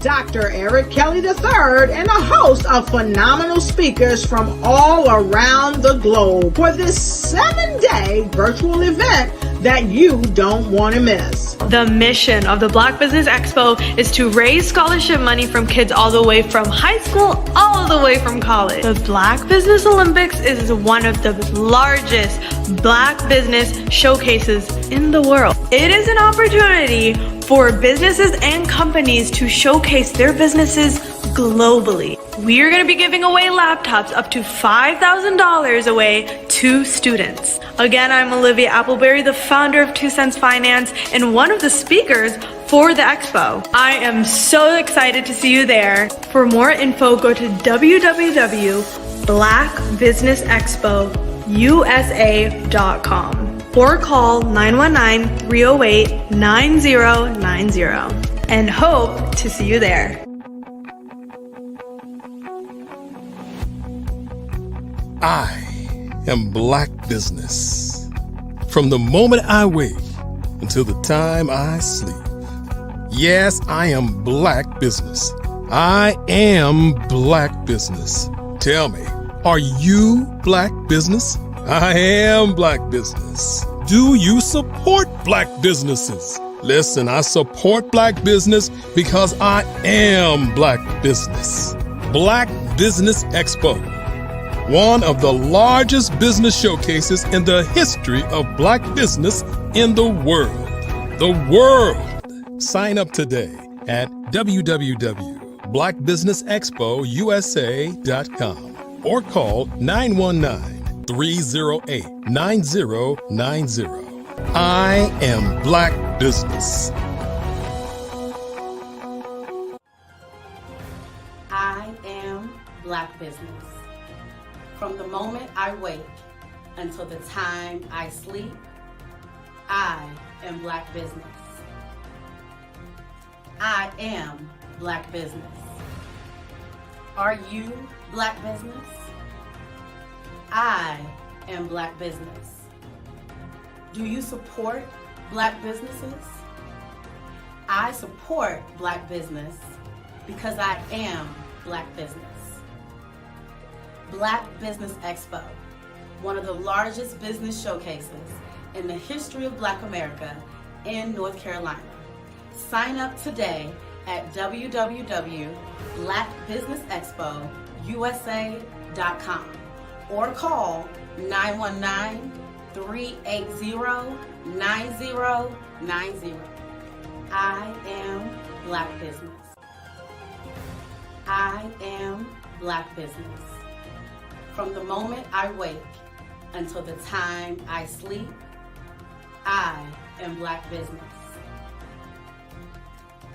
Dr. Eric Kelly III, and a host of phenomenal speakers from all around the globe for this 7-day virtual event that you don't want to miss. The mission of the Black Business Expo is to raise scholarship money from kids all the way from high school all the way from college. The Black Business Olympics is one of the largest Black business showcases in the world. It is an opportunity for businesses and companies to showcase their businesses globally. We are going to be giving away laptops up to $5,000 away to students. Again, I'm Olivia Appleberry, the founder of 2 Cents Finance and one of the speakers for the expo. I am so excited to see you there. For more info, go to www.blackbusinessexpousa.com or call 919-308-9090 and hope to see you there. I am Black Business. From the moment I wake until the time I sleep. Yes, I am Black Business. I am Black Business. Tell me, are you Black Business? I am Black Business. Do you support Black businesses? Listen, I support Black business because I am Black Business. Black Business Expo, one of the largest business showcases in the history of Black business in the world. The world! Sign up today at www.blackbusinessexpousa.com or call 919-308-9090. I am Black Business. I am Black Business. From the moment I wake until the time I sleep, I am Black Business. I am Black Business. Are you Black Business? I am Black Business. Do you support Black businesses? I support Black business because I am Black business. Black Business Expo, one of the largest business showcases in the history of Black America in North Carolina. Sign up today at www.blackbusinessexpousa.com or call 919-380-9090. I am Black Business. I am Black Business. From the moment I wake until the time I sleep, I am Black Business.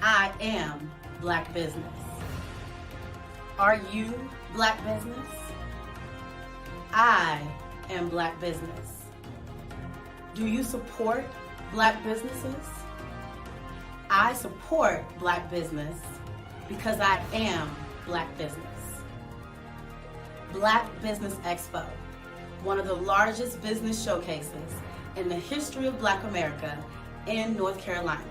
I am Black Business. Are you Black Business? I am Black Business. Do you support Black businesses? I support Black business because I am Black business. Black Business Expo, one of the largest business showcases in the history of Black America in North Carolina.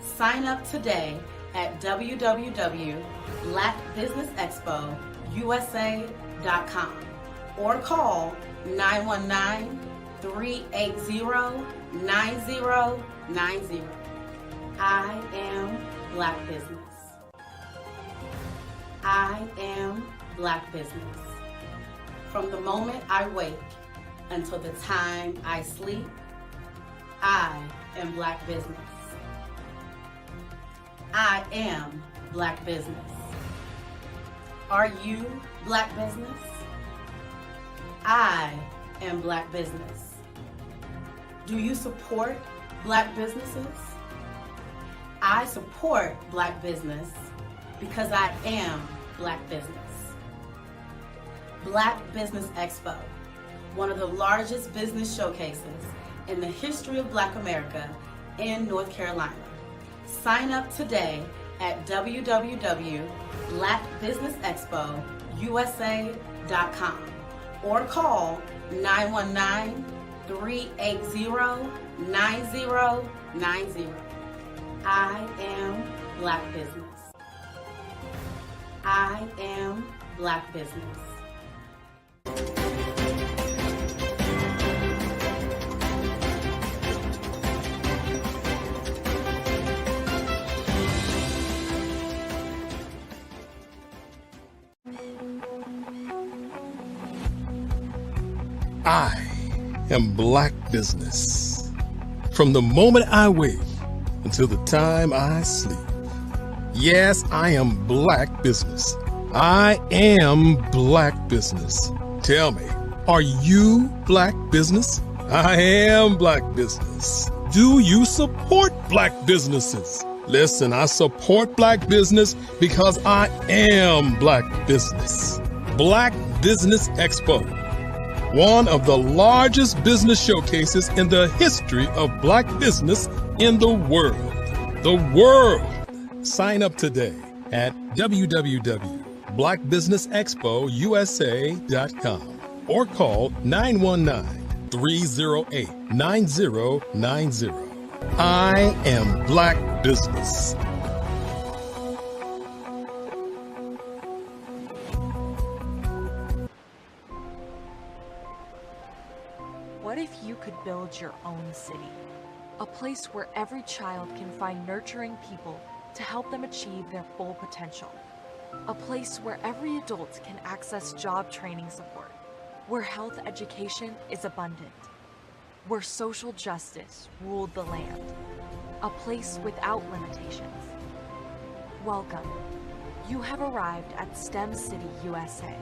Sign up today at www.blackbusinessexpousa.com or call 919-380-9090. I am Black Business. I am Black Business. From the moment I wake until the time I sleep, I am Black Business. I am Black Business. Are you Black Business? I am Black Business. Do you support Black businesses? I support Black business because I am Black business. Black Business Expo, one of the largest business showcases in the history of Black America in North Carolina. Sign up today at www.blackbusinessexpousa.com or call 919-380-9090. I am Black Business. I am Black Business. I am Black Business. From the moment I wake until the time I sleep. Yes, I am Black Business. I am Black Business. Tell me, are you Black Business? I am Black Business. Do you support Black businesses? Listen, I support Black business because I am Black Business. Black Business Expo, one of the largest business showcases in the history of Black business in the world. The world! Sign up today at www.blackbusinessexpousa.com or call 919-308-9090. I am Black Business. What if you could build your own city? A place where every child can find nurturing people to help them achieve their full potential. A place where every adult can access job training support, where health education is abundant, where social justice ruled the land. A place without limitations. Welcome. You have arrived at STEM City USA.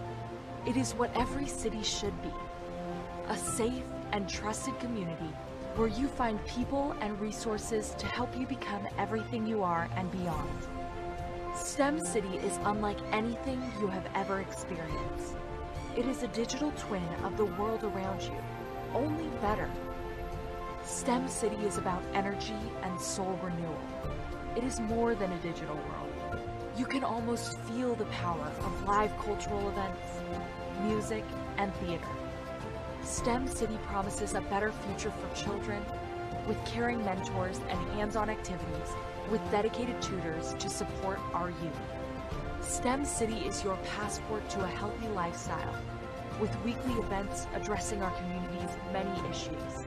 It is what every city should be. A safe and trusted community where you find people and resources to help you become everything you are and beyond. STEM City is unlike anything you have ever experienced. It is a digital twin of the world around you, only better. STEM City is about energy and soul renewal. It is more than a digital world. You can almost feel the power of live cultural events, music, and theater. STEM City promises a better future for children with caring mentors and hands-on activities with dedicated tutors to support our youth. STEM City is your passport to a healthy lifestyle with weekly events addressing our community's many issues.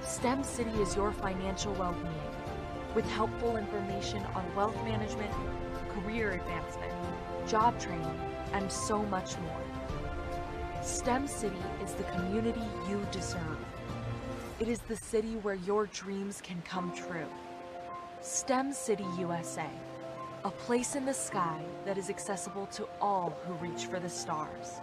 STEM City is your financial well-being with helpful information on wealth management, career advancement, job training, and so much more. STEM City is the community you deserve. It is the city where your dreams can come true. STEM City USA, a place in the sky that is accessible to all who reach for the stars.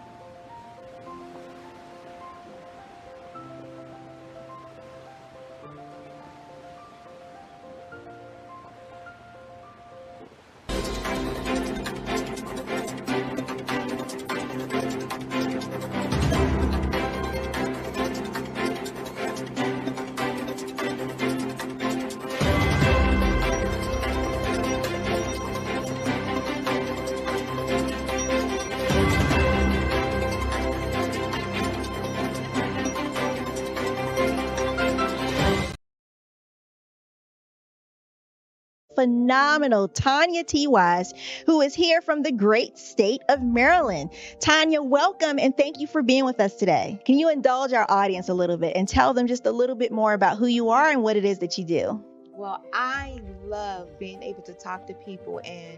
Phenomenal Tanya T. Wise, who is here from the great state of Maryland. Tanya, welcome and thank you for being with us today. Can you indulge our audience a little bit and tell them just a little bit more about who you are and what it is that you do? Well, I love being able to talk to people and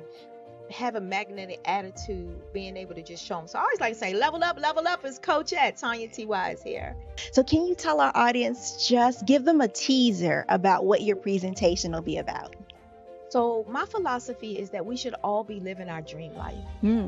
have a magnetic attitude, being able to just show them. So I always like to say, level up is Coach at Tanya T. Wise here. So can you tell our audience, just give them a teaser about what your presentation will be about? So my philosophy is that we should all be living our dream life.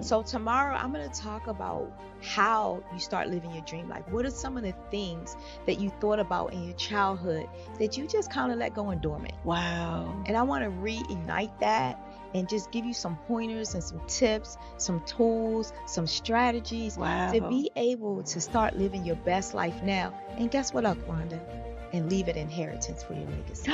So tomorrow I'm going to talk about how you start living your dream life. What are some of the things that you thought about in your childhood that you just kind of let go and dormant? Wow. And I want to reignite that and just give you some pointers and some tips, some tools, some strategies to be able to start living your best life now. And guess what, Wanda? And leave an inheritance for your legacy.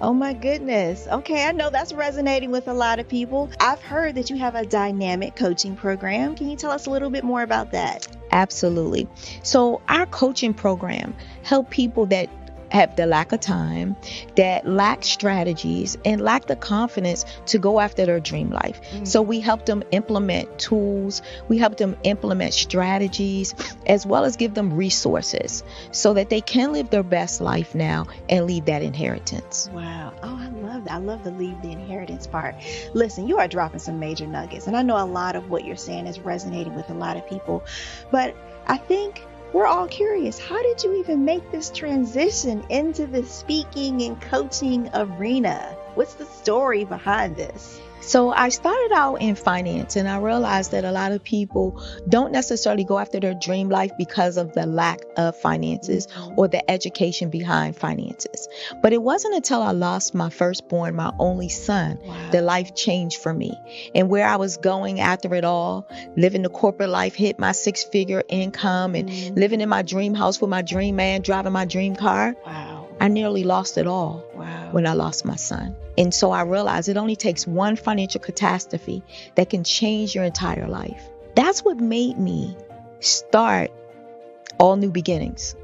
Oh my goodness. Okay, I know that's resonating with a lot of people. I've heard that you have a dynamic coaching program. Can you tell us a little bit more about that? Absolutely. So our coaching program help people that have the lack of time, that lack strategies, and lack the confidence to go after their dream life. So we help them implement tools, we help them implement strategies, as well as give them resources so that they can live their best life now and leave that inheritance. Wow. Oh, I love that. I love the leave the inheritance part. Listen, you are dropping some major nuggets, and I know a lot of what you're saying is resonating with a lot of people, but I think we're all curious. How did you even make this transition into the speaking and coaching arena? What's the story behind this? So I started out in finance, and I realized that a lot of people don't necessarily go after their dream life because of the lack of finances or the education behind finances. But it wasn't until I lost my firstborn, my only son, that life changed for me. And where I was going after it all, living the corporate life, hit my 6-figure income and living in my dream house with my dream man, driving my dream car. I nearly lost it all when I lost my son. And so I realized it only takes one financial catastrophe that can change your entire life. That's what made me start All New Beginnings.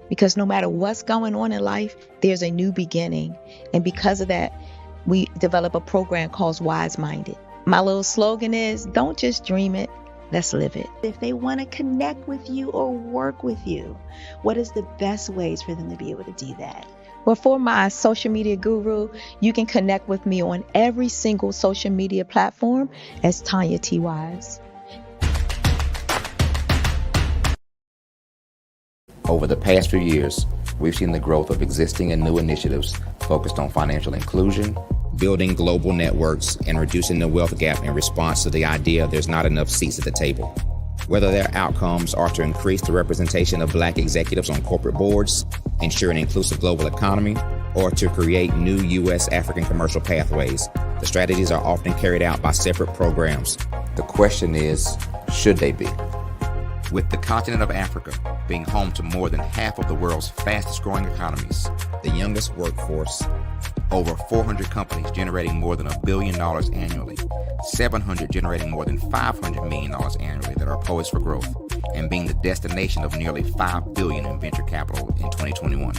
Because no matter what's going on in life, there's a new beginning. And because of that, we develop a program called Wise Minded. My little slogan is, don't just dream it, let's live it. If they want to connect with you or work with you, what is the best ways for them to be able to do that? Well, for my social media guru, you can connect with me on every single social media platform as Tanya T. Wise. Over the past few years, we've seen the growth of existing and new initiatives focused on financial inclusion, building global networks, and reducing the wealth gap in response to the idea there's not enough seats at the table. Whether their outcomes are to increase the representation of Black executives on corporate boards, ensure an inclusive global economy, or to create new U.S. African commercial pathways, the strategies are often carried out by separate programs. The question is, should they be? With the continent of Africa being home to more than half of the world's fastest growing economies, the youngest workforce, over 400 companies generating more than $1 billion annually, 700 generating more than $500 million annually that are poised for growth, and being the destination of nearly $5 billion in venture capital in 2021.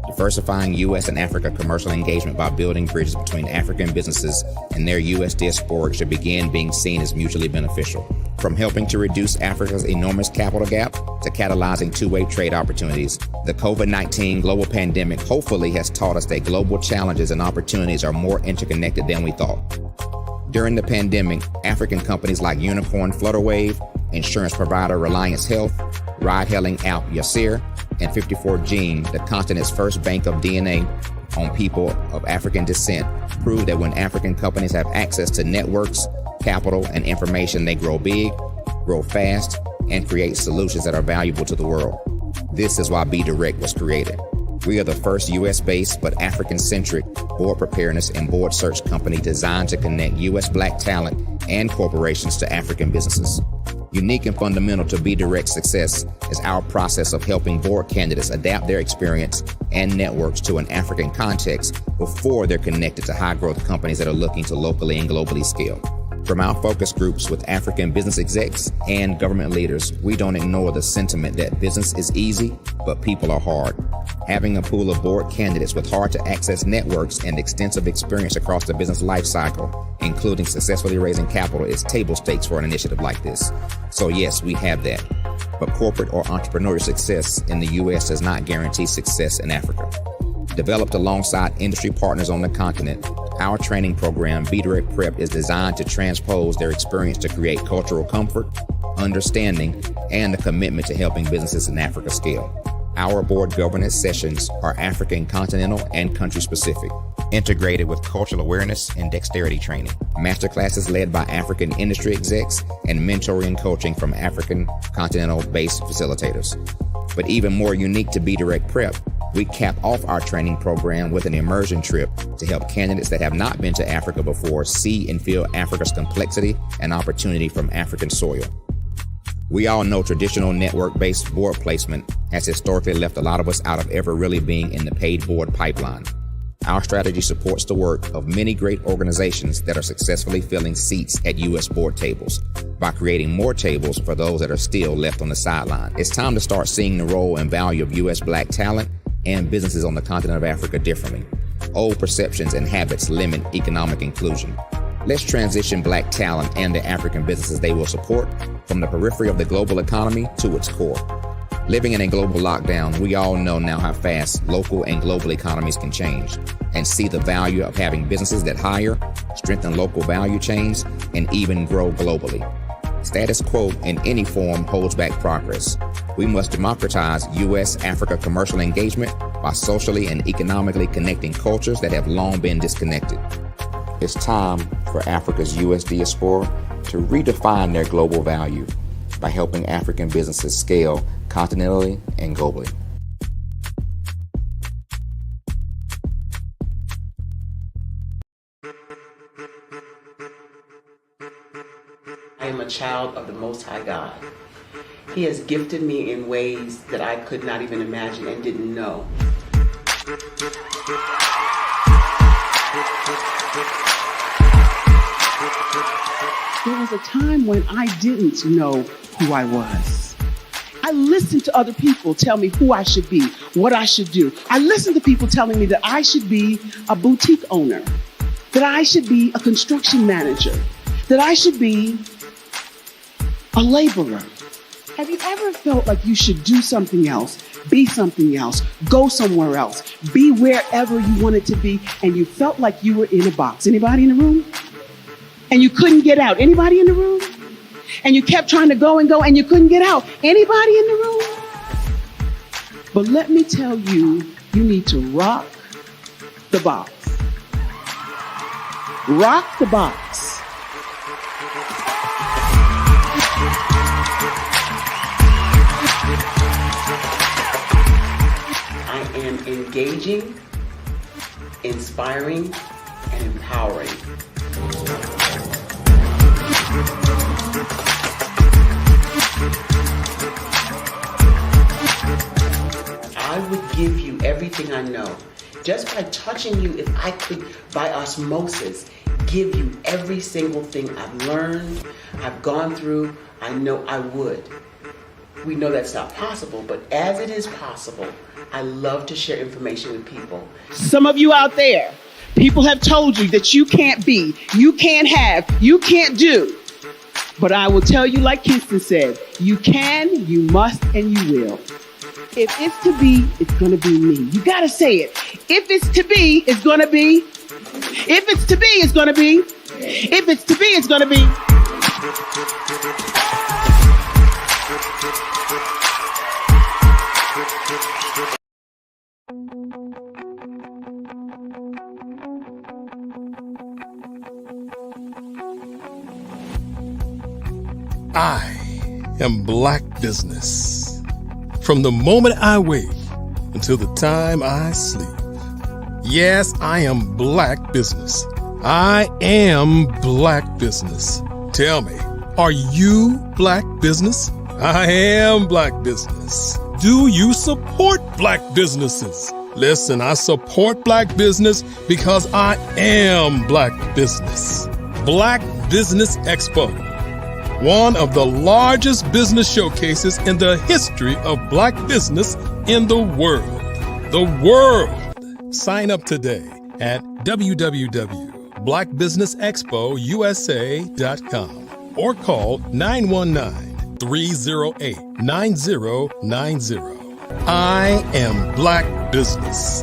Diversifying U.S. and Africa commercial engagement by building bridges between African businesses and their U.S. diaspora should begin being seen as mutually beneficial. From helping to reduce Africa's enormous capital gap to catalyzing two-way trade opportunities, the COVID-19 global pandemic hopefully has taught us that global challenges and opportunities are more interconnected than we thought. During the pandemic, African companies like Unicorn Flutterwave, insurance provider Reliance Health, ride-hailing app Yasir, and 54Gene, the continent's first bank of DNA on people of African descent, proved that when African companies have access to networks, capital, and information, they grow big, grow fast, and create solutions that are valuable to the world. This is why Be Direct was created. We are the first U.S.-based but African-centric board preparedness and board search company designed to connect U.S. Black talent and corporations to African businesses. Unique and fundamental to Be Direct's success is our process of helping board candidates adapt their experience and networks to an African context before they're connected to high-growth companies that are looking to locally and globally scale. From our focus groups with African business execs and government leaders, we don't ignore the sentiment that business is easy, but people are hard. Having a pool of board candidates with hard-to-access networks and extensive experience across the business life cycle, including successfully raising capital, is table stakes for an initiative like this. So yes, we have that. But corporate or entrepreneurial success in the U.S. does not guarantee success in Africa. Developed alongside industry partners on the continent, our training program, Be Direct Prep, is designed to transpose their experience to create cultural comfort, understanding, and a commitment to helping businesses in Africa scale. Our board governance sessions are African continental and country specific, integrated with cultural awareness and dexterity training, masterclasses led by African industry execs, and mentoring and coaching from African continental-based facilitators. But even more unique to Be Direct Prep, we cap off our training program with an immersion trip to help candidates that have not been to Africa before see and feel Africa's complexity and opportunity from African soil. We all know traditional network-based board placement has historically left a lot of us out of ever really being in the paid board pipeline. Our strategy supports the work of many great organizations that are successfully filling seats at U.S. board tables by creating more tables for those that are still left on the sideline. It's time to start seeing the role and value of U.S. Black talent and businesses on the continent of Africa differently. Old perceptions and habits limit economic inclusion. Let's transition Black talent and the African businesses they will support from the periphery of the global economy to its core. Living in a global lockdown, we all know now how fast local and global economies can change, and see the value of having businesses that hire, strengthen local value chains, and even grow globally. Status quo in any form holds back progress. We must democratize U.S.-Africa commercial engagement by socially and economically connecting cultures that have long been disconnected. It's time for Africa's U.S. diaspora to redefine their global value by helping African businesses scale continentally and globally. I am a child of the Most High God. He has gifted me in ways that I could not even imagine and didn't know. There was a time when I didn't know who I was. I listened to other people tell me who I should be, what I should do. I listened to people telling me that I should be a boutique owner, that I should be a construction manager, that I should be a laborer. Have you ever felt like you should do something else, be something else, go somewhere else, be wherever you wanted to be, and you felt like you were in a box? Anybody in the room? And you couldn't get out. Anybody in the room? And you kept trying to go and you couldn't get out. Anybody in the room? But let me tell you, you need to rock the box. Rock the box. I am engaging, inspiring, and empowering. I would give you everything I know. Just by touching you, if I could, by osmosis, give you every single thing I've learned, I've gone through, I know I would. We know that's not possible, but as it is possible, I love to share information with people. Some of you out there, people have told you that you can't be, you can't have, you can't do. But I will tell you, like Kingston said, you can, you must, and you will. If it's to be, it's going to be me. You got to say it. If it's to be, it's going to be. If it's to be, it's going to be. If it's to be, it's going to be. I am Black Business. From the moment I wake until the time I sleep. Yes, I am Black Business. I am Black Business. Tell me, are you Black Business? I am Black Business. Do you support Black businesses? Listen, I support Black business because I am Black Business. Black Business Expo. One of the largest business showcases in the history of Black business in the world. The world! Sign up today at www.blackbusinessexpousa.com or call 919-308-9090. I am Black Business.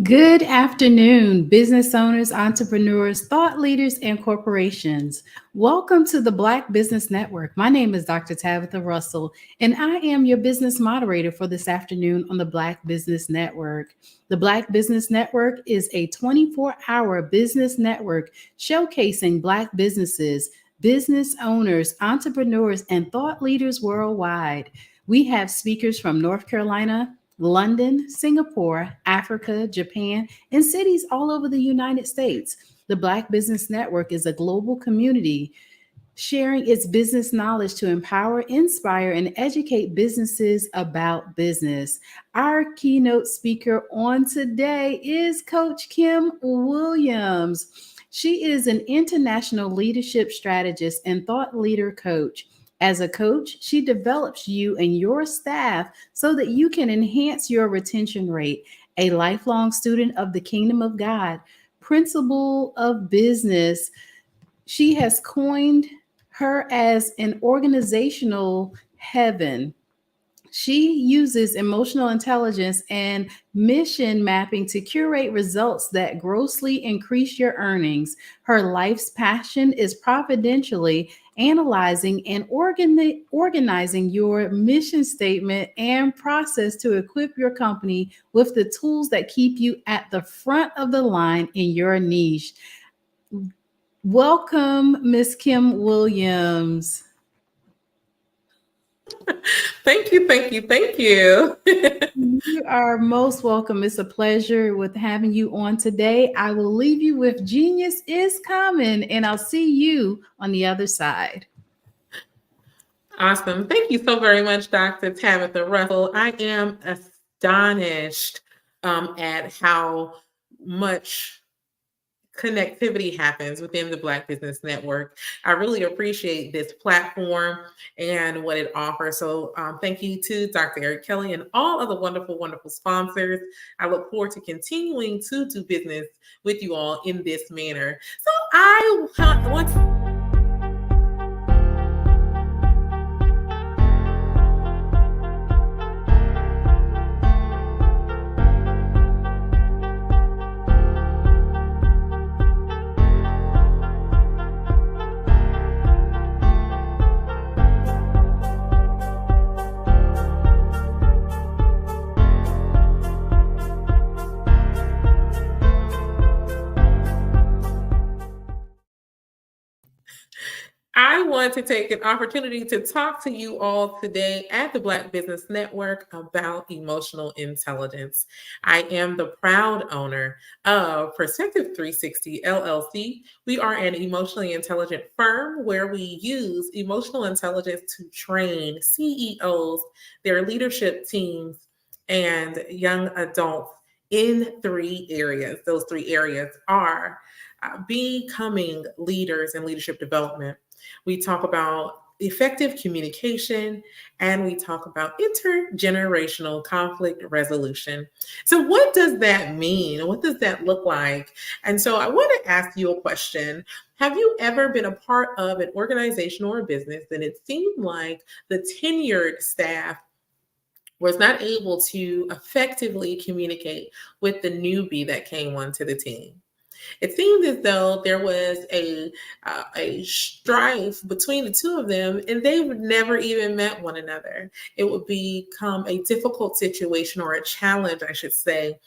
Good afternoon, business owners, entrepreneurs, thought leaders, and corporations. Welcome to the Black Business Network. My name is Dr. Tabitha Russell, and I am your business moderator for this afternoon on the Black Business Network. The Black Business Network is a 24-hour business network showcasing Black businesses, business owners, entrepreneurs, and thought leaders worldwide. We have speakers from North Carolina, London, Singapore, Africa, Japan, and cities all over the United States. The Black Business Network is a global community sharing its business knowledge to empower, inspire, and educate businesses about business. Our keynote speaker on today is Coach Kim Williams. She is an international leadership strategist and thought leader coach. As a coach, she develops you and your staff so that you can enhance your retention rate. A lifelong student of the kingdom of God, principle of business, she has coined her as an organizational heaven. She uses emotional intelligence and mission mapping to curate results that grossly increase your earnings. Her life's passion is providentially analyzing and organizing your mission statement and process to equip your company with the tools that keep you at the front of the line in your niche. Welcome, Miss Kim Williams. Thank you, thank you, thank you. You are most welcome. It's a pleasure with having you on today. I will leave you with Genius is Coming, and I'll see you on the other side. Awesome. Thank you so very much, Dr. Tabitha Russell. I am astonished at how much connectivity happens within the Black Business Network. I really appreciate this platform and what it offers. So thank you to Dr. Eric Kelly and all of the wonderful, wonderful sponsors. I look forward to continuing to do business with you all in this manner. So I want to take an opportunity to talk to you all today at the Black Business Network about emotional intelligence. I am the proud owner of Perspective 360 LLC. We are an emotionally intelligent firm where we use emotional intelligence to train CEOs, their leadership teams, and young adults in 3 areas. Those 3 areas are becoming leaders in leadership development. We talk about effective communication, and we talk about intergenerational conflict resolution. So what does that mean? What does that look like? And so I want to ask you a question. Have you ever been a part of an organization or a business and it seemed like the tenured staff was not able to effectively communicate with the newbie that came onto the team? It seemed as though there was a strife between the two of them, and they would never even met one another. It would become a difficult situation, or a challenge, I should say,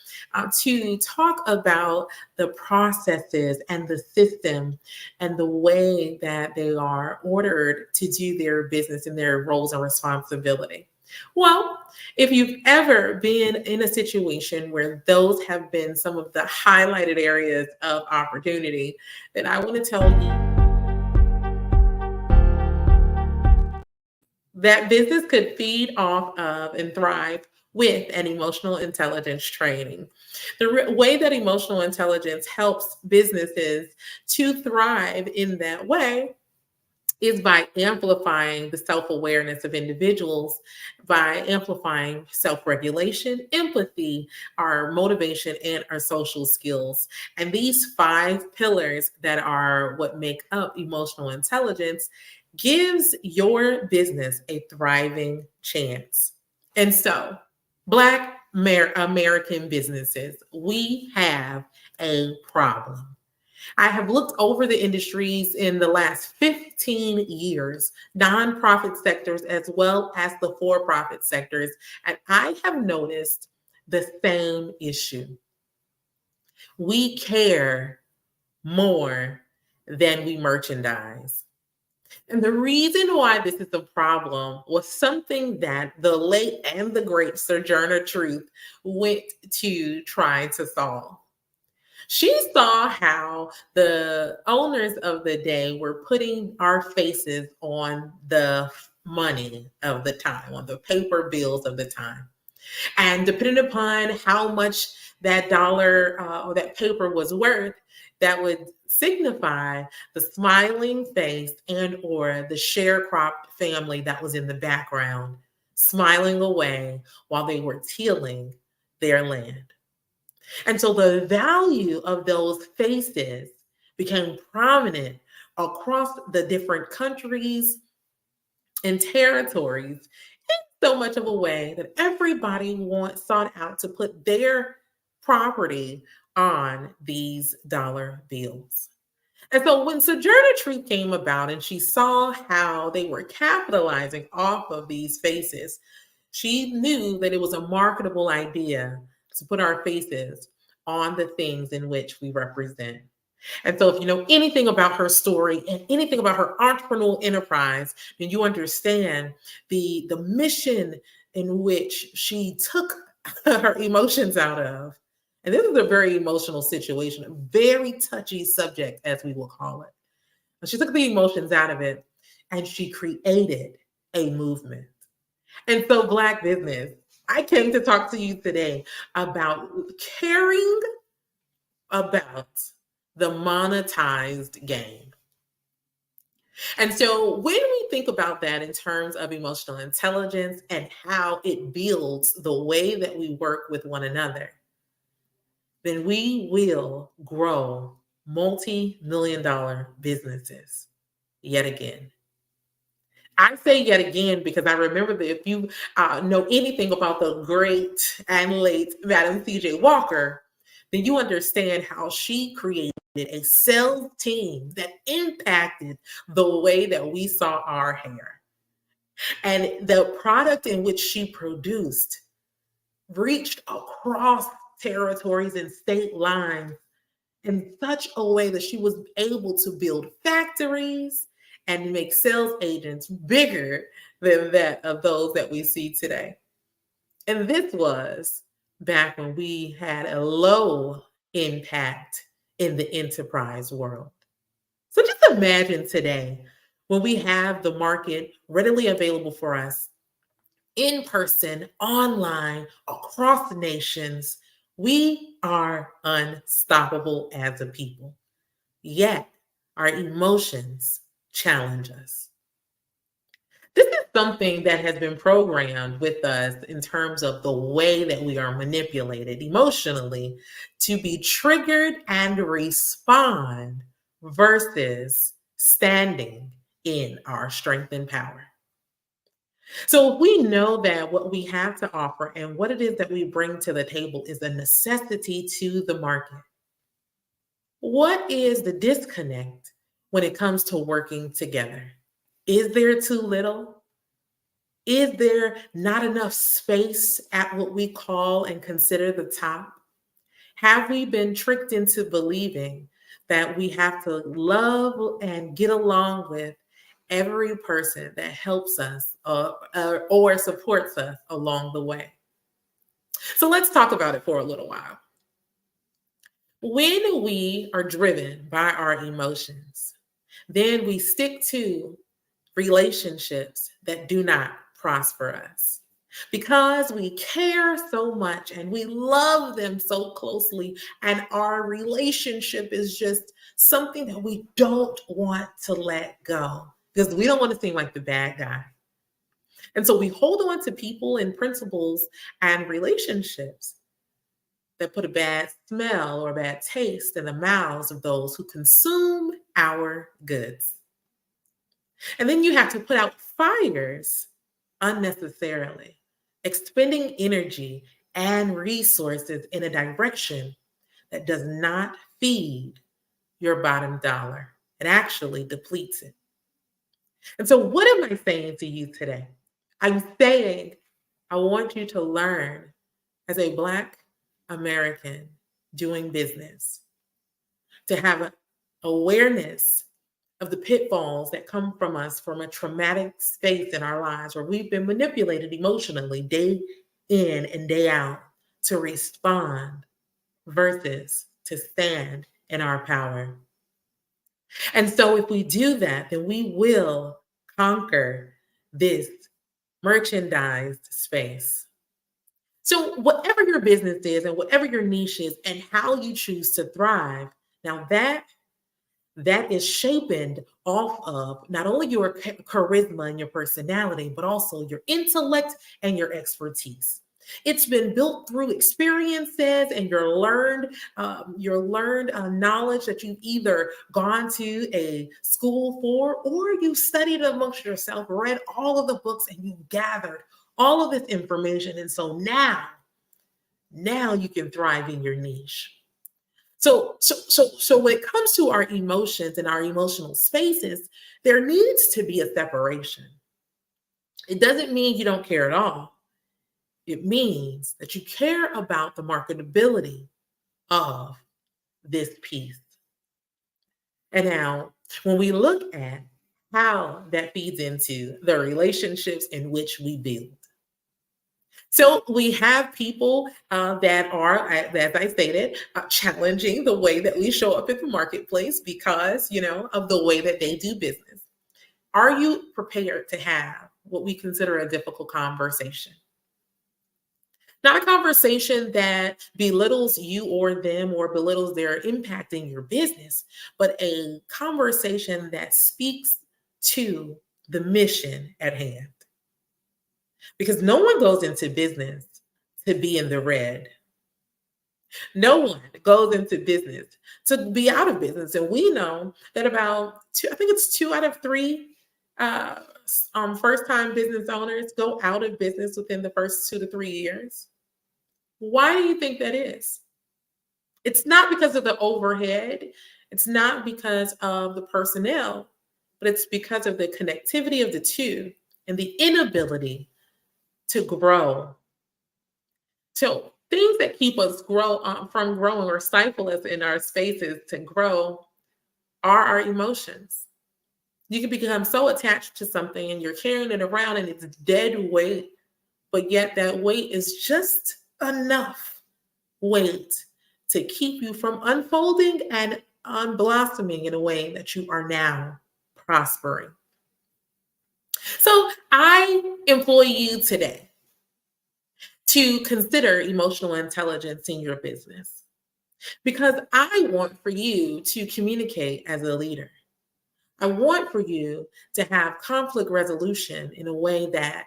to talk about the processes and the system and the way that they are ordered to do their business and their roles and responsibility. Well, if you've ever been in a situation where those have been some of the highlighted areas of opportunity, then I want to tell you that business could feed off of and thrive with an emotional intelligence training. The way that emotional intelligence helps businesses to thrive in that way is by amplifying the self-awareness of individuals, by amplifying self-regulation, empathy, our motivation, and our social skills. And these 5 pillars that are what make up emotional intelligence gives your business a thriving chance. And so, Black American businesses, we have a problem. I have looked over the industries in the last 15 years, nonprofit sectors as well as the for-profit sectors, and I have noticed the same issue. We care more than we merchandise. And the reason why this is a problem was something that the late and the great Sojourner Truth went to try to solve. She saw how the owners of the day were putting our faces on the money of the time, on the paper bills of the time. And depending upon how much that dollar or that paper was worth, that would signify the smiling face and or the sharecropped family that was in the background, smiling away while they were tilling their land. And so the value of those faces became prominent across the different countries and territories in so much of a way that everybody sought out to put their property on these dollar bills. And so when Sojourner Truth came about and she saw how they were capitalizing off of these faces, she knew that it was a marketable idea to put our faces on the things in which we represent. And so if you know anything about her story and anything about her entrepreneurial enterprise, then you understand the mission in which she took her emotions out of. And this is a very emotional situation, a very touchy subject, as we will call it. But she took the emotions out of it and she created a movement. And so, Black business, I came to talk to you today about caring about the monetized game. And so when we think about that in terms of emotional intelligence and how it builds the way that we work with one another, then we will grow multi-million-dollar businesses yet again. I say yet again because I remember that if you know anything about the great and late Madam C.J. Walker, then you understand how she created a sales team that impacted the way that we saw our hair. And the product in which she produced reached across territories and state lines in such a way that she was able to build factories and make sales agents bigger than that of those that we see today. And this was back when we had a low impact in the enterprise world. So just imagine today when we have the market readily available for us in person, online, across nations. We are unstoppable as a people. Yet our emotions challenge us. This is something that has been programmed with us in terms of the way that we are manipulated emotionally to be triggered and respond versus standing in our strength and power. So if we know that what we have to offer and what it is that we bring to the table is a necessity to the market, what is the disconnect when it comes to working together? Is there too little? Is there not enough space at what we call and consider the top? Have we been tricked into believing that we have to love and get along with every person that helps us or supports us along the way? So let's talk about it for a little while. When we are driven by our emotions, then we stick to relationships that do not prosper us because we care so much and we love them so closely, and our relationship is just something that we don't want to let go because we don't want to seem like the bad guy. And so we hold on to people and principles and relationships that put a bad smell or a bad taste in the mouths of those who consume our goods. And then you have to put out fires unnecessarily, expending energy and resources in a direction that does not feed your bottom dollar. It actually depletes it. And so what am I saying to you today? I'm saying I want you to learn as a Black American doing business to have an awareness of the pitfalls that come from us from a traumatic space in our lives where we've been manipulated emotionally day in and day out to respond versus to stand in our power. And so if we do that, then we will conquer this merchandised space. So whatever your business is and whatever your niche is and how you choose to thrive, now that that is shaped off of not only your charisma and your personality, but also your intellect and your expertise. It's been built through experiences and your learned knowledge that you've either gone to a school for, or you studied amongst yourself, read all of the books, and you gathered all of this information. And so now you can thrive in your niche. So when it comes to our emotions and our emotional spaces, there needs to be a separation. It doesn't mean you don't care at all. It means that you care about the marketability of this piece. And now, when we look at how that feeds into the relationships in which we build. So we have people that are, as I stated, challenging the way that we show up in the marketplace because, of the way that they do business. Are you prepared to have what we consider a difficult conversation? Not a conversation that belittles you or them or belittles their impacting your business, but a conversation that speaks to the mission at hand. Because no one goes into business to be in the red. No one goes into business to be out of business. And we know that about two out of three first-time business owners go out of business within the first 2 to 3 years. Why do you think that is? It's not because of the overhead. It's not because of the personnel, but it's because of the connectivity of the two and the inability to grow. So things that keep us from growing or stifle us in our spaces to grow are our emotions. You can become so attached to something and you're carrying it around and it's dead weight, but yet that weight is just enough weight to keep you from unfolding and unblossoming in a way that you are now prospering. So I employ you today to consider emotional intelligence in your business, because I want for you to communicate as a leader. I want for you to have conflict resolution in a way that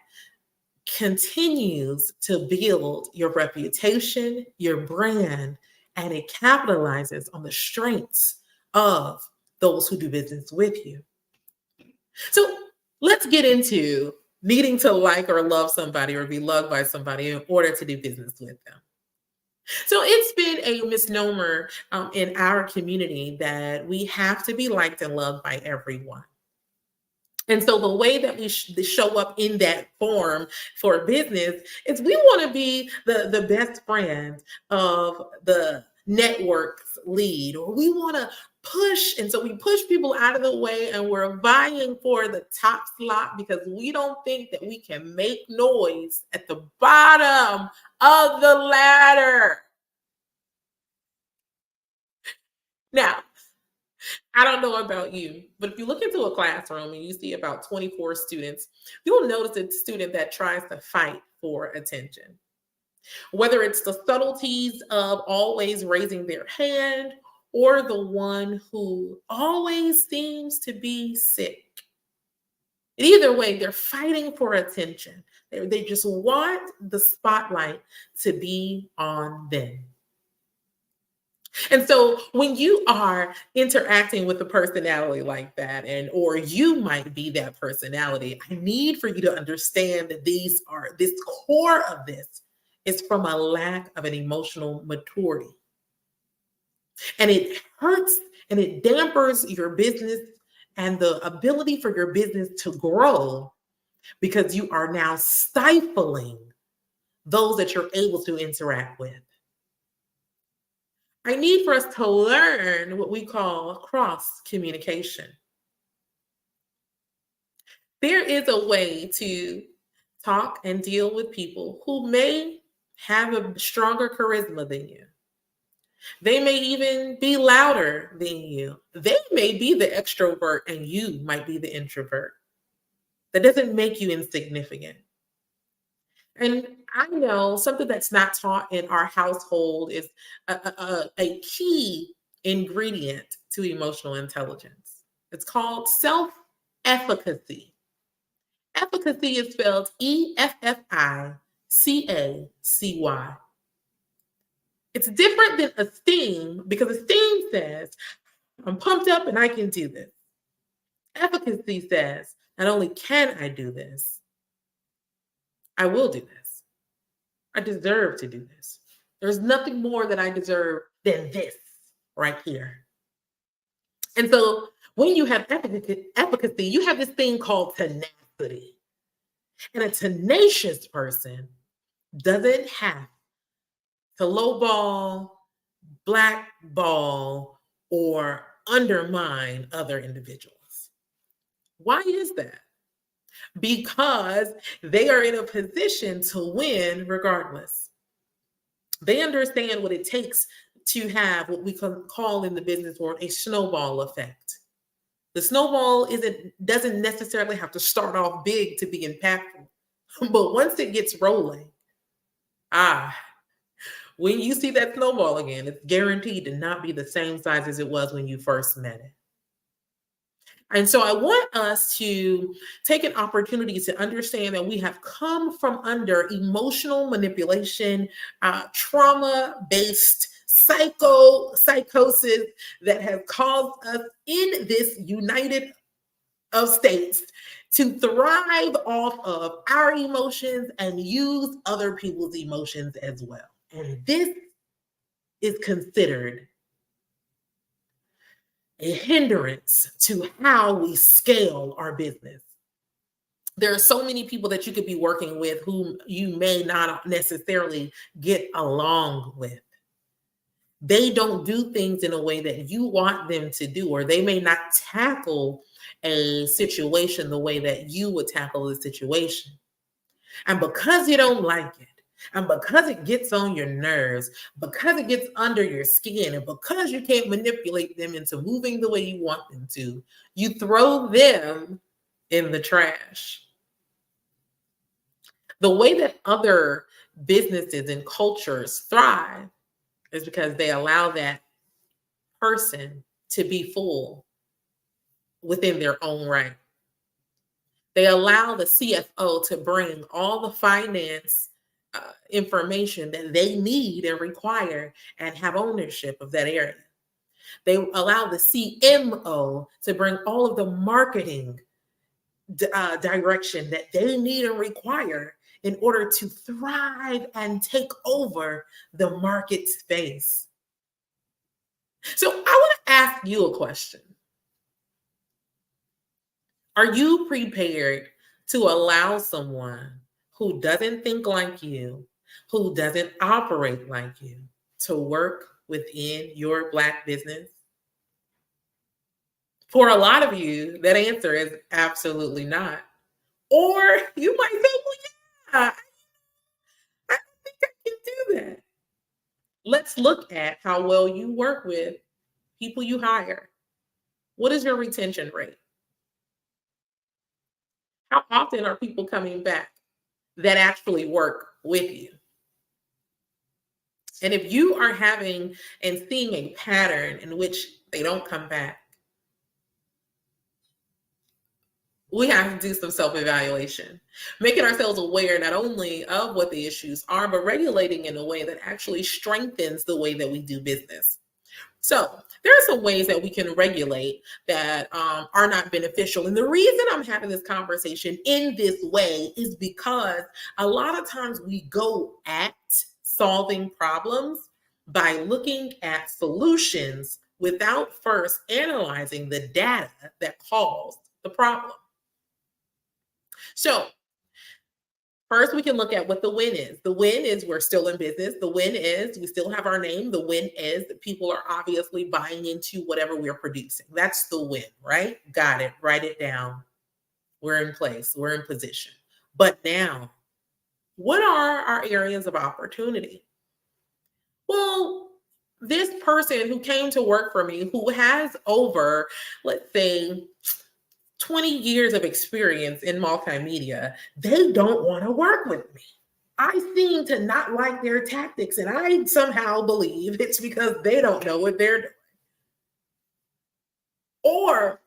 continues to build your reputation, your brand, and it capitalizes on the strengths of those who do business with you. So let's get into needing to like or love somebody or be loved by somebody in order to do business with them. So it's been a misnomer in our community that we have to be liked and loved by everyone. And so the way that we show up in that form for business is we want to be the best friend of the network's lead, or we want to push. And so we push people out of the way and we're vying for the top slot because we don't think that we can make noise at the bottom of the ladder. Now, I don't know about you, but if you look into a classroom and you see about 24 students, you'll notice a student that tries to fight for attention. Whether it's the subtleties of always raising their hand or the one who always seems to be sick. Either way, they're fighting for attention. They just want the spotlight to be on them. And so when you are interacting with a personality like that, or you might be that personality, I need for you to understand that this core of this is from a lack of an emotional maturity. And it hurts and it dampers your business and the ability for your business to grow because you are now stifling those that you're able to interact with. I need for us to learn what we call cross communication. There is a way to talk and deal with people who may have a stronger charisma than you. They may even be louder than you. They may be the extrovert and you might be the introvert. That doesn't make you insignificant. And I know something that's not taught in our household is a key ingredient to emotional intelligence. It's called self-efficacy. Efficacy is spelled Efficacy. It's different than esteem because esteem says, I'm pumped up and I can do this. Efficacy says, not only can I do this, I will do this. I deserve to do this. There's nothing more that I deserve than this right here. And so when you have efficacy, you have this thing called tenacity. And a tenacious person doesn't have to lowball, blackball, or undermine other individuals. Why is that? Because they are in a position to win regardless. They understand what it takes to have what we can call in the business world a snowball effect. The snowball doesn't necessarily have to start off big to be impactful, but once it gets rolling, when you see that snowball again, it's guaranteed to not be the same size as it was when you first met it. And so I want us to take an opportunity to understand that we have come from under emotional manipulation, trauma-based psychosis that has caused us in this United of States to thrive off of our emotions and use other people's emotions as well. And this is considered a hindrance to how we scale our business. There are so many people that you could be working with whom you may not necessarily get along with. They don't do things in a way that you want them to do, or they may not tackle a situation the way that you would tackle the situation. And because you don't like it, and because it gets on your nerves, because it gets under your skin, and because you can't manipulate them into moving the way you want them to, you throw them in the trash. The way that other businesses and cultures thrive is because they allow that person to be full within their own right. They allow the CFO to bring all the finance information that they need and require and have ownership of that area. They allow the CMO to bring all of the marketing direction that they need and require in order to thrive and take over the market space. So I want to ask you a question. Are you prepared to allow someone who doesn't think like you, who doesn't operate like you, to work within your Black business? For a lot of you, that answer is absolutely not. Or you might say, well, yeah, I don't think I can do that. Let's look at how well you work with people you hire. What is your retention rate? How often are people coming back that actually work with you? And if you are having and seeing a pattern in which they don't come back, we have to do some self-evaluation, making ourselves aware not only of what the issues are, but regulating in a way that actually strengthens the way that we do business. So there are some ways that we can regulate that are not beneficial. And the reason I'm having this conversation in this way is because a lot of times we go at solving problems by looking at solutions without first analyzing the data that caused the problem. So first, we can look at what the win is. The win is we're still in business. The win is we still have our name. The win is that people are obviously buying into whatever we're producing. That's the win, right? Got it. Write it down. We're in place. We're in position. But now, what are our areas of opportunity? Well, this person who came to work for me, who has over, let's say, 20 years of experience in multimedia, they don't want to work with me. I seem to not like their tactics, and I somehow believe it's because they don't know what they're doing. Or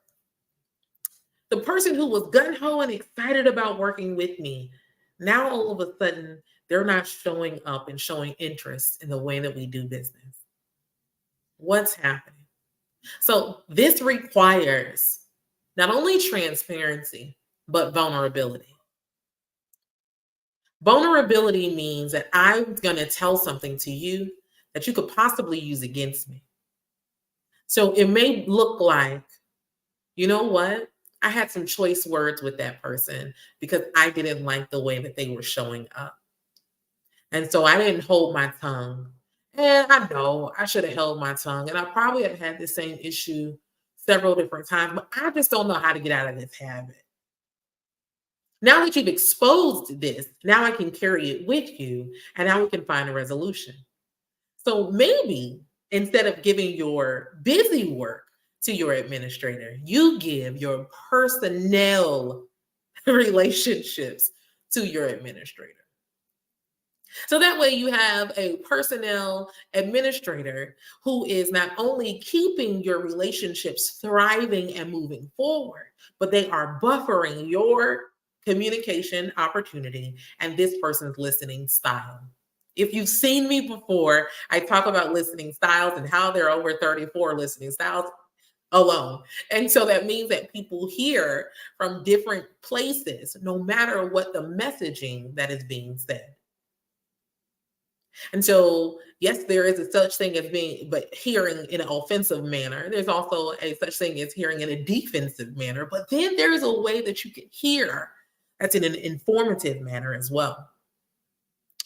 the person who was gung-ho and excited about working with me, now all of a sudden, they're not showing up and showing interest in the way that we do business. What's happening? So this requires not only transparency, but vulnerability. Vulnerability means that I'm going to tell something to you that you could possibly use against me. So it may look like, you know what? I had some choice words with that person because I didn't like the way that they were showing up. And so I didn't hold my tongue. And I know I should have held my tongue. And I probably have had the same issue several different times, but I just don't know how to get out of this habit. Now that you've exposed this, now I can carry it with you, and now we can find a resolution. So maybe instead of giving your busy work to your administrator, you give your personnel relationships to your administrator. So that way you have a personnel administrator who is not only keeping your relationships thriving and moving forward, but they are buffering your communication opportunity and this person's listening style. If you've seen me before, I talk about listening styles and how there are over 34 listening styles alone. And so that means that people hear from different places, no matter what the messaging that is being said. And so, yes, there is a such thing as hearing in an offensive manner. There's also a such thing as hearing in a defensive manner, but then there's a way that you can hear that's in an informative manner as well.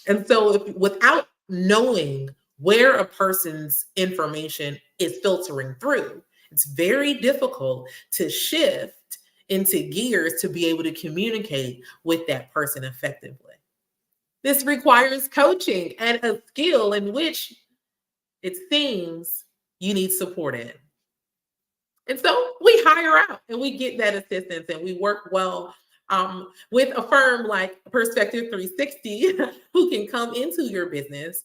And so without knowing where a person's information is filtering through, it's very difficult to shift into gears to be able to communicate with that person effectively. This requires coaching and a skill in which it seems you need support in. And so we hire out and we get that assistance and we work well with a firm like Perspective 360 who can come into your business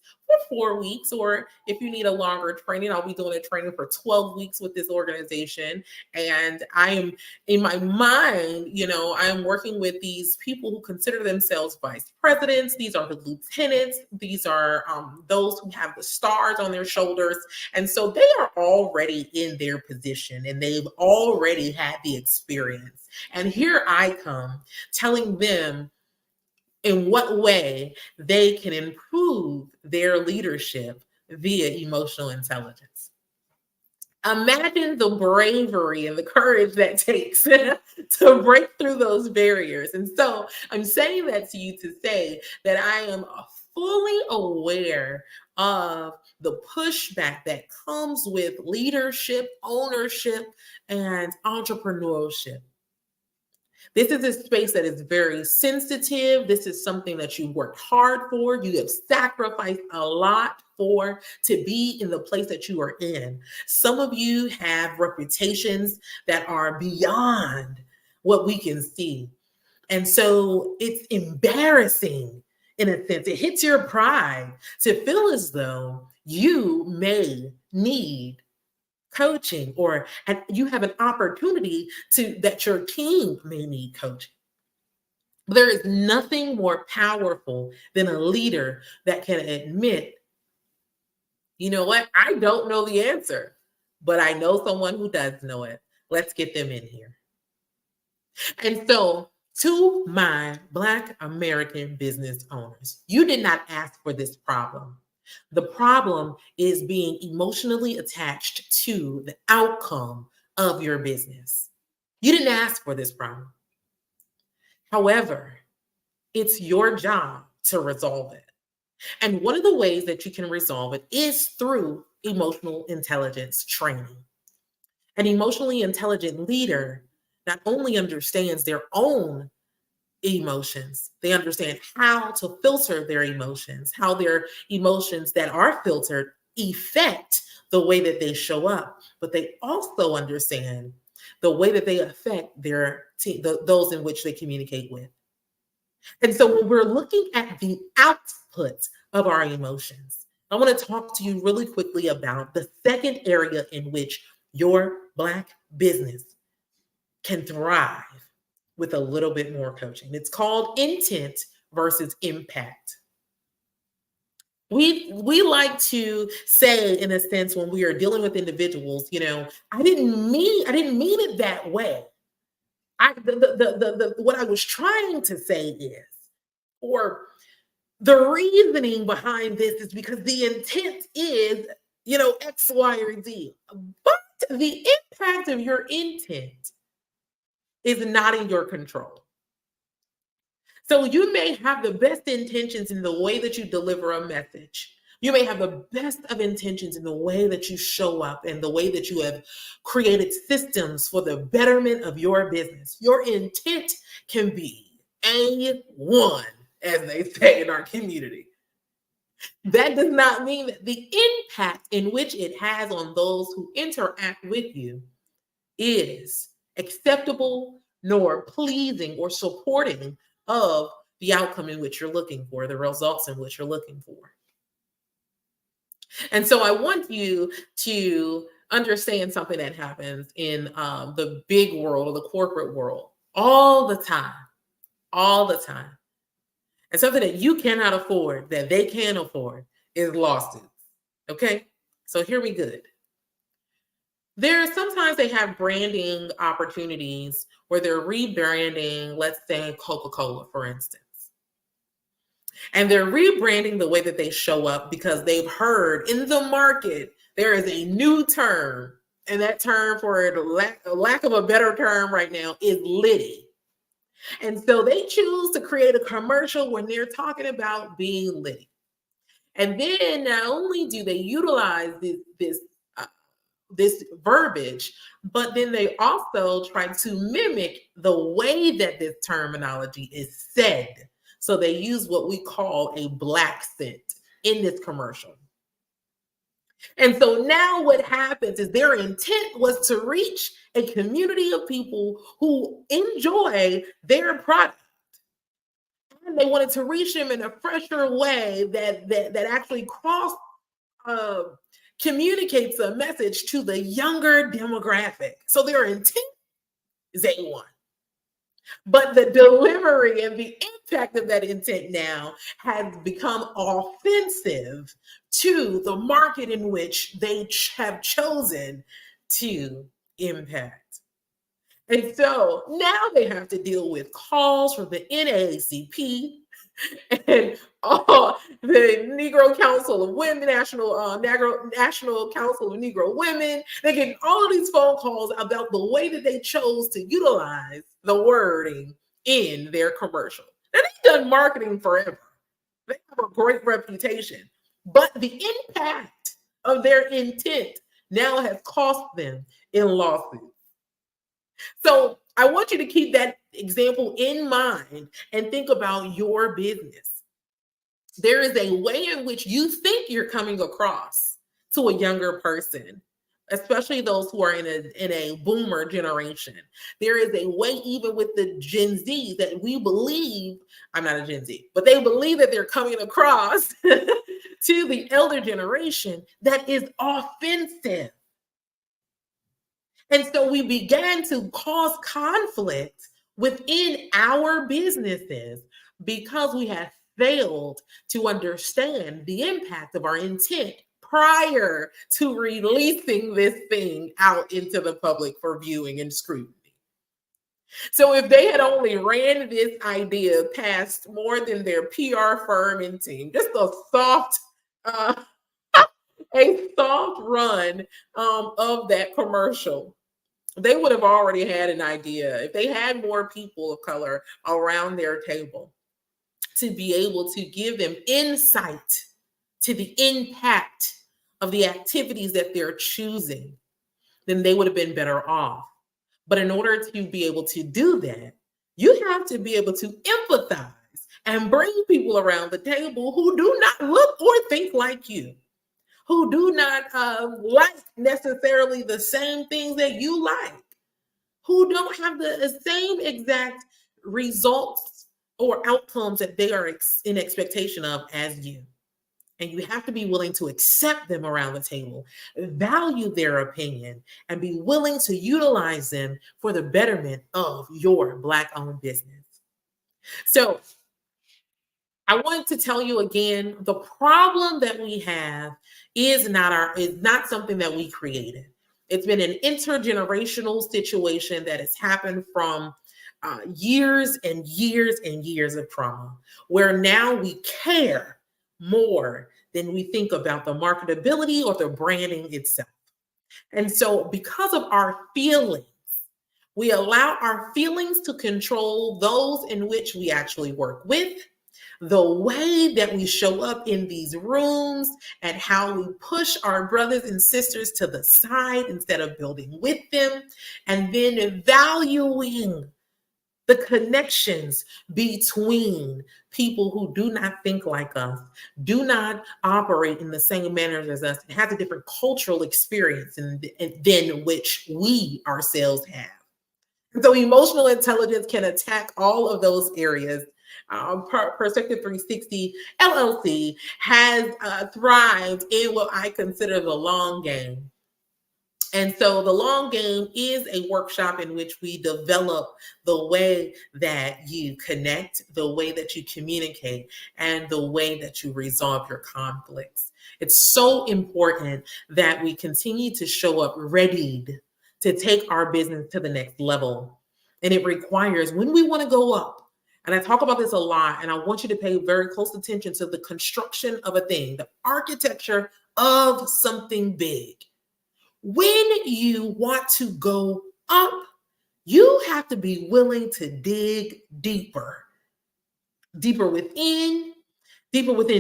for 4 weeks, or if you need a longer training, I'll be doing a training for 12 weeks with this organization. And I am, in my mind, I am working with these people who consider themselves vice presidents. These are the lieutenants. These are those who have the stars on their shoulders. And so they are already in their position and they've already had the experience. And here I come telling them in what way they can improve their leadership via emotional intelligence. Imagine the bravery and the courage that takes to break through those barriers. And so I'm saying that to you to say that I am fully aware of the pushback that comes with leadership, ownership, and entrepreneurship. This is a space that is very sensitive. This is something that you worked hard for. You have sacrificed a lot for to be in the place that you are in. Some of you have reputations that are beyond what we can see. And so it's embarrassing in a sense. It hits your pride to feel as though you may need coaching, and you have an opportunity that your team may need coaching. There is nothing more powerful than a leader that can admit, you know what, I don't know the answer, but I know someone who does know it. Let's get them in here. And so to my Black American business owners, you did not ask for this problem. The problem is being emotionally attached to the outcome of your business. You didn't ask for this problem. However, it's your job to resolve it. And one of the ways that you can resolve it is through emotional intelligence training. An emotionally intelligent leader not only understands their own emotions, they understand how to filter their emotions, how their emotions that are filtered affect the way that they show up, but they also understand the way that they affect their team, those in which they communicate with. And so when we're looking at the output of our emotions, I want to talk to you really quickly about the second area in which your Black business can thrive with a little bit more coaching. It's called intent versus impact. We like to say, in a sense, when we are dealing with individuals, I didn't mean it that way. What I was trying to say is, or the reasoning behind this is because the intent is, X, Y, or Z. But the impact of your intent is not in your control. So you may have the best intentions in the way that you deliver a message. You may have the best of intentions in the way that you show up and the way that you have created systems for the betterment of your business. Your intent can be A1, as they say in our community. That does not mean that the impact in which it has on those who interact with you is acceptable, nor pleasing or supporting of the outcome in which you're looking for, the results in which you're looking for. And so I want you to understand something that happens in the big world, or the corporate world, all the time. And something that you cannot afford, that they can afford, is lawsuits. Okay? So hear me good. Sometimes they have branding opportunities where they're rebranding, let's say Coca-Cola, for instance. And they're rebranding the way that they show up because they've heard in the market there is a new term, and that term, for lack of a better term right now, is litty. And so they choose to create a commercial when they're talking about being litty. And then not only do they utilize this verbiage, but then they also try to mimic the way that this terminology is said. So they use what we call a black scent in this commercial. And so now what happens is their intent was to reach a community of people who enjoy their product. And they wanted to reach them in a fresher way that actually communicates a message to the younger demographic. So their intent is A1. But the delivery and the impact of that intent now has become offensive to the market in which they have chosen to impact. And so now they have to deal with calls from the NAACP and the Negro Council of Women, National Council of Negro Women. They get all of these phone calls about the way that they chose to utilize the wording in their commercial. Now, they've done marketing forever. They have a great reputation, but the impact of their intent now has cost them in lawsuits. So I want you to keep that example in mind and think about your business. There is a way in which you think you're coming across to a younger person, especially those who are in a boomer generation. There is a way, even with the Gen Z, that we believe, I'm not a Gen Z, but they believe that they're coming across to the elder generation that is offensive. And so we began to cause conflict within our businesses because we had failed to understand the impact of our intent prior to releasing this thing out into the public for viewing and scrutiny. So if they had only ran this idea past more than their PR firm and team, just a soft run of that commercial, they would have already had an idea. If they had more people of color around their table to be able to give them insight to the impact of the activities that they're choosing, then they would have been better off. But in order to be able to do that, you have to be able to empathize and bring people around the table who do not look or think like you, who do not like necessarily the same things that you like, who don't have the same exact results or outcomes that they are in expectation of as you. And you have to be willing to accept them around the table, value their opinion, and be willing to utilize them for the betterment of your Black-owned business. So I want to tell you again, the problem that we have is not something that we created. It's been an intergenerational situation that has happened from years and years and years of trauma, where now we care more than we think about the marketability or the branding itself. And so because of our feelings, we allow our feelings to control those in which we actually work with, the way that we show up in these rooms, and how we push our brothers and sisters to the side instead of building with them, and then valuing the connections between people who do not think like us, do not operate in the same manners as us, and have a different cultural experience than which we ourselves have. And so emotional intelligence can attack all of those areas. Perspective 360 LLC has thrived in what I consider the long game. And so the long game is a workshop in which we develop the way that you connect, the way that you communicate, and the way that you resolve your conflicts. It's so important that we continue to show up readied to take our business to the next level. And it requires, when we want to go up, and I talk about this a lot, and I want you to pay very close attention to the construction of a thing, the architecture of something big. When you want to go up, you have to be willing to dig deeper within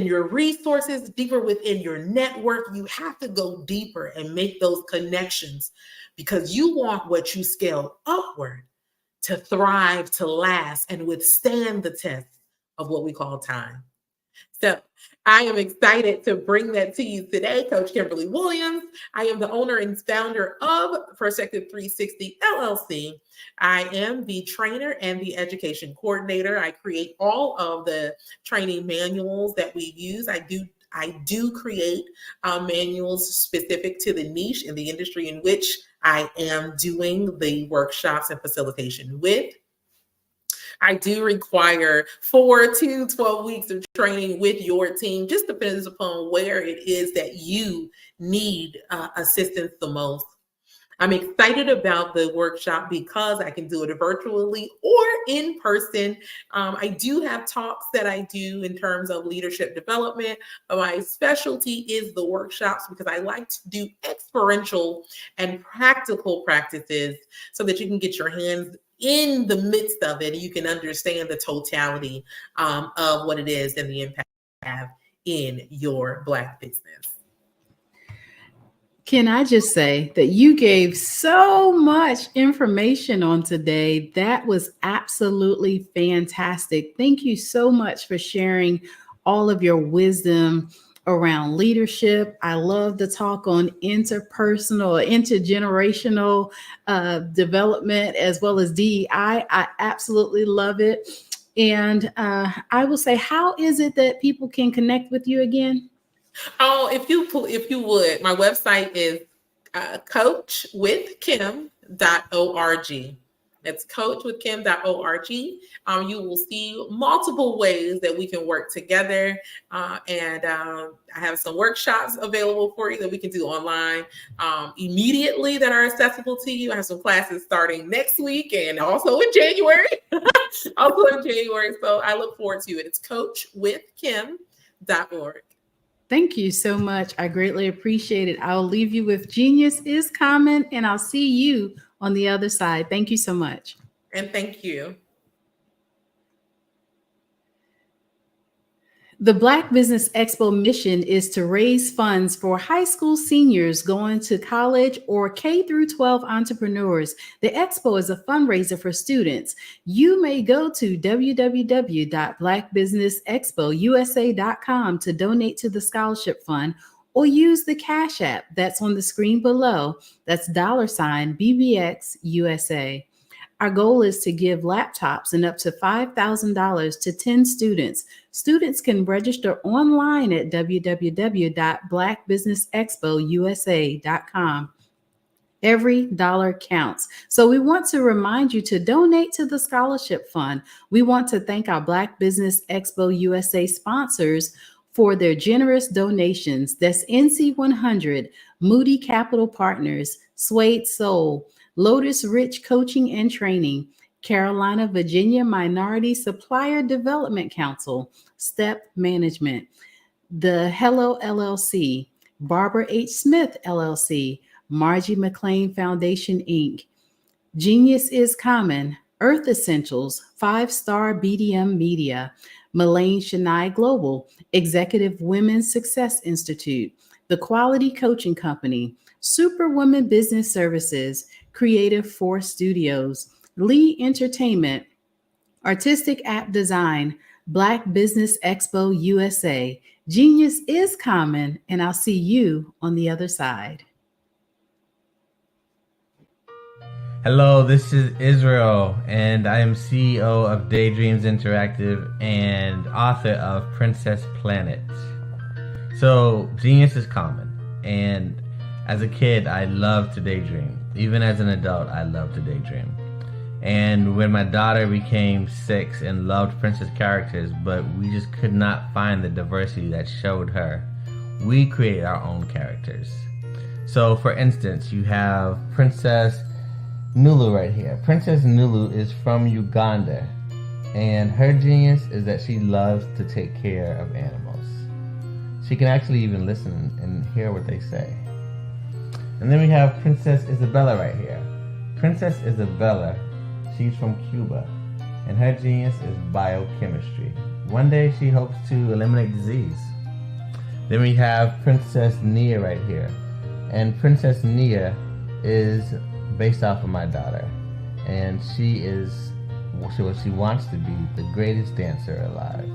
your resources, deeper within your network. You have to go deeper and make those connections, because you want what you scale upward to thrive, to last, and withstand the test of what we call time. So I am excited to bring that to you today, Coach Kimberly Williams. I am the owner and founder of Perspective 360 LLC. I am the trainer and the education coordinator. I create all of the training manuals that we use. I do create manuals specific to the niche in the industry in which I am doing the workshops and facilitation with. I do require 4 to 12 weeks of training with your team, just depends upon where it is that you need assistance the most. I'm excited about the workshop because I can do it virtually or in person. I do have talks that I do in terms of leadership development. My specialty is the workshops because I like to do experiential and practical practices so that you can get your hands in the midst of it and you can understand the totality of what it is and the impact you have in your Black business. Can I just say that you gave so much information on today? That was absolutely fantastic. Thank you so much for sharing all of your wisdom around leadership. I love the talk on interpersonal, intergenerational development, as well as DEI. I absolutely love it. And I will say, how is it that people can connect with you again? Oh, if you would, my website is coachwithkim.org. That's coachwithkim.org. You will see multiple ways that we can work together. And I have some workshops available for you that we can do online immediately that are accessible to you. I have some classes starting next week and also in January. So I look forward to it. It's coachwithkim.org. Thank you so much. I greatly appreciate it. I'll leave you with Genius is Common, and I'll see you on the other side. Thank you so much. And thank you. The Black Business Expo mission is to raise funds for high school seniors going to college or K through 12 entrepreneurs. The expo is a fundraiser for students. You may go to www.blackbusinessexpousa.com to donate to the scholarship fund, or use the Cash App that's on the screen below. That's $BBX USA. Our goal is to give laptops and up to $5,000 to 10 students. Students can register online at www.blackbusinessexpousa.com. Every dollar counts. So we want to remind you to donate to the scholarship fund. We want to thank our Black Business Expo USA sponsors for their generous donations. That's NC100, Moody Capital Partners, Suede Soul, Lotus Rich Coaching and Training, Carolina, Virginia Minority Supplier Development Council, Step Management, The Hello LLC, Barbara H. Smith LLC, Margie McLean Foundation, Inc., Genius is Common, Earth Essentials, 5-Star BDM Media, Melaine Shania Global, Executive Women's Success Institute, The Quality Coaching Company, Superwoman Business Services, Creative Force Studios, Lee Entertainment, Artistic App Design, Black Business Expo USA. Genius is common, and I'll see you on the other side. Hello, this is Israel, and I am CEO of Daydreams Interactive and author of Princess Planet. So, genius is common, and as a kid, I loved to daydream. Even as an adult, I loved to daydream. And when my daughter became 6 and loved princess characters, but we just could not find the diversity that showed her, we created our own characters. So, for instance, you have Princess Nulu right here. Princess Nulu is from Uganda, and her genius is that she loves to take care of animals. She can actually even listen and hear what they say. And then we have Princess Isabella right here. Princess Isabella, she's from Cuba, and her genius is biochemistry. One day she hopes to eliminate disease. Then we have Princess Nia right here, and Princess Nia is based off of my daughter, and she is what she wants to be, the greatest dancer alive.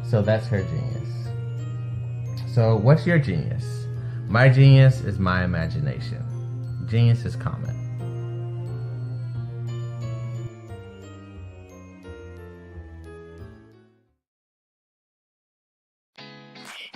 So that's her genius. So what's your genius? My genius is my imagination. Genius is common.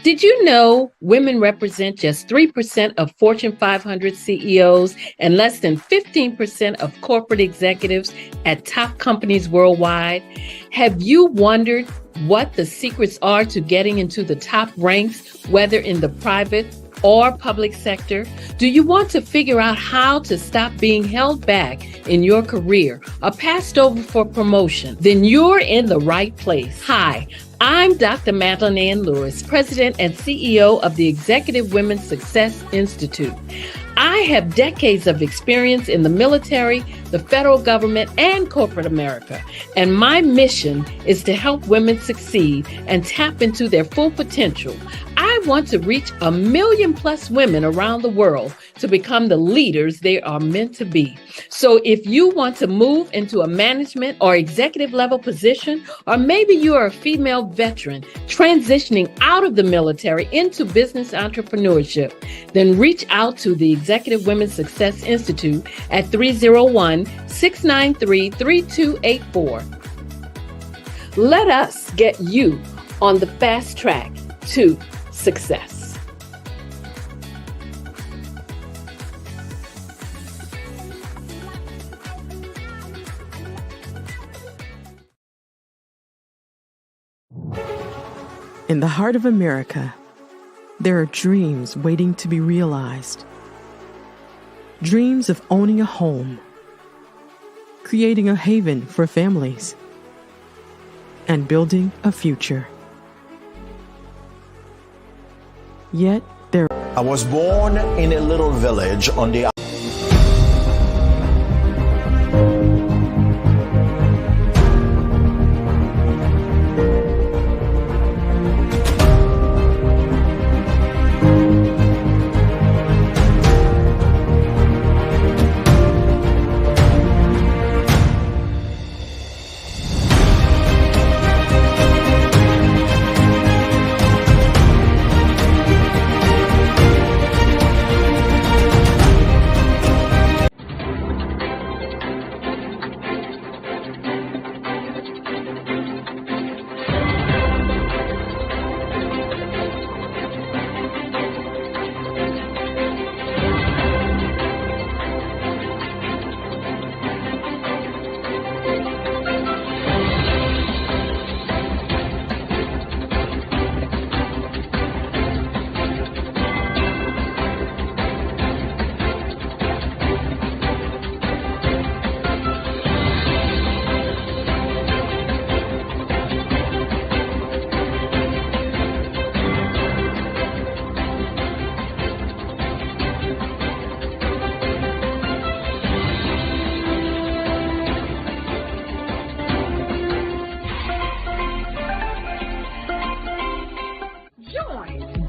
Did you know women represent just 3% of Fortune 500 CEOs and less than 15% of corporate executives at top companies worldwide? Have you wondered what the secrets are to getting into the top ranks, whether in the private or public sector? Do you want to figure out how to stop being held back in your career or passed over for promotion? Then you're in the right place. Hi, I'm Dr. Madeline Ann Lewis, President and CEO of the Executive Women's Success Institute. I have decades of experience in the military, the federal government, and corporate America, and my mission is to help women succeed and tap into their full potential. I want to reach 1 million plus women around the world to become the leaders they are meant to be. So if you want to move into a management or executive level position, or maybe you are a female veteran transitioning out of the military into business entrepreneurship, then reach out to the Executive Women's Success Institute at 301-693-3284. Let us get you on the fast track to success. In the heart of America, there are dreams waiting to be realized. Dreams of owning a home, creating a haven for families, and building a future. Yet there... I was born in a little village on the...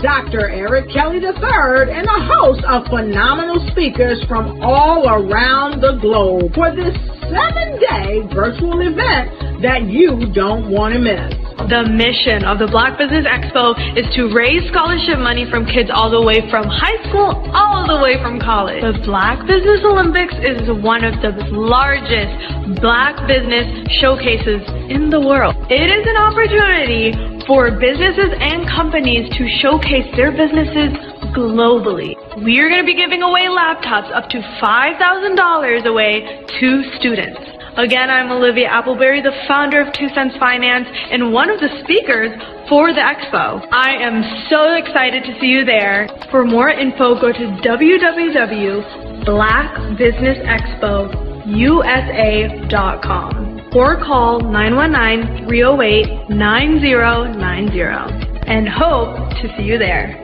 Dr. Eric Kelly III, and a host of phenomenal speakers from all around the globe for this 7-day virtual event that you don't want to miss. The mission of the Black Business Expo is to raise scholarship money from kids all the way from high school, all the way from college. The Black Business Olympics is one of the largest Black business showcases in the world. It is an opportunity for businesses and companies to showcase their businesses globally. We are going to be giving away laptops up to $5,000 away to students. Again, I'm Olivia Appleberry, the founder of 2 Cents Finance and one of the speakers for the expo. I am so excited to see you there. For more info, go to www.blackbusinessexpousa.com or call 919-308-9090 and hope to see you there.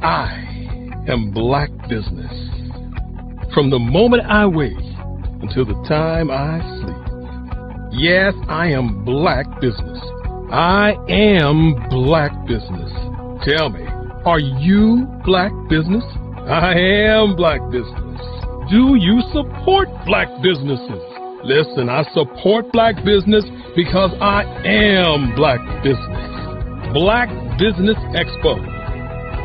I am Black Business. From the moment I wake until the time I sleep. Yes, I am Black Business. I am Black Business. Tell me, are you Black Business? I am Black Business. Do you support Black businesses? Listen, I support Black business because I am Black Business. Black Business Expo,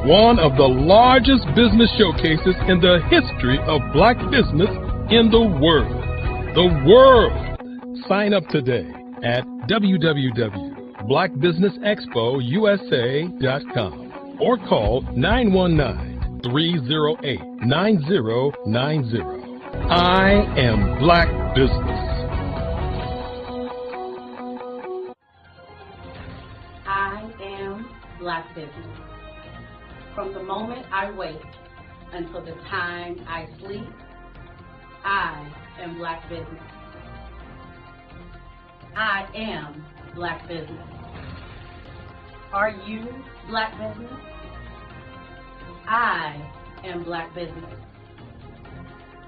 one of the largest business showcases in the history of Black business in the world. The world! Sign up today at www.blackbusinessexpousa.com or call 919-308-9090. I am Black Business. I am Black Business. From the moment I wake until the time I sleep, I am Black Business. I am Black Business. Are you Black Business? I am Black Business.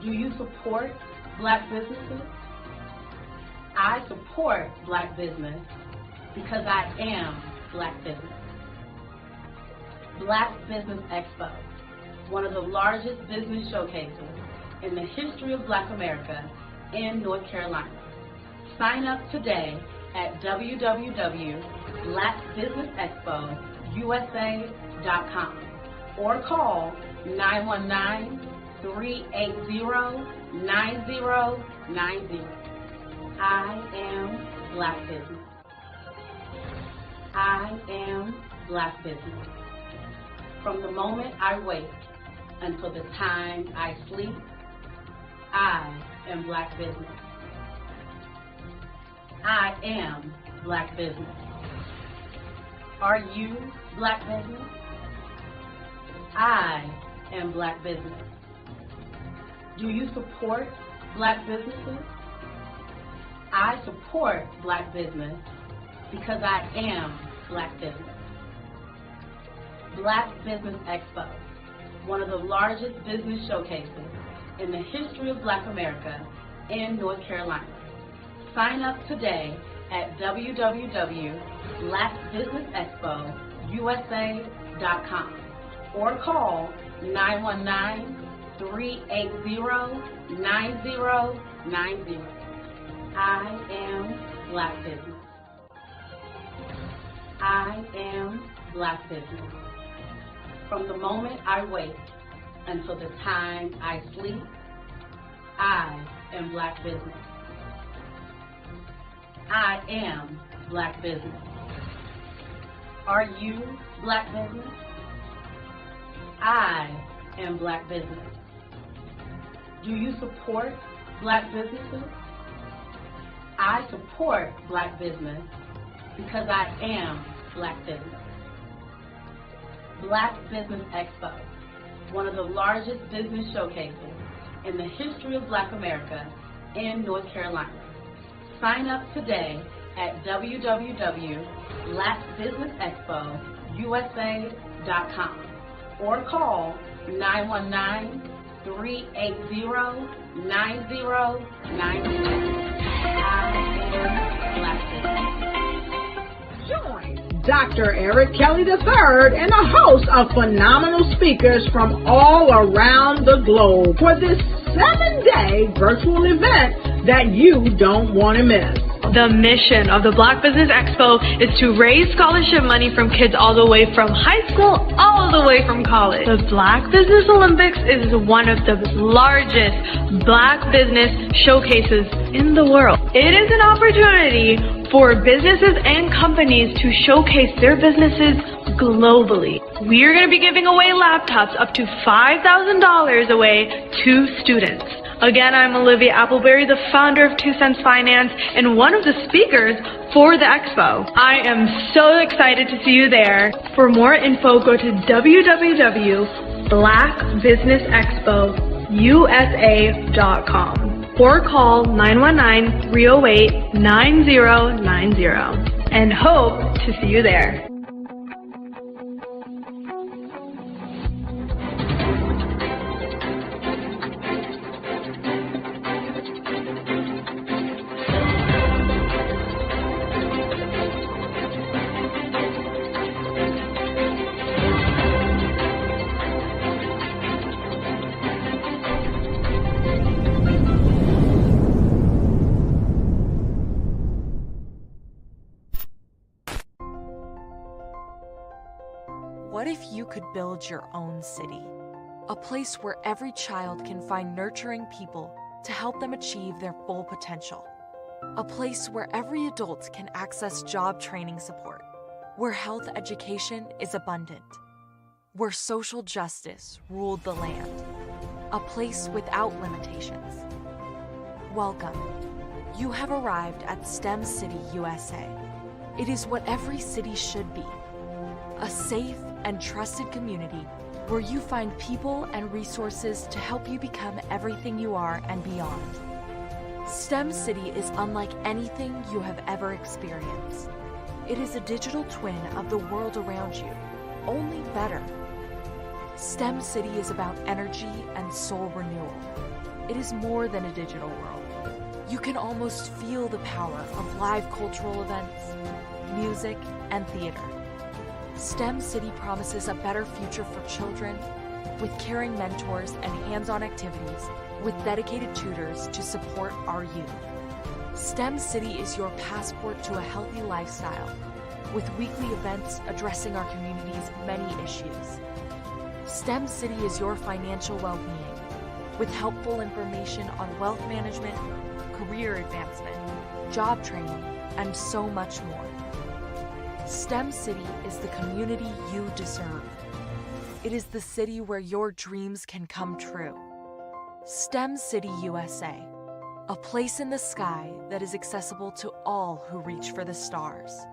Do you support Black businesses? I support Black business because I am Black Business. Black Business Expo, one of the largest business showcases in the history of Black America in North Carolina. Sign up today at www.blackbusinessexpousa.com or call 919-380-9090. I am Black Business. I am Black Business. From the moment I wake until the time I sleep, I am Black Business. I am Black Business. Are you Black Business? I am Black Business. Do you support Black businesses? I support Black business because I am Black Business. Black Business Expo, one of the largest business showcases in the history of Black America in North Carolina. Sign up today at www.blackbusinessexpousa.com or call 919-380-9090. I am Black Business. I am Black Business. From the moment I wake until the time I sleep, I am Black Business. I am Black Business. Are you Black Business? I am Black Business. Do you support Black businesses? I support Black business because I am Black Business. Black Business Expo, one of the largest business showcases in the history of Black America in North Carolina. Sign up today at www.blackbusinessexpousa.com or call 919-380-9090. I am Black Business. Dr. Eric Kelly III and a host of phenomenal speakers from all around the globe for this 7-day virtual event that you don't want to miss. The mission of the Black Business Expo is to raise scholarship money from kids all the way from high school all the way from college. The Black Business Olympics is one of the largest Black business showcases in the world. It is an opportunity for businesses and companies to showcase their businesses globally. We are going to be giving away laptops up to $5,000 away to students. Again, I'm Olivia Appleberry, the founder of 2 Cents Finance and one of the speakers for the expo. I am so excited to see you there. For more info, go to www.blackbusinessexpousa.com or call 919-308-9090 and hope to see you there. What if you could build your own city? A place where every child can find nurturing people to help them achieve their full potential. A place where every adult can access job training support. Where health education is abundant. Where social justice ruled the land. A place without limitations. Welcome. You have arrived at STEM City, USA. It is what every city should be. A safe and trusted community where you find people and resources to help you become everything you are and beyond. STEM City is unlike anything you have ever experienced. It is a digital twin of the world around you, only better. STEM City is about energy and soul renewal. It is more than a digital world. You can almost feel the power of live cultural events, music, and theater. STEM City promises a better future for children with caring mentors and hands-on activities with dedicated tutors to support our youth. STEM City is your passport to a healthy lifestyle with weekly events addressing our community's many issues. STEM City is your financial well-being with helpful information on wealth management, career advancement, job training, and so much more. STEM City is the community you deserve. It is the city where your dreams can come true. STEM City USA, a place in the sky that is accessible to all who reach for the stars.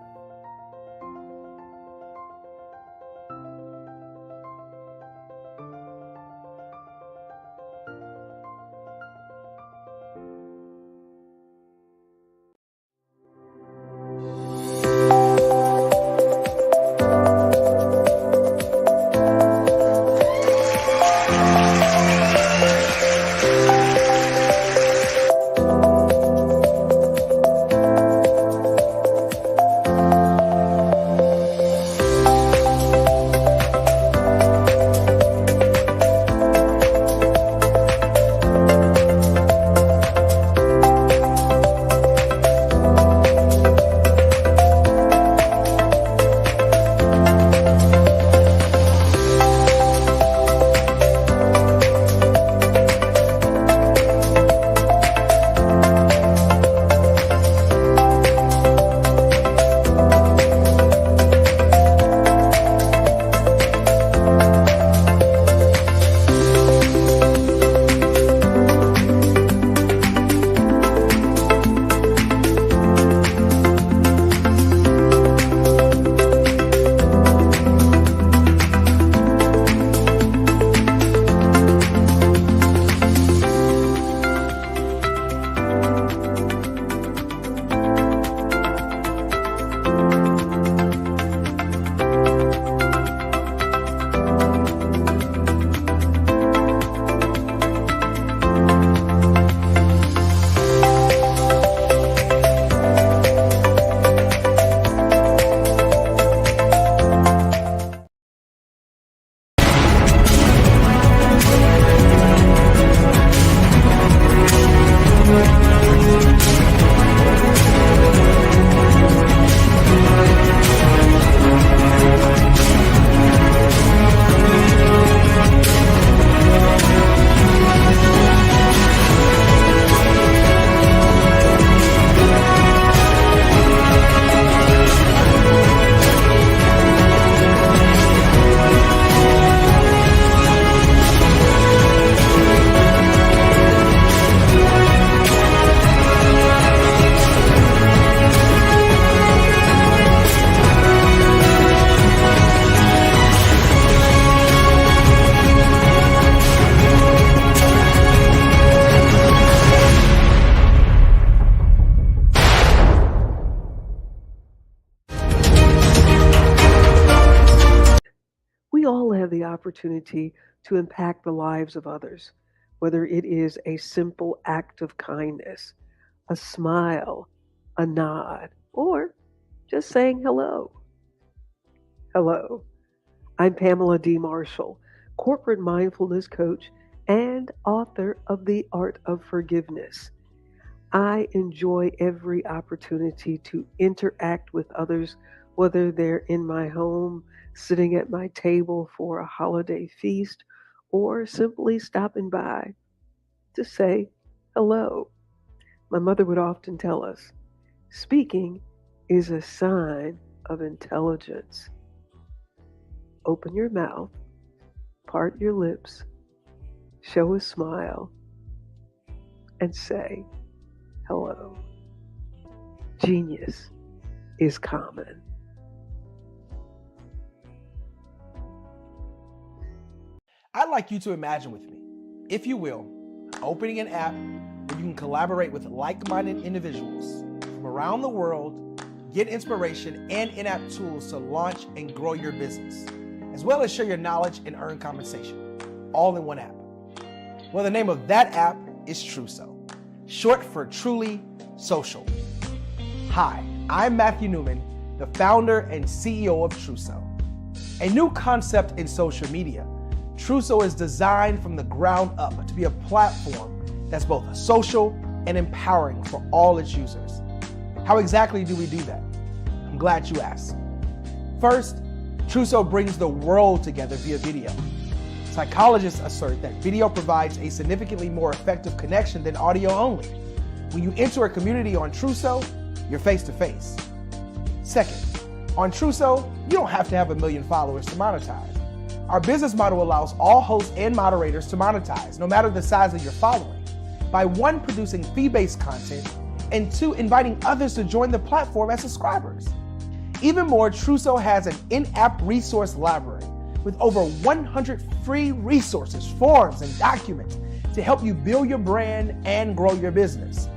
opportunity to impact the lives of others, whether it is a simple act of kindness, a smile, a nod, or just saying hello. Hello, I'm Pamela D. Marshall, corporate mindfulness coach and author of The Art of Forgiveness. I enjoy every opportunity to interact with others, whether they're in my home, sitting at my table for a holiday feast, or simply stopping by to say hello. My mother would often tell us, speaking is a sign of intelligence. Open your mouth, part your lips, show a smile, and say hello. Genius is common. I'd like you to imagine with me, if you will, opening an app where you can collaborate with like-minded individuals from around the world, get inspiration and in-app tools to launch and grow your business, as well as share your knowledge and earn compensation, all in one app. Well, the name of that app is Truso, short for Truly Social. Hi, I'm Matthew Newman, the founder and CEO of Truso, a new concept in social media. Truso is designed from the ground up to be a platform that's both social and empowering for all its users. How exactly do we do that? I'm glad you asked. First, Truso brings the world together via video. Psychologists assert that video provides a significantly more effective connection than audio only. When you enter a community on Truso, you're face to face. Second, on Truso, you don't have to have 1 million followers to monetize. Our business model allows all hosts and moderators to monetize, no matter the size of your following, by 1, producing fee-based content, and 2, inviting others to join the platform as subscribers. Even more, Truso has an in-app resource library with over 100 free resources, forms, and documents to help you build your brand and grow your business.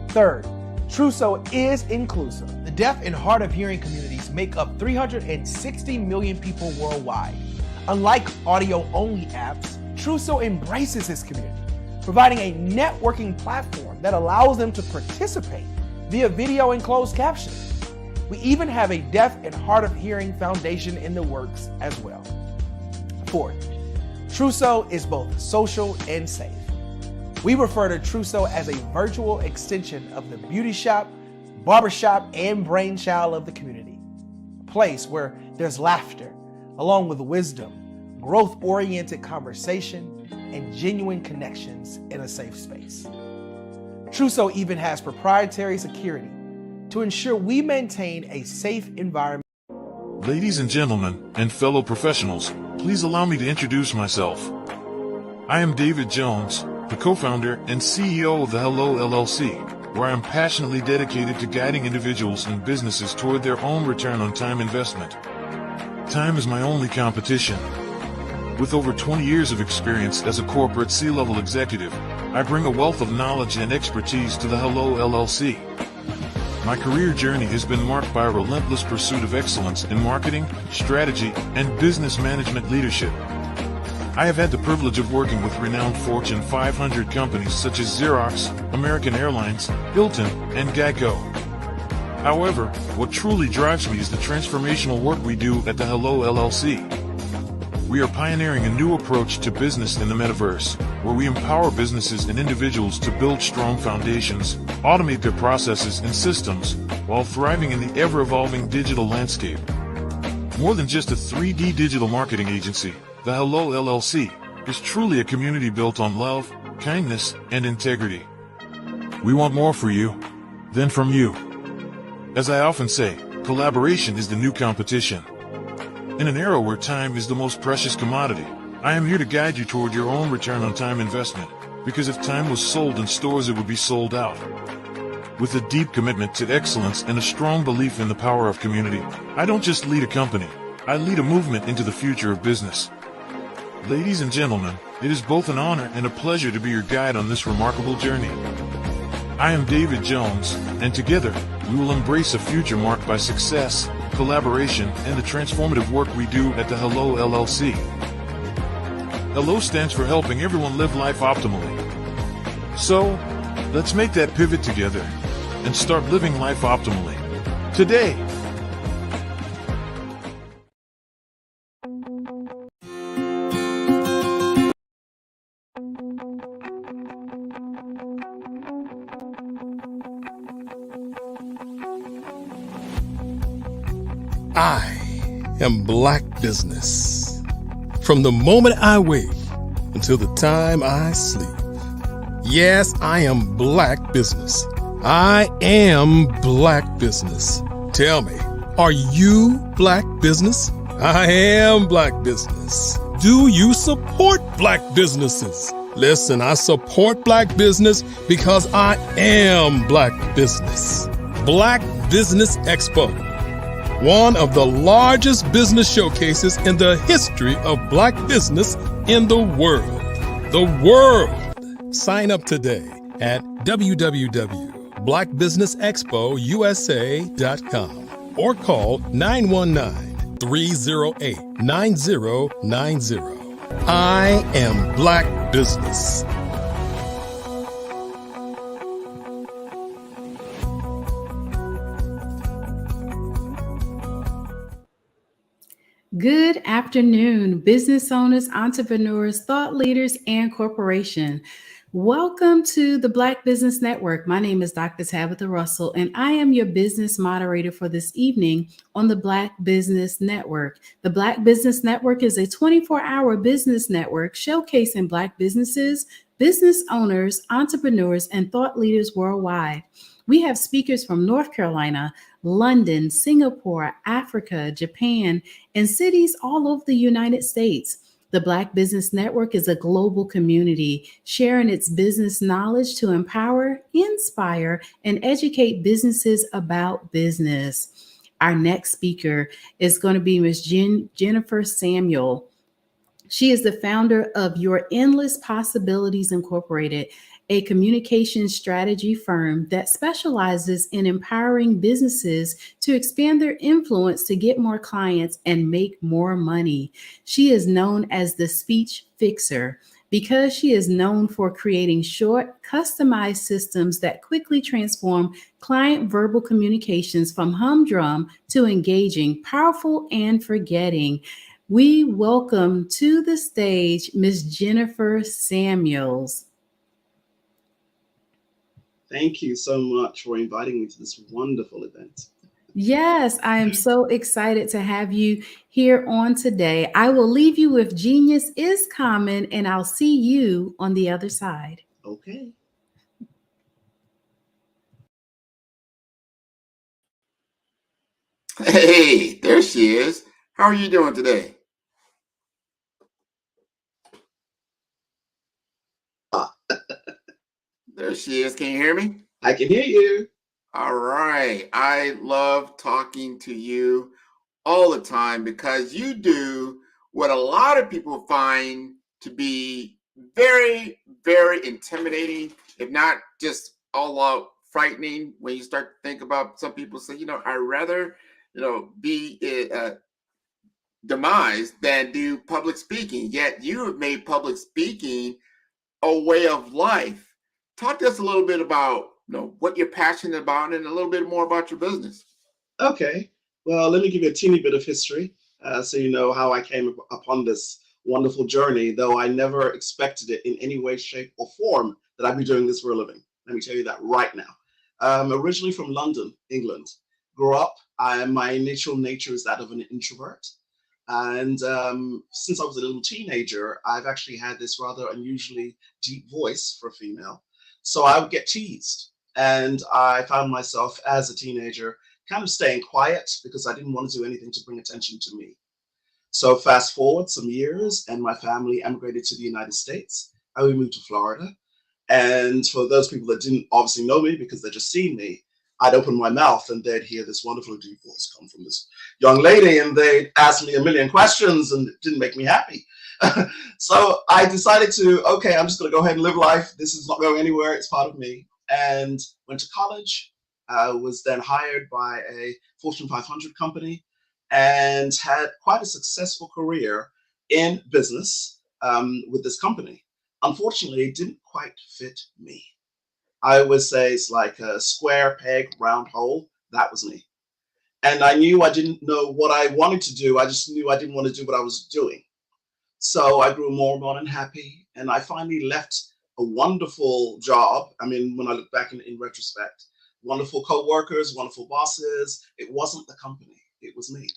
Third, Truso is inclusive. The deaf and hard of hearing communities make up 360 million people worldwide. Unlike audio-only apps, Truso embraces this community, providing a networking platform that allows them to participate via video and closed captioning. We even have a deaf and hard of hearing foundation in the works as well. Fourth, Truso is both social and safe. We refer to Truso as a virtual extension of the beauty shop, barbershop, and brainchild of the community. A place where there's laughter, along with wisdom, growth-oriented conversation, and genuine connections in a safe space. Truso even has proprietary security to ensure we maintain a safe environment. Ladies and gentlemen, and fellow professionals, please allow me to introduce myself. I am David Jones, the co-founder and CEO of the Hello LLC, where I am passionately dedicated to guiding individuals and businesses toward their own return on time investment. Time is my only competition. With over 20 years of experience as a corporate C-level executive, I bring a wealth of knowledge and expertise to the Hello LLC. My career journey has been marked by a relentless pursuit of excellence in marketing, strategy, and business management leadership. I have had the privilege of working with renowned Fortune 500 companies such as Xerox, American Airlines, Hilton, and Geico. However, what truly drives me is the transformational work we do at the Hello LLC. We are pioneering a new approach to business in the metaverse, where we empower businesses and individuals to build strong foundations, automate their processes and systems, while thriving in the ever-evolving digital landscape. More than just a 3D digital marketing agency, the Hello LLC is truly a community built on love, kindness, and integrity. We want more for you than from you. As I often say, collaboration is the new competition. In an era where time is the most precious commodity, I am here to guide you toward your own return on time investment, because if time was sold in stores, it would be sold out. With a deep commitment to excellence and a strong belief in the power of community, I don't just lead a company, I lead a movement into the future of business. Ladies and gentlemen, it is both an honor and a pleasure to be your guide on this remarkable journey. I am David Jones, and together, we will embrace a future marked by success, collaboration, and the transformative work we do at the Hello LLC. Hello stands for helping everyone live life optimally. So, let's make that pivot together and start living life optimally today. I am Black Business. From the moment I wake until the time I sleep. Yes, I am Black Business. I am Black Business. Tell me, are you Black Business? I am Black Business. Do you support Black businesses? Listen, I support Black business because I am Black Business. Black Business Expo, one of the largest business showcases in the history of Black business in the world. The world! Sign up today at www.blackbusinessexpousa.com or call 919-308-9090. I am Black Business. Good afternoon, business owners, entrepreneurs, thought leaders, and corporation. Welcome to the Black Business Network. My name is Dr. Tabitha Russell, and I am your business moderator for this evening on the Black Business Network. The Black Business Network is a 24-hour business network showcasing Black businesses, business owners, entrepreneurs, and thought leaders worldwide. We have speakers from North Carolina, London, Singapore, Africa, Japan, and cities all over the United States. The Black Business Network is a global community sharing its business knowledge to empower, inspire, and educate businesses about business. Our next speaker is going to be Ms. Jennifer Samuel. She is the founder of Your Endless Possibilities Incorporated, a communication strategy firm that specializes in empowering businesses to expand their influence to get more clients and make more money. She is known as the Speech Fixer because she is known for creating short, customized systems that quickly transform client verbal communications from humdrum to engaging, powerful, and forgetting. We welcome to the stage Ms. Jennifer Samuels. Thank you so much for inviting me to this wonderful event. Yes, I am so excited to have you here on today. I will leave you with Genius is Common, and I'll see you on the other side. Okay. Hey, there she is. How are you doing today? There she is. Can you hear me? I can hear you. All right. I love talking to you all the time because you do what a lot of people find to be very, very intimidating, if not just all out frightening. When you start to think about, some people say, I'd rather, be demise than do public speaking. Yet you have made public speaking a way of life. Talk to us a little bit about what you're passionate about and a little bit more about your business. Okay. Well, let me give you a teeny bit of history so you know how I came upon this wonderful journey, though I never expected it in any way, shape, or form that I'd be doing this for a living. Let me tell you that right now. Originally from London, England. Grew up, my natural nature is that of an introvert. And since I was a little teenager, I've actually had this rather unusually deep voice for a female. So I would get teased. And I found myself as a teenager kind of staying quiet because I didn't want to do anything to bring attention to me. So fast forward some years and my family emigrated to the United States. We moved to Florida. And for those people that didn't obviously know me because they just seen me, I'd open my mouth and they'd hear this wonderful deep voice come from this young lady and they'd ask me a million questions and it didn't make me happy. So I decided okay, I'm just going to go ahead and live life. This is not going anywhere. It's part of me. And went to college, was then hired by a Fortune 500 company and had quite a successful career in business. with this company. Unfortunately, it didn't quite fit me. I always say it's like a square peg, round hole. That was me. And I knew I didn't know what I wanted to do. I just knew I didn't want to do what I was doing. So I grew more and more unhappy. And I finally left a wonderful job. I mean, when I look back in retrospect, wonderful co-workers, wonderful bosses. It wasn't the company. It was me.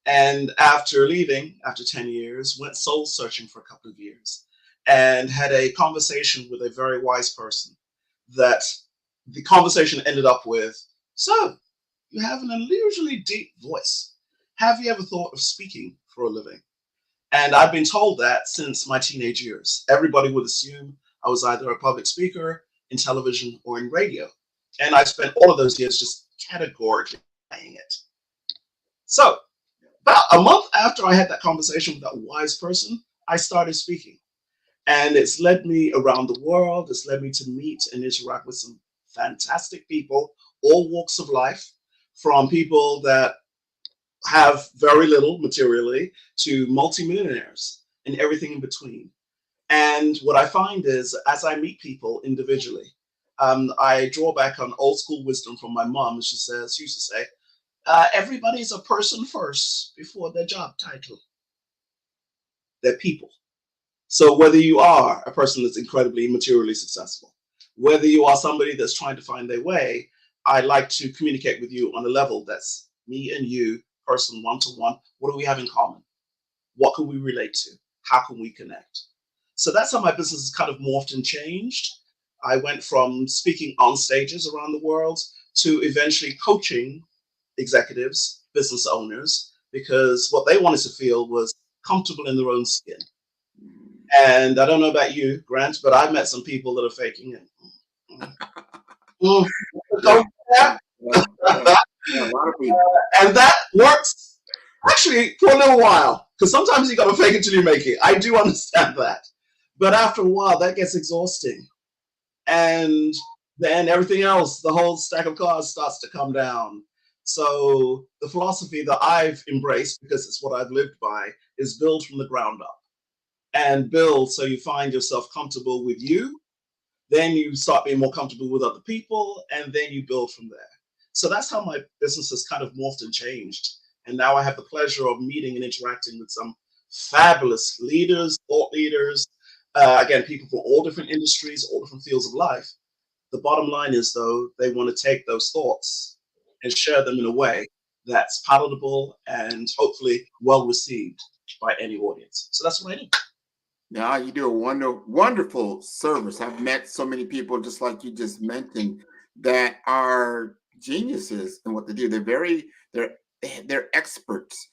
And after leaving, after 10 years, went soul searching for a couple of years and had a conversation with a very wise person that the conversation ended up with, so you have an unusually deep voice. Have you ever thought of speaking for a living? And I've been told that since my teenage years. Everybody would assume I was either a public speaker in television or in radio. And I spent all of those years just categorically denying it. So about a month after I had that conversation with that wise person, I started speaking. And it's led me around the world. It's led me to meet and interact with some fantastic people, all walks of life, from people that have very little materially to multimillionaires and everything in between. And what I find is, as I meet people individually, I draw back on old school wisdom from my mom. She used to say, everybody's a person first before their job title. They're people. So whether you are a person that's incredibly materially successful, whether you are somebody that's trying to find their way, I like to communicate with you on a level that's me and you, person one-to-one. What do we have in common? What can we relate to? How can we connect? So that's how my business has kind of morphed and changed. I went from speaking on stages around the world to eventually coaching executives, business owners, because what they wanted to feel was comfortable in their own skin. And I don't know about you, Grant, but I've met some people that are faking it. And that works actually for a little while, because sometimes you got to fake it till you make it. I do understand that. But after a while, that gets exhausting. And then everything else, the whole stack of cards starts to come down. So the philosophy that I've embraced, because it's what I've lived by, is build from the ground up. And build so you find yourself comfortable with you. Then you start being more comfortable with other people, and then you build from there. So that's how my business has kind of morphed and changed. And now I have the pleasure of meeting and interacting with some fabulous leaders, thought leaders, again, people from all different industries, all different fields of life. The bottom line is, though, they want to take those thoughts and share them in a way that's palatable and hopefully well received by any audience. So that's what I do. Now you do a wonderful service. I've met so many people, just like you just mentioned, that are geniuses in what they do. They're experts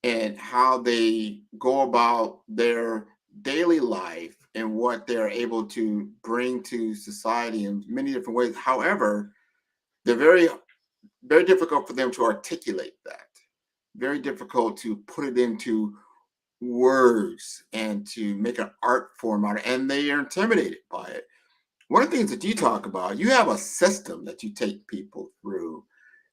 in how they go about their daily life and what they're able to bring to society in many different ways. However, they're very, very difficult for them to articulate that. Very difficult to put it into words and to make an art form out of it, and they are intimidated by it. One of the things that you talk about, you have a system that you take people through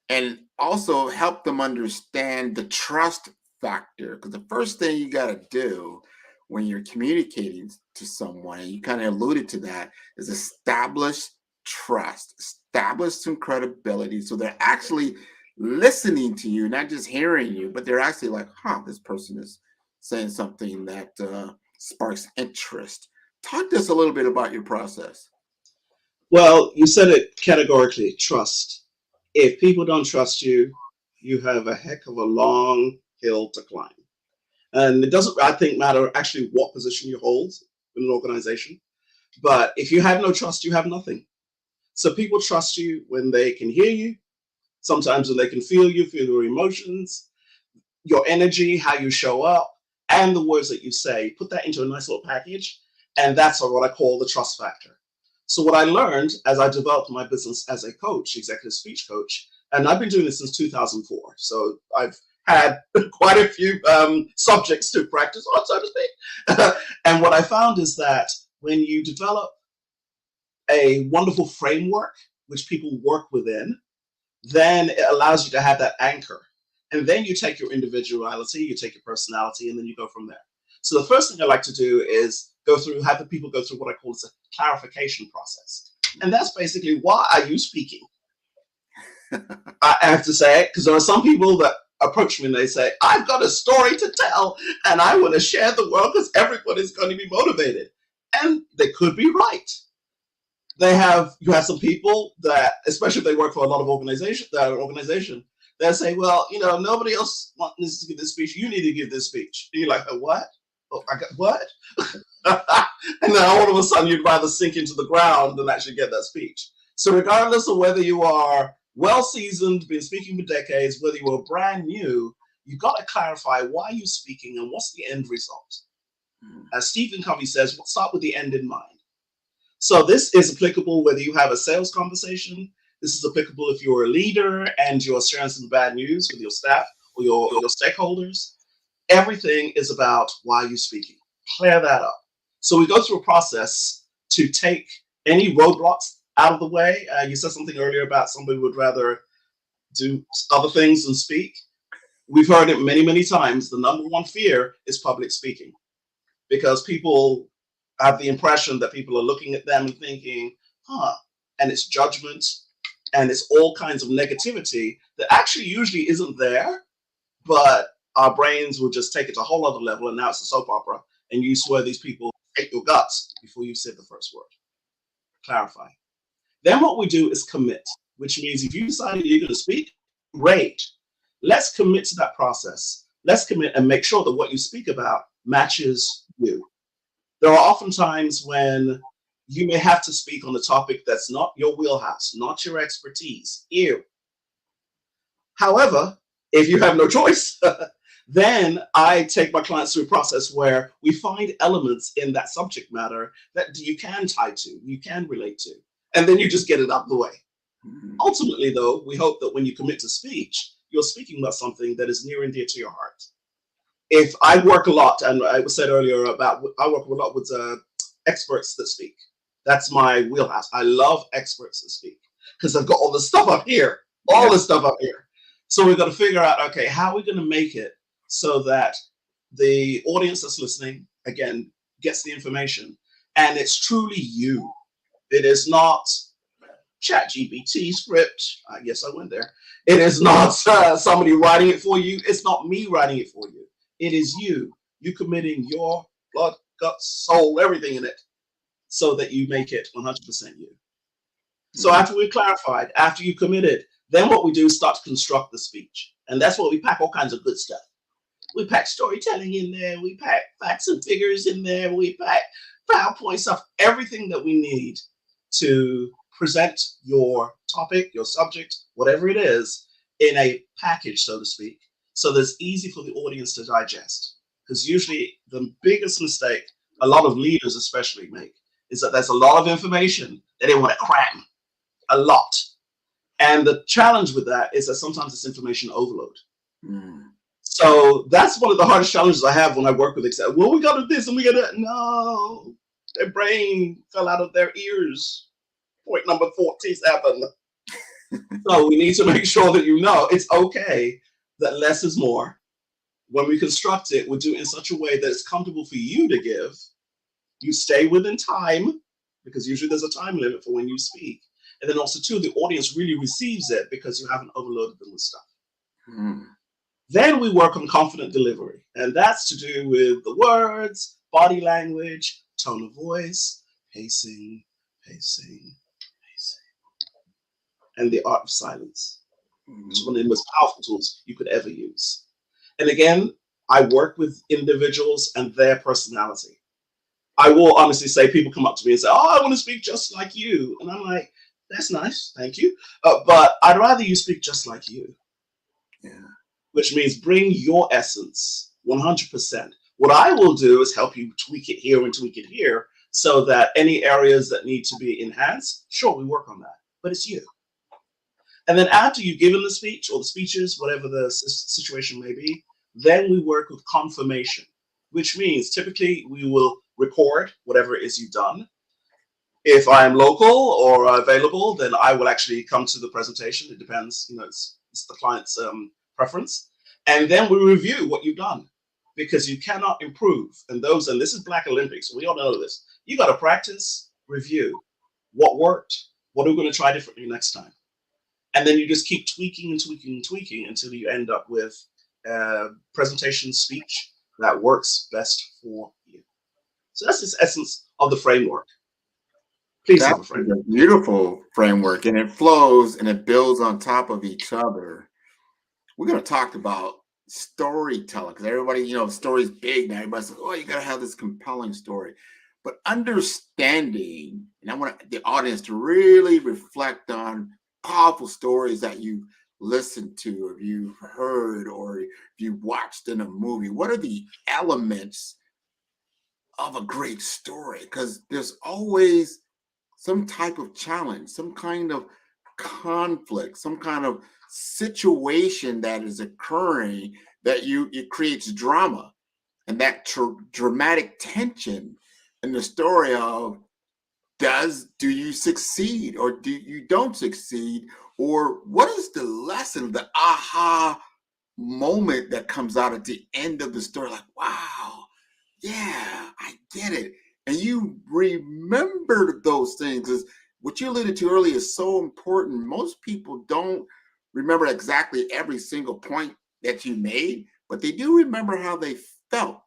and also help them understand the trust factor, because the first thing you got to do when you're communicating to someone, and you kind of alluded to that, is establish trust, establish some credibility, so they're actually listening to you, not just hearing you, but they're actually like, this person is saying something that sparks interest. Talk to us a little bit about your process. Well, you said it categorically, trust. If people don't trust you, you have a heck of a long hill to climb. And it doesn't, I think, matter actually what position you hold in an organization. But if you have no trust, you have nothing. So people trust you when they can hear you, sometimes when they can feel you, feel your emotions, your energy, how you show up, and the words that you say. Put that into a nice little package, and that's what I call the trust factor. So what I learned as I developed my business as a coach, executive speech coach, and I've been doing this since 2004. So I've had quite a few subjects to practice on, so to speak. And what I found is that when you develop a wonderful framework, which people work within, then it allows you to have that anchor. And then you take your individuality, you take your personality, and then you go from there. So the first thing I like to do is have the people go through what I call a clarification process. And that's basically, why are you speaking? I have to say it because there are some people that approach me and they say, I've got a story to tell and I want to share the world because everybody's going to be motivated. And they could be right. You have some people that, especially if they work for a lot of organization, they'll say, well, nobody else wants to give this speech. You need to give this speech. And you're like, what? Oh, I got what? And then all of a sudden you'd rather sink into the ground than actually get that speech. So regardless of whether you are well-seasoned, been speaking for decades, whether you are brand new, you've got to clarify why you're speaking and what's the end result. As Stephen Covey says, we'll start with the end in mind. So this is applicable whether you have a sales conversation. This is applicable if you're a leader and you're sharing some bad news with your staff or your stakeholders. Everything is about why you're speaking. Clear that up. So we go through a process to take any roadblocks out of the way. You said something earlier about somebody would rather do other things than speak. We've heard it many, many times. The number one fear is public speaking because people have the impression that people are looking at them and thinking, and it's judgment and it's all kinds of negativity that actually usually isn't there, but our brains will just take it to a whole other level, and now it's a soap opera, and you swear these people hate your guts before you said the first word. Clarify. Then what we do is commit, which means if you decide you're going to speak, great. Let's commit to that process. Let's commit and make sure that what you speak about matches you. There are often times when you may have to speak on a topic that's not your wheelhouse, not your expertise. However, if you have no choice, then I take my clients through a process where we find elements in that subject matter that you can tie to, you can relate to, and then you just get it out of the way. Ultimately, though, we hope that when you commit to speech, you're speaking about something that is near and dear to your heart. If I work a lot, and I said earlier about, I work a lot with experts that speak. That's my wheelhouse. I love experts that speak because I've got all this stuff up here, So we've got to figure out, okay, how are we going to make it so that the audience that's listening, again, gets the information and it's truly you. It is not ChatGPT script. I guess I went there. It is not somebody writing it for you. It's not me writing it for you. It is you committing your blood, gut, soul, everything in it so that you make it 100% you. So after we've clarified, after you committed, then what we do is start to construct the speech. And that's where we pack all kinds of good stuff. We pack storytelling in there. We pack facts and figures in there. We pack PowerPoint stuff, everything that we need to present your topic, your subject, whatever it is, in a package, so to speak, so that it's easy for the audience to digest. Because usually the biggest mistake a lot of leaders especially make is that there's a lot of information that they want to cram, a lot. And the challenge with that is that sometimes it's information overload. So that's one of the hardest challenges I have when I work with Excel. Well, we got to do this and we got to, no, their brain fell out of their ears. Point number 47. So we need to make sure that you know it's okay that less is more. When we construct it, we'll do it in such a way that it's comfortable for you to give. You stay within time, because usually there's a time limit for when you speak. And then also, too, the audience really receives it because you haven't overloaded them with stuff. Then we work on confident delivery. And that's to do with the words, body language, tone of voice, pacing, and the art of silence, which is one of the most powerful tools you could ever use. And again, I work with individuals and their personality. I will honestly say, people come up to me and say, oh, I want to speak just like you. And I'm like, that's nice, thank you. But I'd rather you speak just like you. Which means bring your essence 100%. What I will do is help you tweak it here and tweak it here so that any areas that need to be enhanced, sure, we work on that, but it's you. And then after you've given the speech or the speeches, whatever the situation may be, then we work with confirmation, which means typically we will record whatever it is you've done. If I'm local or available, then I will actually come to the presentation. It depends, it's the client's preference. And then we review what you've done. because you cannot improve. And this is Black Olympics. We all know this. You got to practice, review what worked, what are we going to try differently next time. And then you just keep tweaking and tweaking and tweaking until you end up with a presentation speech that works best for you. So that's the essence of the framework. Please have a framework. That's a beautiful framework, and it flows and it builds on top of each other. We're going to talk about storytelling because everybody, story's big now. Everybody's like, oh, you got to have this compelling story. But understanding, and I want the audience to really reflect on powerful stories that you listened to, or you've heard, or if you watched in a movie. What are the elements of a great story? Because there's always some type of challenge, some kind of conflict, some kind of situation that is occurring that it creates drama, and that dramatic tension in the story of do you succeed or do you don't succeed, or what is the lesson, the aha moment that comes out at the end of the story, like, wow, yeah, I get it. And you remember those things. Is what you alluded to earlier is so important. Most people don't remember exactly every single point that you made, but they do remember how they felt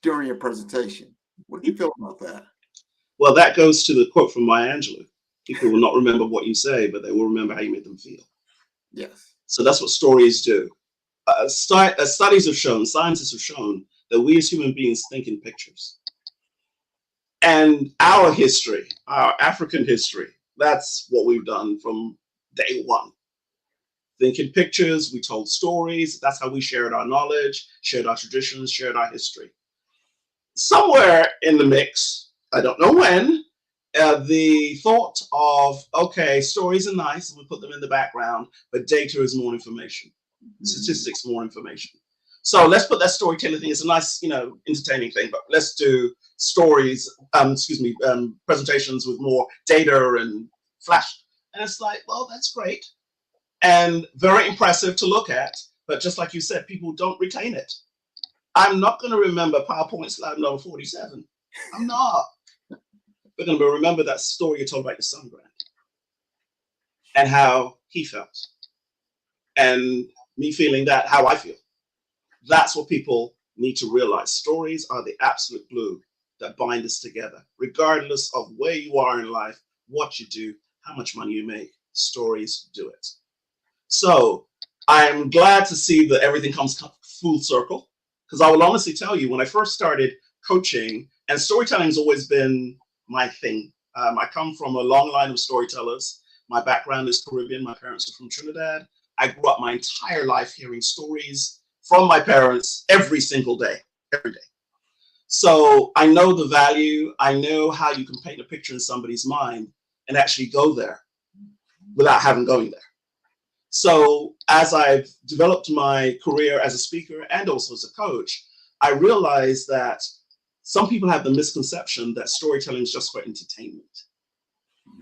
during your presentation. What do you feel about that? Well, that goes to the quote from Maya Angelou. People will not remember what you say, but they will remember how you made them feel. Yes. So that's what stories do. Studies have shown, scientists have shown that we as human beings think in pictures. And our history, our African history, that's what we've done from day one. Think in pictures, we told stories. That's how we shared our knowledge, shared our traditions, shared our history. Somewhere in the mix, I don't know when, the thought of, okay, stories are nice, and we put them in the background, but data is more information. Statistics, more information. So let's put that storytelling thing. It's a nice, entertaining thing, but let's do stories, presentations with more data and flash. And it's like, well, that's great and very impressive to look at. But just like you said, people don't retain it. I'm not going to remember PowerPoint slide number 47. I'm not. We're going to remember that story you told about your son, Grant, and how he felt, and me feeling that, how I feel. That's what people need to realize. Stories are the absolute glue that bind us together, regardless of where you are in life, what you do, how much money you make. Stories do it. So I'm glad to see that everything comes full circle, because I will honestly tell you, when I first started coaching, and storytelling has always been my thing. I come from a long line of storytellers. My background is Caribbean. My parents are from Trinidad. I grew up my entire life hearing stories from my parents every single day, every day. So I know the value. I know how you can paint a picture in somebody's mind and actually go there without having going there. So as I've developed my career as a speaker and also as a coach, I realized that some people have the misconception that storytelling is just for entertainment.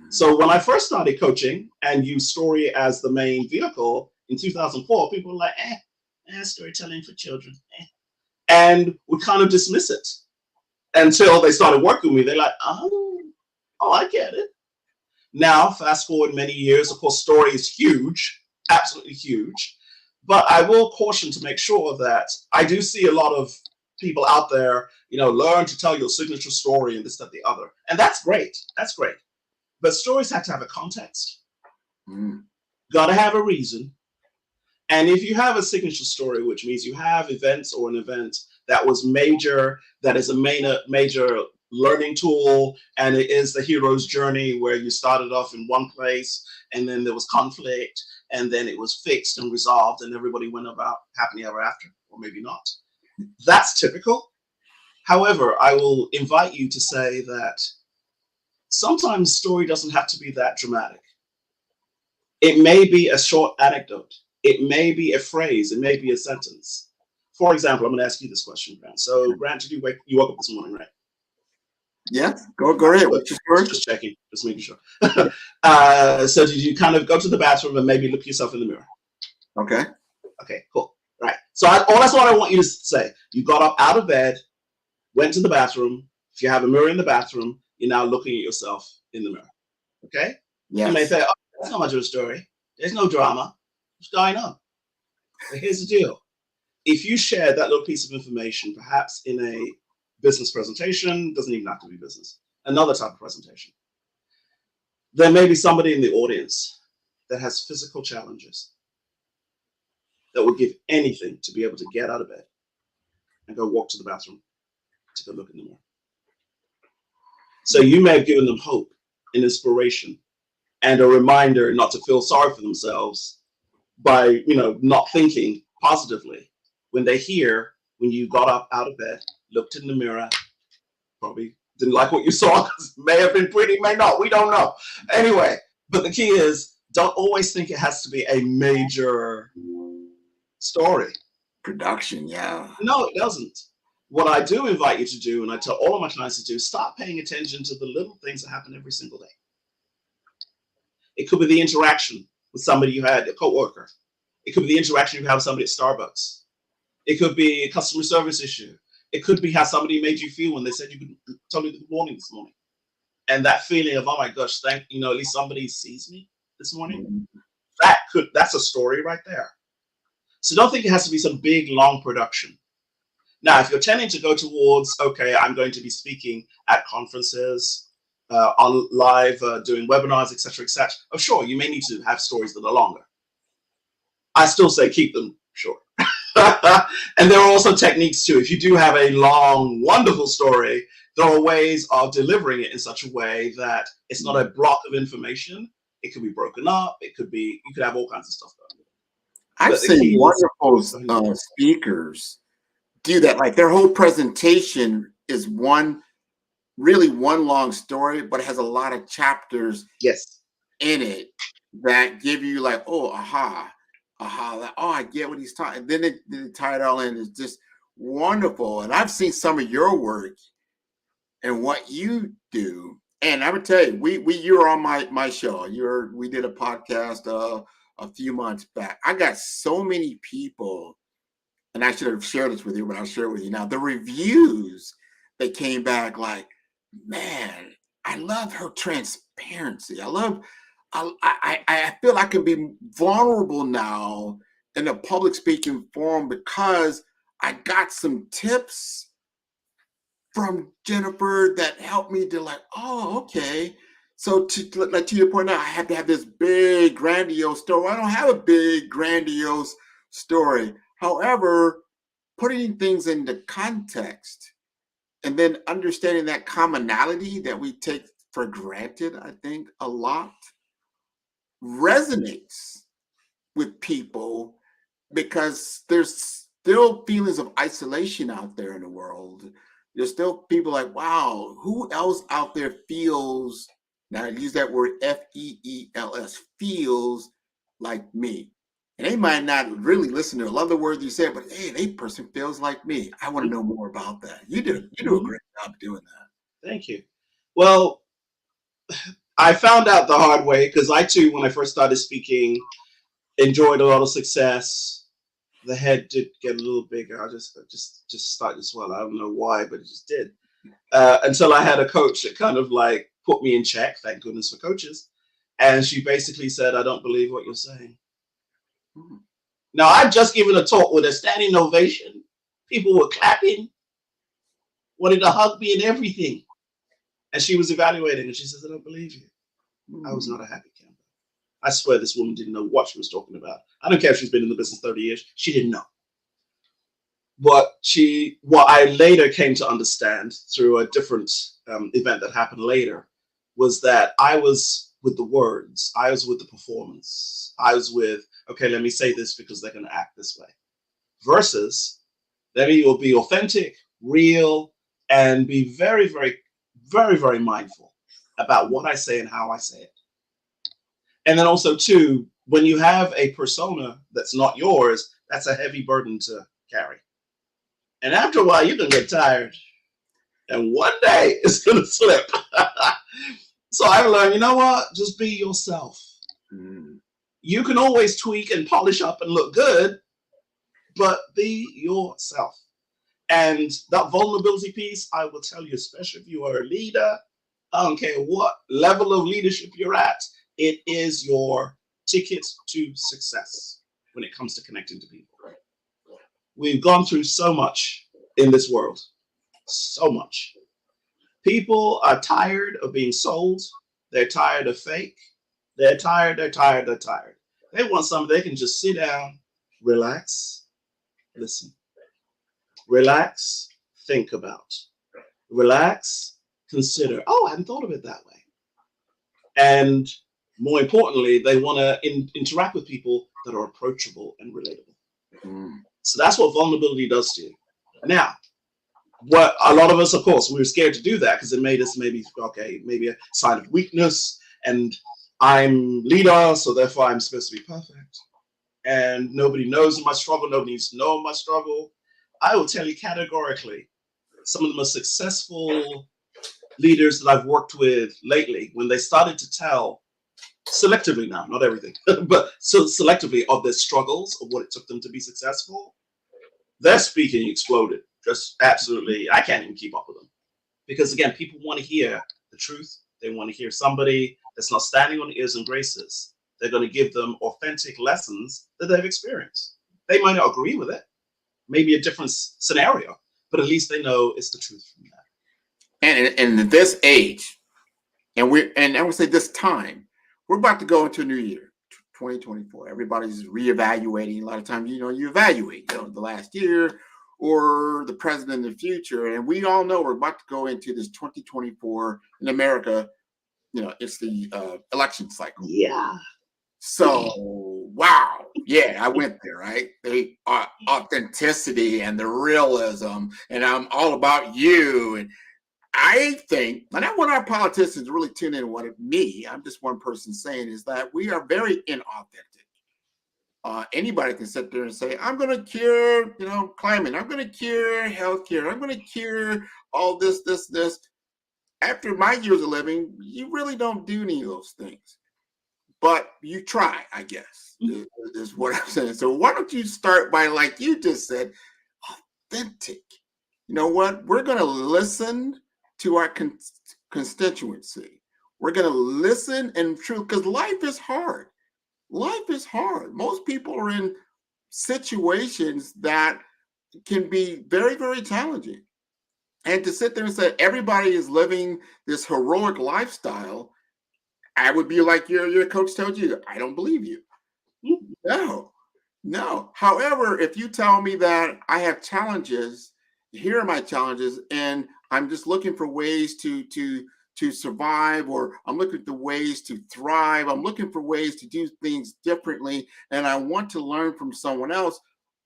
So when I first started coaching and used story as the main vehicle in 2004, people were like, storytelling for children. And would kind of dismiss it until they started working with me. They're like, oh, I get it. Now, fast forward many years, of course, story is huge, absolutely huge. But I will caution to make sure that I do see a lot of people out there, learn to tell your signature story and this, that, the other. And that's great. That's great. But stories have to have a context. Got to have a reason. And if you have a signature story, which means you have events or an event that was major, that is a major learning tool, and it is the hero's journey where you started off in one place and then there was conflict and then it was fixed and resolved and everybody went about happily ever after, or maybe not. That's typical. However, I will invite you to say that sometimes story doesn't have to be that dramatic. It may be a short anecdote. It may be a phrase. It may be a sentence. For example, I'm going to ask you this question, Grant. So, Grant, did you woke up this morning, right? Yeah, go ahead. Just checking, just making sure. So did you kind of go to the bathroom and maybe look yourself in the mirror? Okay. Okay, cool. Right. So that's what I want you to say. You got up out of bed, went to the bathroom. If you have a mirror in the bathroom, you're now looking at yourself in the mirror. Okay? Yes. You may say, oh, that's not much of a story. There's no drama. What's going on? But here's the deal. If you share that little piece of information, perhaps in a business presentation, doesn't even have to be business, another type of presentation, there may be somebody in the audience that has physical challenges that would give anything to be able to get out of bed and go walk to the bathroom to go look in the mirror. So you may have given them hope and inspiration and a reminder not to feel sorry for themselves by, not thinking positively when they hear when you got up out of bed, looked in the mirror, probably didn't like what you saw because it may have been pretty, may not, we don't know. Anyway, but the key is don't always think it has to be a major story. Production, yeah. No, it doesn't. What I do invite you to do, and I tell all of my clients to do, start paying attention to the little things that happen every single day. It could be the interaction with somebody you had, a coworker. It could be the interaction you have with somebody at Starbucks. It could be a customer service issue. It could be how somebody made you feel when they said you could tell me good morning this morning. And that feeling of, oh my gosh, at least somebody sees me this morning. That's a story right there. So don't think it has to be some big, long production. Now, if you're tending to go towards, okay, I'm going to be speaking at conferences, on live, doing webinars, etc., etc. Oh, sure, you may need to have stories that are longer. I still say keep them short. And there are also techniques too. If you do have a long, wonderful story, there are ways of delivering it in such a way that it's not a block of information. It could be broken up. You could have all kinds of stuff going on. I've seen wonderful speakers do that. Like their whole presentation is one long story, but it has a lot of chapters in it that give you like, oh, aha, like, oh, I get what he's talking. And then they tie it all in. It's just wonderful. And I've seen some of your work and what you do. And I would tell you, you were on my show. We did a podcast a few months back. I got so many people, and I should have shared this with you, but I'll share it with you now. The reviews that came back like, man, I love her transparency. I feel I can be vulnerable now in a public speaking forum because I got some tips from Jennifer that helped me to like, oh, okay. So to your point now, I have to have this big grandiose story. I don't have a big grandiose story. However, putting things into context and then understanding that commonality that we take for granted, I think a lot resonates with people because there's still feelings of isolation out there in the world. There's still people like, wow, who else out there feels, now I use that word F-E-E-L-S, feels like me. And they might not really listen to a lot of the words you said, but hey, that person feels like me. I want to know more about that. You do a great job doing that. Thank you. Well, I found out the hard way because I too, when I first started speaking, enjoyed a lot of success. The head did get a little bigger. I just started to swell. I don't know why, but it just did. Until I had a coach that kind of like put me in check. Thank goodness for coaches. And she basically said, I don't believe what you're saying. Now, I'd just given a talk with a standing ovation. People were clapping, wanted to hug me and everything. And she was evaluating and she says, I don't believe you. I was not a happy camper. I swear this woman didn't know what she was talking about. I don't care if she's been in the business 30 years. She didn't know. What I later came to understand through a different event that happened later was that I was with the words. I was with the performance. I was with, okay, let me say this because they're going to act this way. Versus, let me be authentic, real, and be very, very, very, very mindful about what I say and how I say it. And then also, too, when you have a persona that's not yours, that's a heavy burden to carry. And after a while, you're going to get tired. And one day, it's going to slip. So I learned, you know what? Just be yourself. You can always tweak and polish up and look good, but be yourself. And that vulnerability piece, I will tell you, especially if you are a leader, I don't care what level of leadership you're at, it is your ticket to success when it comes to connecting to people. We've gone through so much in this world, so much. People are tired of being sold. They're tired of fake. They're tired. They want something they can just sit down, relax, listen, relax, think about, relax, consider. Oh, I hadn't thought of it that way. And more importantly, they want to interact with people that are approachable and relatable. So that's what vulnerability does to you. Now, what a lot of us, of course, we were scared to do that because it made us maybe a sign of weakness, and I'm leader, so therefore I'm supposed to be perfect. And nobody knows my struggle, nobody needs to know my struggle. I will tell you categorically, some of the most successful leaders that I've worked with lately, when they started to tell selectively now, not everything, but so selectively of their struggles, of what it took them to be successful, their speaking exploded. Just absolutely, I can't even keep up with them. Because again, people want to hear the truth. They want to hear somebody that's not standing on ears and graces. They're going to give them authentic lessons that they've experienced. They might not agree with it, maybe a different scenario, but at least they know it's the truth from that. And in this age, and I would say this time, we're about to go into a new year, 2024. Everybody's reevaluating. A lot of times, you evaluate, the last year or the president in the future. And we all know we're about to go into this 2024 in America. It's the election cycle. Yeah. So, wow. Yeah, I went there, right? They are authenticity and the realism, and I'm all about you. And I think, and I want our politicians to really tune in what me, I'm just one person saying, is that we are very inauthentic. Anybody can sit there and say, I'm going to cure, climate. I'm going to cure healthcare. I'm going to cure all this. After my years of living, you really don't do any of those things. But you try, I guess, is what I'm saying. So why don't you start by, like you just said, authentic. You know what? We're going to listen to our constituency. We're going to listen and truth, because life is hard. Life is hard. Most people are in situations that can be very, very challenging. And to sit there and say everybody is living this heroic lifestyle, I would be like your coach told you, I don't believe you. No. However, if you tell me that I have challenges, here are my challenges, and I'm just looking for ways to survive, or I'm looking for ways to thrive. I'm looking for ways to do things differently, and I want to learn from someone else.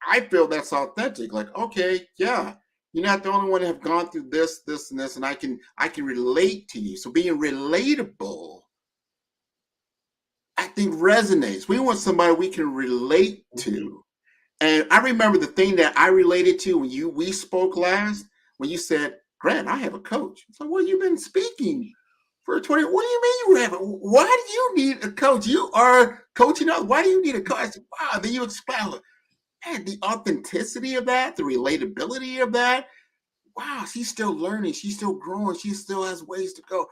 I feel that's authentic. Like, okay, yeah, you're not the only one to have gone through this, and this, and I can relate to you. So being relatable, I think, resonates. We want somebody we can relate to. And I remember the thing that I related to when we spoke last, when you said, Grant, I have a coach. So, well, you've been speaking for 20. What do you mean you have? Why do you need a coach? You are coaching others. Why do you need a coach? I said, wow. Then you expound. Man, the authenticity of that, the relatability of that. Wow, she's still learning. She's still growing. She still has ways to go.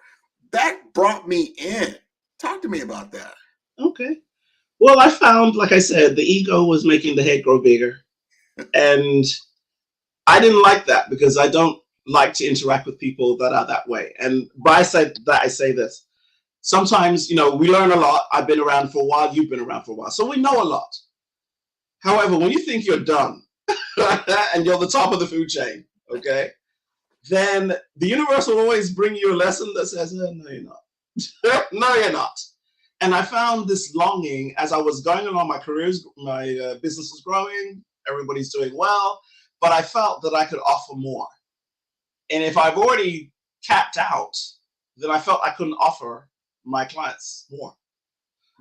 That brought me in. Talk to me about that. Okay. Well, I found, like I said, the ego was making the head grow bigger. And I didn't like that because I don't like to interact with people that are that way. And by I say this. Sometimes, we learn a lot. I've been around for a while. You've been around for a while. So we know a lot. However, when you think you're done and you're the top of the food chain, okay, then the universe will always bring you a lesson that says, no, you're not. No, you're not. And I found this longing as I was going along my business is growing, everybody's doing well, but I felt that I could offer more. And if I've already capped out, then I felt I couldn't offer my clients more.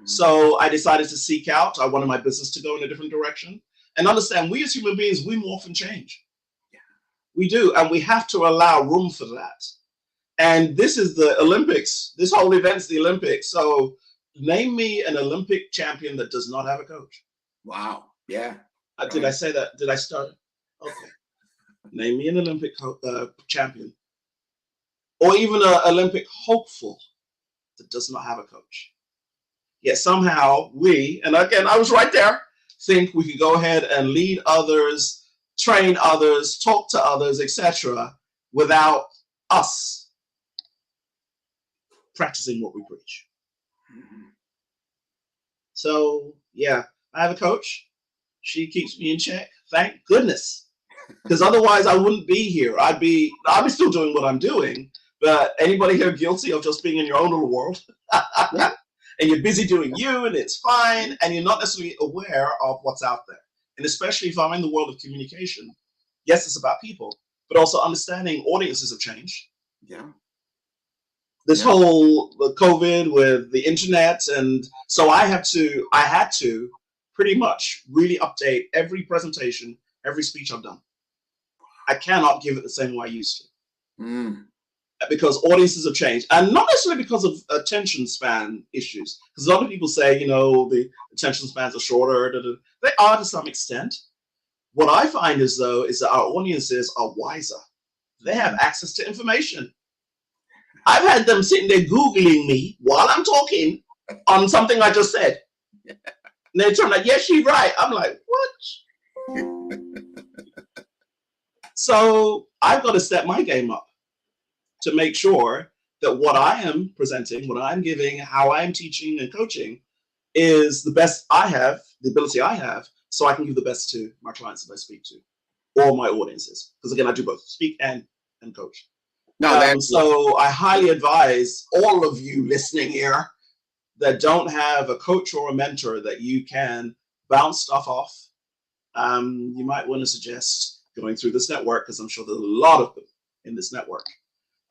So I decided to seek out. I wanted my business to go in a different direction and understand we as human beings, we morph and change. We do. And we have to allow room for that. And this is the Olympics. This whole event's the Olympics. So name me an Olympic champion that does not have a coach. Wow. Yeah. Did I say that? Did I start? Okay. Name me an Olympic champion, or even an Olympic hopeful that does not have a coach. Yet somehow we, and again, I was right there, think we could go ahead and lead others, train others, talk to others, etc., without us practicing what we preach. So yeah, I have a coach. She keeps me in check. Thank goodness. Because otherwise I wouldn't be here. I'd be still doing what I'm doing. But anybody here guilty of just being in your own little world? And you're busy doing you, and it's fine, and you're not necessarily aware of what's out there. And especially if I'm in the world of communication, yes, it's about people, but also understanding audiences have changed. Yeah. This whole COVID with the internet, and so I had to pretty much really update every presentation, every speech I've done. I cannot give it the same way I used to. Because audiences have changed, and not necessarily because of attention span issues. Because a lot of people say, the attention spans are shorter. They are to some extent. What I find is that our audiences are wiser. They have access to information. I've had them sitting there Googling me while I'm talking on something I just said. And they turn like, yes, she's right. I'm like, what? So I've got to step my game up to make sure that what I am presenting, what I'm giving, how I'm teaching and coaching is the best I have, the ability I have, so I can give the best to my clients that I speak to, or my audiences. Because again, I do both, speak and coach. So I highly advise all of you listening here that don't have a coach or a mentor that you can bounce stuff off. You might want to suggest going through this network, because I'm sure there's a lot of them in this network.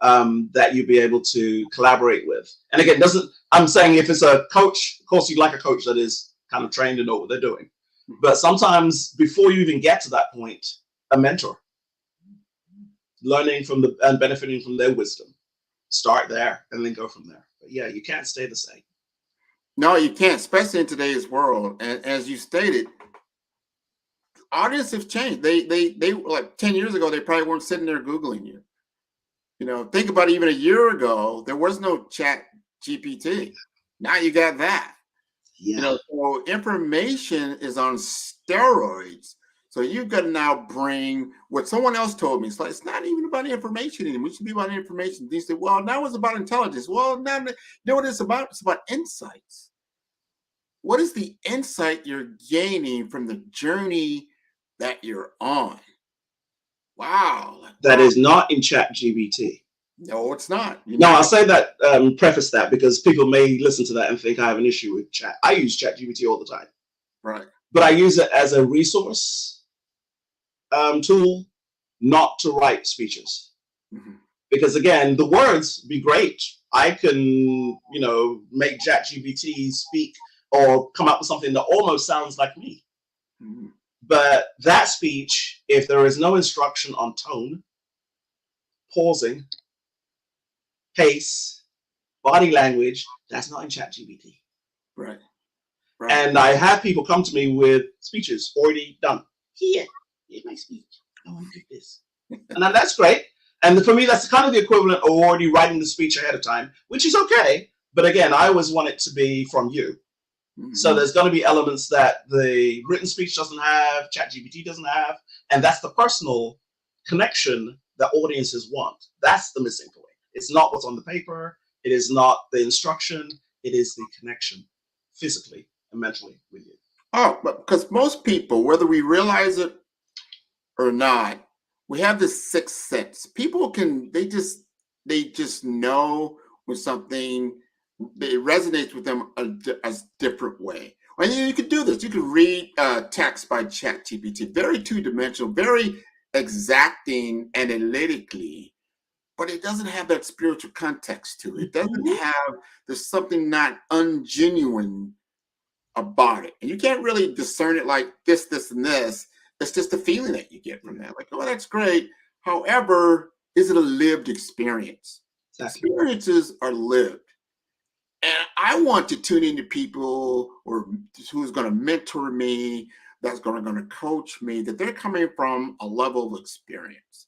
That you'd be able to collaborate with. And again, I'm saying if it's a coach, of course you'd like a coach that is kind of trained to know what they're doing. But sometimes before you even get to that point, a mentor, learning from and benefiting from their wisdom. Start there and then go from there. But yeah, you can't stay the same. No, you can't, especially in today's world. And as you stated, audiences have changed. They like 10 years ago, they probably weren't sitting there Googling you. Think about even a year ago, there was no chat GPT. Now you got that. Yeah. So information is on steroids. So you've got to now bring what someone else told me. It's not even about information anymore. It should be about information. They said, well, now it's about intelligence. Well, now you know what it's about? It's about insights. What is the insight you're gaining from the journey that you're on? Wow. That is not in chat GPT. No, it's not. I'll say that, preface that, because people may listen to that and think I have an issue with chat. I use chat GPT all the time. Right. But I use it as a resource tool, not to write speeches. Because again, the words be great. I can, make chat GPT speak or come up with something that almost sounds like me. But that speech, if there is no instruction on tone, pausing, pace, body language, that's not in ChatGPT. Right. And I have people come to me with speeches already done. Here's my speech. I want to do this. And that's great. And for me, that's kind of the equivalent of already writing the speech ahead of time, which is okay. But again, I always want it to be from you. So there's going to be elements that the written speech doesn't have, ChatGPT doesn't have, and that's the personal connection that audiences want. That's the missing point. It's not what's on the paper. It is not the instruction. It is the connection physically and mentally with you. Oh, because most people, whether we realize it or not, we have this sixth sense. People they just know when something, it resonates with them a different way. And you could do this. You could read text by ChatGPT, very two-dimensional, very exacting analytically, but it doesn't have that spiritual context to it. It doesn't have, there's something not ungenuine about it. And you can't really discern it like this, and this. It's just the feeling that you get from that. Like, oh, that's great. However, is it a lived experience? Exactly. Experiences are lived. And I want to tune into people who's going to mentor me, that's going to coach me, that they're coming from a level of experience.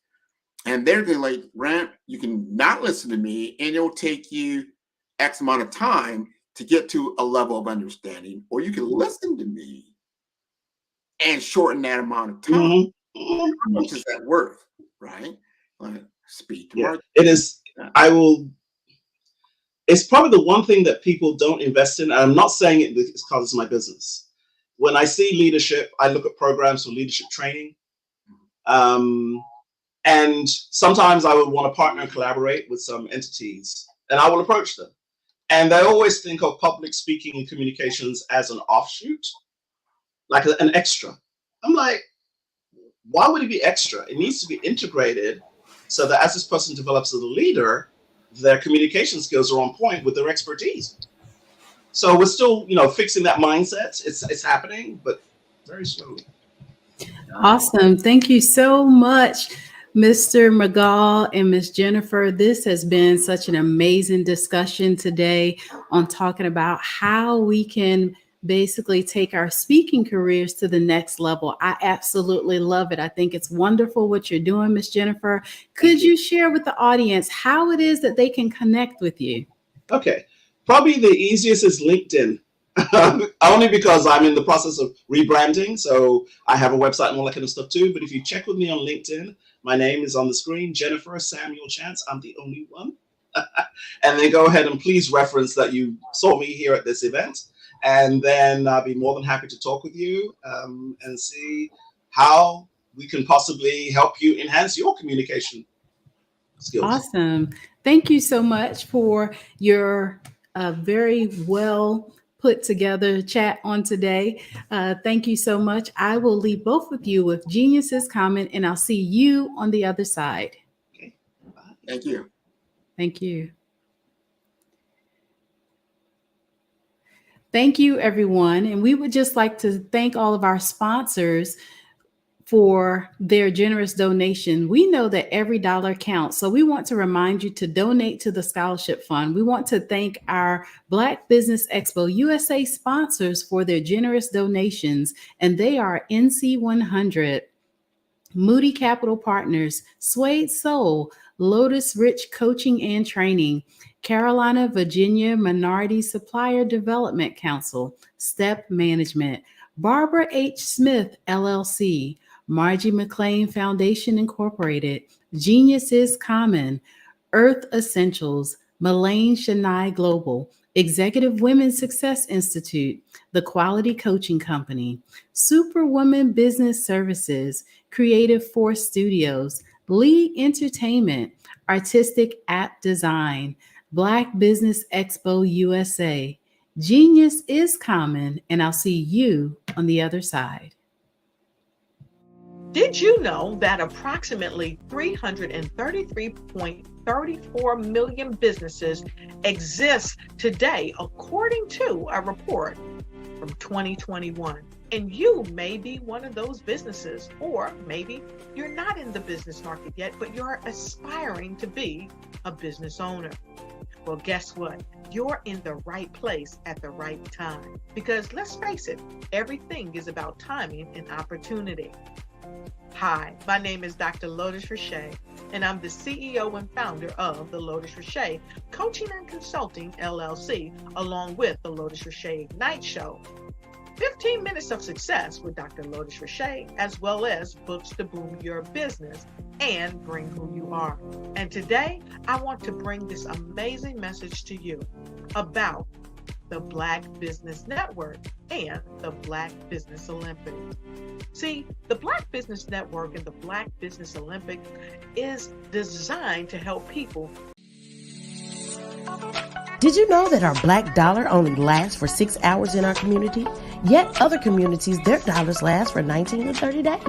And they're going to like, Rand, you can not listen to me, and it'll take you X amount of time to get to a level of understanding, or you can listen to me and shorten that amount of time. How much is that worth, right? Like, speed to market. It is. It's probably the one thing that people don't invest in. And I'm not saying it because it's my business. When I see leadership, I look at programs for leadership training. And sometimes I would want to partner and collaborate with some entities, and I will approach them. And they always think of public speaking and communications as an offshoot, like an extra. I'm like, why would it be extra? It needs to be integrated so that as this person develops as a leader, their communication skills are on point with their expertise. So we're still, fixing that mindset. It's happening, but very slowly. Awesome. Thank you so much, Mr. McGall and Ms. Jennifer. This has been such an amazing discussion today on talking about how we can basically take our speaking careers to the next level. I absolutely love it. I think it's wonderful what you're doing, Ms. Jennifer. Could you share with the audience how it is that they can connect with you? Okay. Probably the easiest is LinkedIn. Only because I'm in the process of rebranding. So I have a website and all that kind of stuff too. But if you check with me on LinkedIn, my name is on the screen, Jennifer Samuel Chance. I'm the only one. And then go ahead and please reference that you saw me here at this event. And then I'll be more than happy to talk with you and see how we can possibly help you enhance your communication skills. Awesome. Thank you so much for your very well put together chat on today. Thank you so much. I will leave both of you with Genius's comment, and I'll see you on the other side. Okay. Bye. Thank you. Thank you. Thank you, everyone. And we would just like to thank all of our sponsors for their generous donation. We know that every dollar counts, so we want to remind you to donate to the Scholarship Fund. We want to thank our Black Business Expo USA sponsors for their generous donations, and they are NC 100, Moody Capital Partners, Suede Soul, Lotus Rich Coaching and Training, Carolina, Virginia Minority Supplier Development Council, Step Management, Barbara H. Smith, LLC, Margie McLean Foundation, Incorporated, Genius is Common, Earth Essentials, Mullane Shania Global, Executive Women's Success Institute, The Quality Coaching Company, Superwoman Business Services, Creative Force Studios, Lee Entertainment, Artistic App Design, Black Business Expo USA. Genius is Common, and I'll see you on the other side. Did you know that approximately 333.34 million businesses exist today, according to a report from 2021? And you may be one of those businesses, or maybe you're not in the business market yet, but you're aspiring to be a business owner. Well, guess what? You're in the right place at the right time. Because let's face it, everything is about timing and opportunity. Hi, my name is Dr. Lotus Richey, and I'm the CEO and founder of the Lotus Richey Coaching and Consulting LLC, along with the Lotus Richey Ignite Show. 15 minutes of success with Dr. Lotus Richey, as well as books to boom your business and bring who you are. And today, I want to bring this amazing message to you about the Black Business Network and the Black Business Olympics. See, the Black Business Network and the Black Business Olympic is designed to help people. Did you know that our black dollar only lasts for 6 hours in our community? Yet other communities, their dollars last for 19 to 30 days.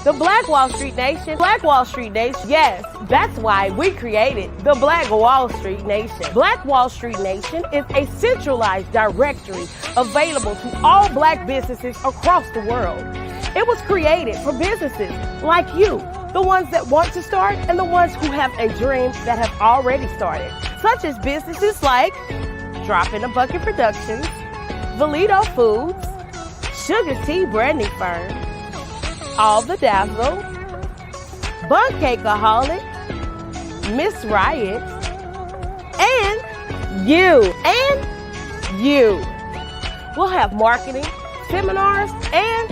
The Black Wall Street Nation. Black Wall Street Nation. Yes, that's why we created the Black Wall Street Nation. Black Wall Street Nation is a centralized directory available to all black businesses across the world. It was created for businesses like you, the ones that want to start and the ones who have a dream that have already started, such as businesses like Drop in a Bucket Productions, Valito Foods, Sugar Tea Branding Firm, All the Dazzle, Buncakeaholic, Miss Riot, and you. We'll have marketing, seminars, and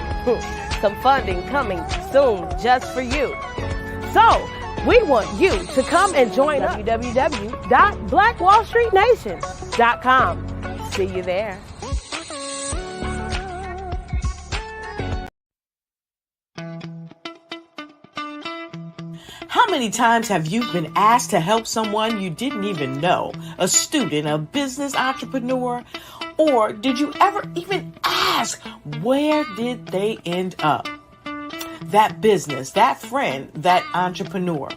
some funding coming soon just for you. So, we want you to come and join us. www.blackwallstreetnation.com. See you there. How many times have you been asked to help someone you didn't even know, a student, a business entrepreneur, or did you ever even ask, where did they end up? That business, that friend, that entrepreneur.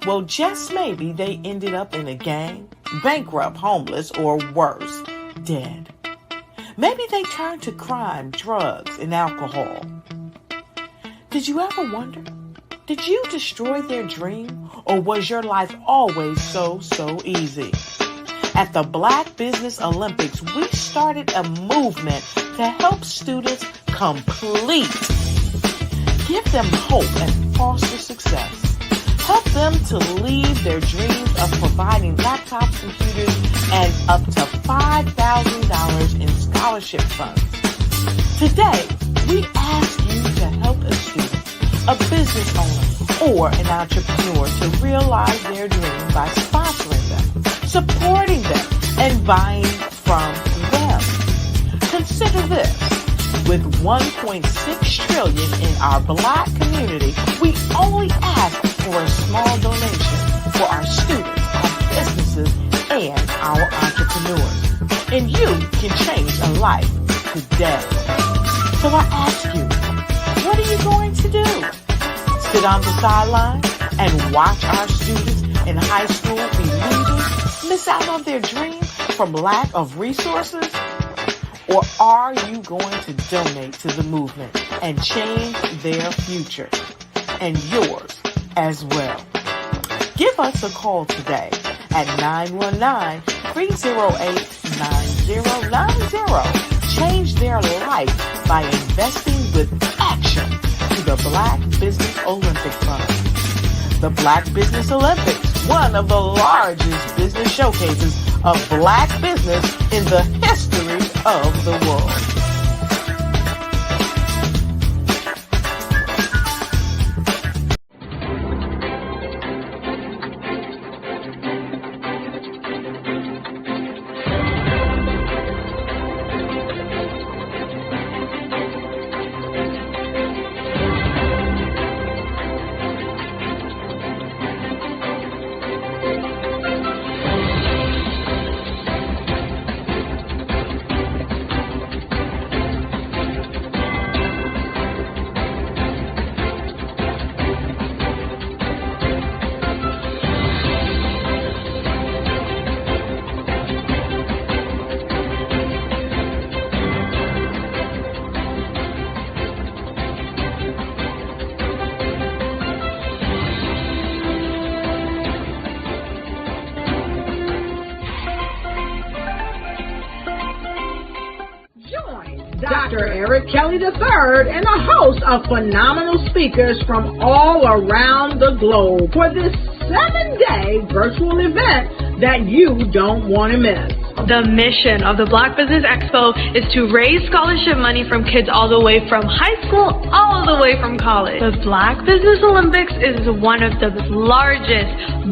Well, just maybe they ended up in a gang, bankrupt, homeless, or worse, dead. Maybe they turned to crime, drugs, and alcohol. Did you ever wonder? Did you destroy their dream, or was your life always so easy? At the Black Business Olympics, we started a movement to help students complete. Give them hope and foster success. Help them to leave their dreams of providing laptops, computers, and up to $5,000 in scholarship funds. Today, we ask you to help a student, a business owner, or an entrepreneur to realize their dream by sponsoring them, supporting them, and buying from them. Consider this. With $1.6 trillion in our Black community, we only ask for a small donation for our students, our businesses, and our entrepreneurs. And you can change a life today. So I ask you, what are you going to do? Sit on the sideline and watch our students in high school be losers, miss out on their dream from lack of resources? Or are you going to donate to the movement and change their future and yours as well? Give us a call today at 919-308-9090. Change their life by investing with action to the Black Business Olympic Fund. The Black Business Olympics, one of the largest business showcases of Black business in the history of the world. Dr. Eric Kelly III and a host of phenomenal speakers from all around the globe for this 7-day virtual event that you don't want to miss. The mission of the Black Business Expo is to raise scholarship money from kids all the way from high school, all the way from college. The Black Business Olympics is one of the largest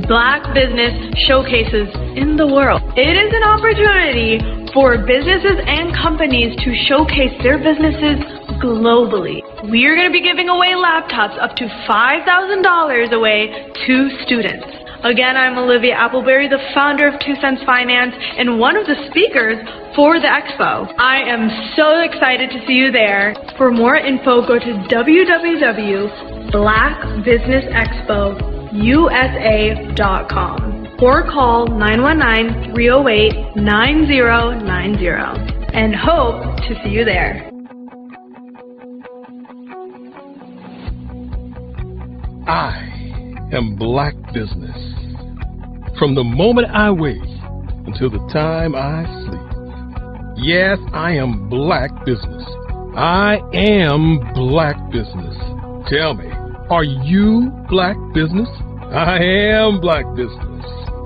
Black business showcases in the world. It is an opportunity for businesses and companies to showcase their businesses globally. We are going to be giving away laptops up to $5,000 away to students. Again, I'm Olivia Appleberry, the founder of 2 Cents Finance and one of the speakers for the expo. I am so excited to see you there. For more info, go to www.blackbusinessexpousa.com or call 919-308-9090 and hope to see you there. I am Black Business. From the moment I wake until the time I sleep. Yes, I am Black Business. I am Black Business. Tell me, are you Black business? I am Black business.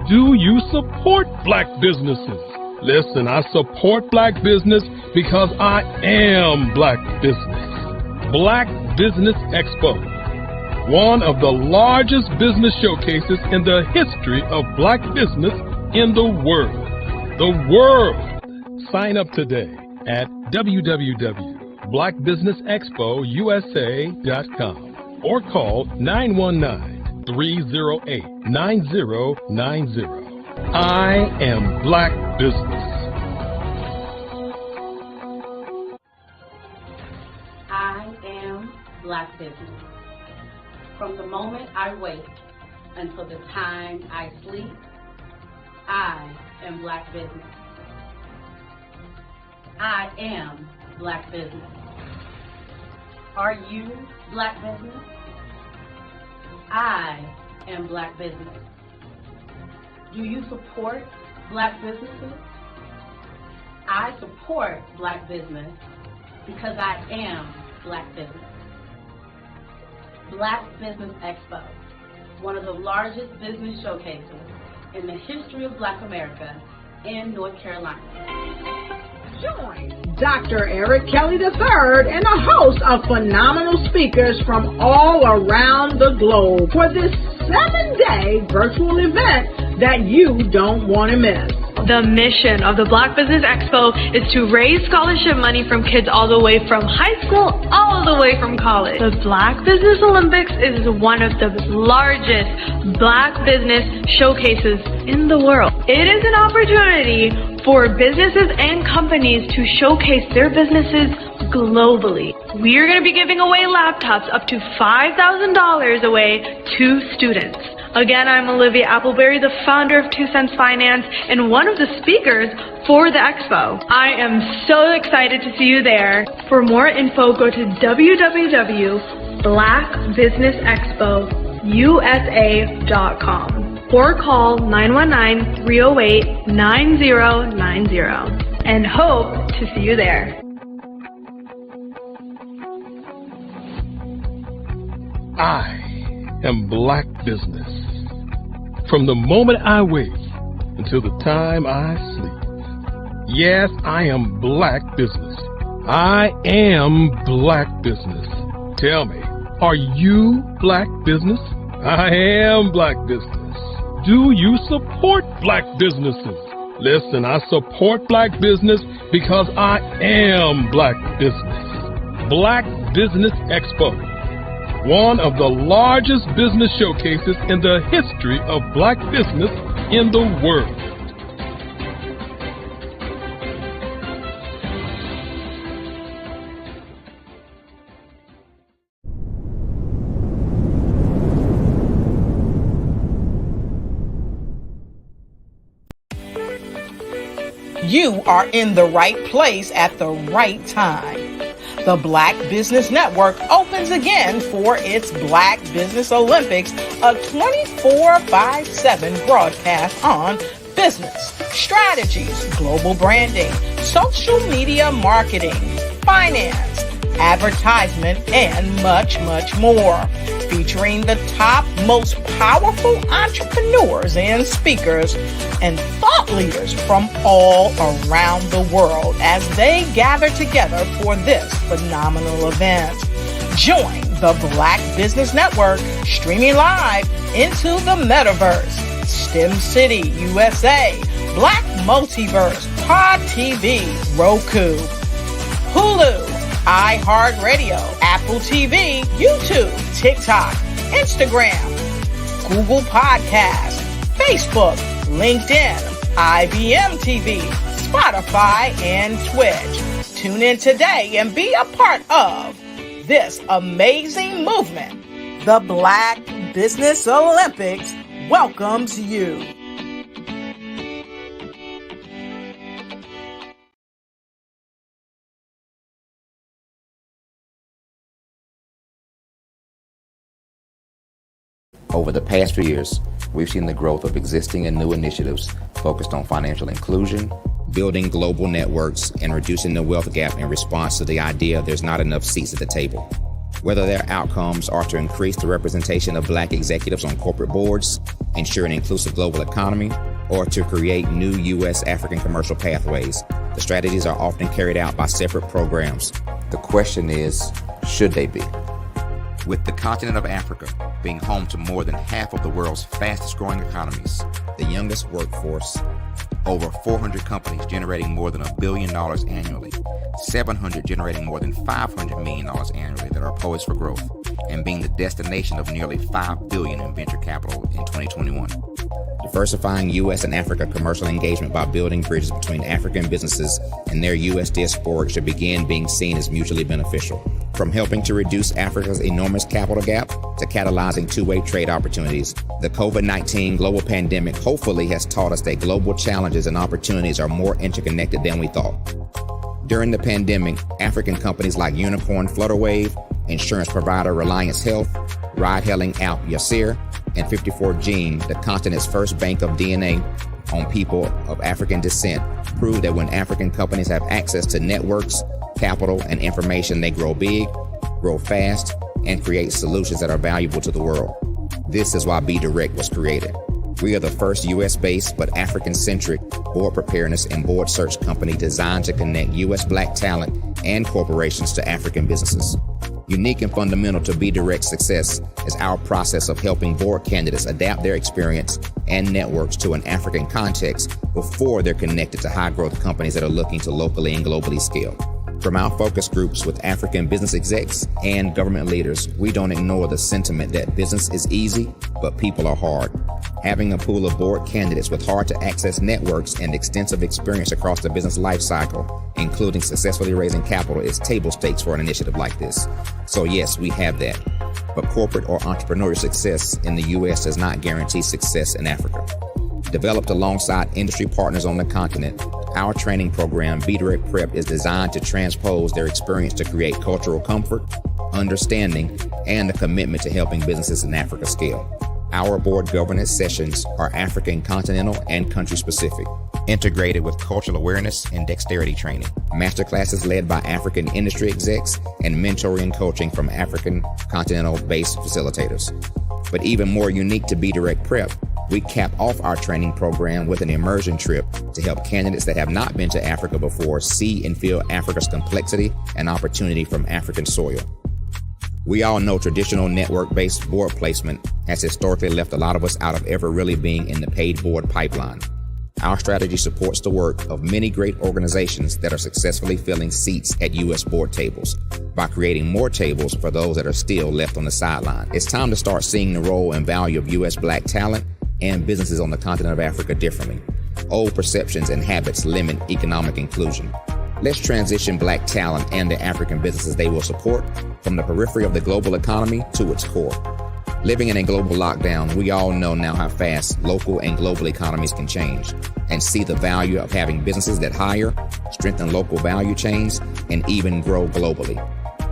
Do you support Black businesses? Listen, I support Black business because I am Black business. Black Business Expo, one of the largest business showcases in the history of Black business in the world. The world! Sign up today at www.blackbusinessexpousa.com or call 919-308-9090. I am Black business. I am Black business. From the moment I wake until the time I sleep, I am Black business. I am Black business. Are you Black business? I am Black business. Do you support Black businesses? I support Black business because I am Black business. Black Business Expo, one of the largest business showcases in the history of Black America in North Carolina. Join Dr. Eric Kelly III and a host of phenomenal speakers from all around the globe for this 7-day virtual event that you don't want to miss. The mission of the Black Business Expo is to raise scholarship money from kids all the way from high school, all the way from college. The Black Business Olympics is one of the largest Black business showcases in the world. It is an opportunity for businesses and companies to showcase their businesses globally. We are going to be giving away laptops up to $5,000 away to students. Again, I'm Olivia Appleberry, the founder of 2 Cents Finance and one of the speakers for the expo. I am so excited to see you there. For more info, go to www.blackbusinessexpousa.com or call 919-308-9090 and hope to see you there. I am Black business. From the moment I wake until the time I sleep. Yes, I am Black business. I am Black business. Tell me, are you Black business? I am Black business. Do you support Black businesses? Listen, I support Black business because I am Black business. Black Business Expo, one of the largest business showcases in the history of Black business in the world. You are in the right place at the right time. The Black Business Network opens again for its Black Business Olympics, a 24/7 broadcast on business, strategies, global branding, social media marketing, finance, advertisement, and much, much more. Featuring the top, most powerful entrepreneurs and speakers and thought leaders from all around the world as they gather together for this phenomenal event. Join the Black Business Network streaming live into the metaverse, STEM City, USA, Black Multiverse, Pod TV, Roku, Hulu, iHeartRadio, Apple TV, YouTube, TikTok, Instagram, Google Podcasts, Facebook, LinkedIn, IBM TV, Spotify, and Twitch. Tune in today and be a part of this amazing movement. The Black Business Olympics welcomes you. Over the past few years, we've seen the growth of existing and new initiatives focused on financial inclusion, building global networks, and reducing the wealth gap in response to the idea there's not enough seats at the table. Whether their outcomes are to increase the representation of Black executives on corporate boards, ensure an inclusive global economy, or to create new U.S. African commercial pathways, the strategies are often carried out by separate programs. The question is, should they be? With the continent of Africa being home to more than half of the world's fastest growing economies, the youngest workforce, over 400 companies generating more than $1 billion annually, 700 generating more than $500 million annually that are poised for growth, and being the destination of nearly $5 billion in venture capital in 2021. Diversifying U.S. and Africa commercial engagement by building bridges between African businesses and their U.S. diaspora should begin being seen as mutually beneficial. From helping to reduce Africa's enormous capital gap to catalyzing two-way trade opportunities, the COVID-19 global pandemic hopefully has taught us that global challenges and opportunities are more interconnected than we thought. During the pandemic, African companies like Unicorn Flutterwave, insurance provider Reliance Health, ride-hailing app Yasir, and 54Gene, the continent's first bank of DNA on people of African descent, proved that when African companies have access to networks, capital, and information, they grow big, grow fast, and create solutions that are valuable to the world. This is why Be Direct was created. We are the first U.S.-based but African-centric board preparedness and board search company designed to connect U.S. Black talent and corporations to African businesses. Unique and fundamental to Be Direct's success is our process of helping board candidates adapt their experience and networks to an African context before they're connected to high-growth companies that are looking to locally and globally scale. From our focus groups with African business execs and government leaders, we don't ignore the sentiment that business is easy, but people are hard. Having a pool of board candidates with hard-to-access networks and extensive experience across the business life cycle, including successfully raising capital, is table stakes for an initiative like this. So yes, we have that. But corporate or entrepreneurial success in the U.S. does not guarantee success in Africa. Developed alongside industry partners on the continent, our training program, Be Direct Prep, is designed to transpose their experience to create cultural comfort, understanding, and a commitment to helping businesses in Africa scale. Our board governance sessions are African, continental, and country-specific, integrated with cultural awareness and dexterity training, masterclasses led by African industry execs, and mentoring and coaching from African continental-based facilitators. But even more unique to Be Direct Prep, we cap off our training program with an immersion trip to help candidates that have not been to Africa before see and feel Africa's complexity and opportunity from African soil. We all know traditional network-based board placement has historically left a lot of us out of ever really being in the paid board pipeline. Our strategy supports the work of many great organizations that are successfully filling seats at U.S. board tables by creating more tables for those that are still left on the sideline. It's time to start seeing the role and value of U.S. Black talent and businesses on the continent of Africa differently. Old perceptions and habits limit economic inclusion. Let's transition Black talent and the African businesses they will support from the periphery of the global economy to its core. Living in a global lockdown, we all know now how fast local and global economies can change, and see the value of having businesses that hire, strengthen local value chains, and even grow globally.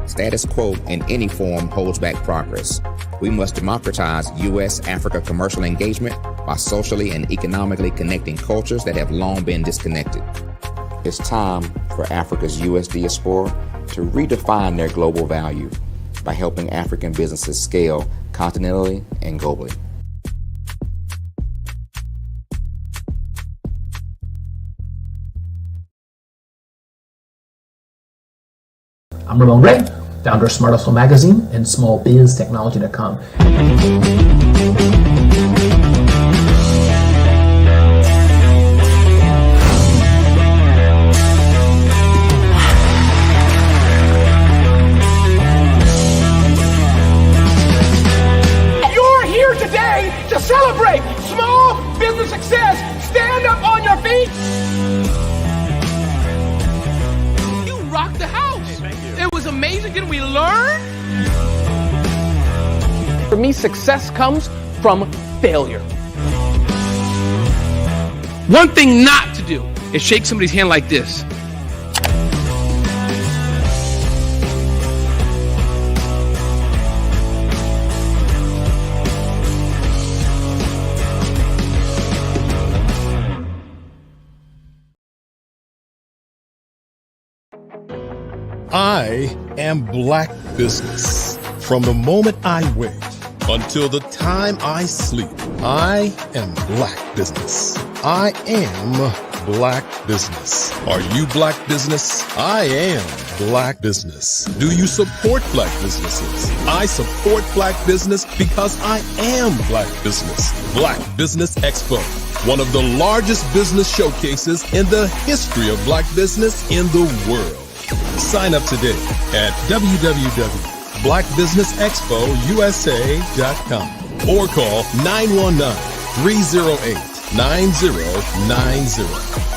Status quo in any form holds back progress. We must democratize U.S.-Africa commercial engagement by socially and economically connecting cultures that have long been disconnected. It's time for Africa's U.S. diaspora to redefine their global value by helping African businesses scale continentally and globally. I'm Ramon Ray, founder of Smart Hustle Magazine and smallbiztechnology.com. You're here today to celebrate small business success. Stand up on your feet. You rocked the house. It was amazing. Didn't we learn? For me, success comes from failure. One thing not to do is shake somebody's hand like this. I am Black business. From the moment I wake until the time I sleep, I am Black business. I am Black business. Are you Black business? I am Black business. Do you support Black businesses? I support Black business because I am Black business. Black Business Expo, one of the largest business showcases in the history of Black business in the world. Sign up today at www.blackbusinessexpousa.com or call 919-308-9090.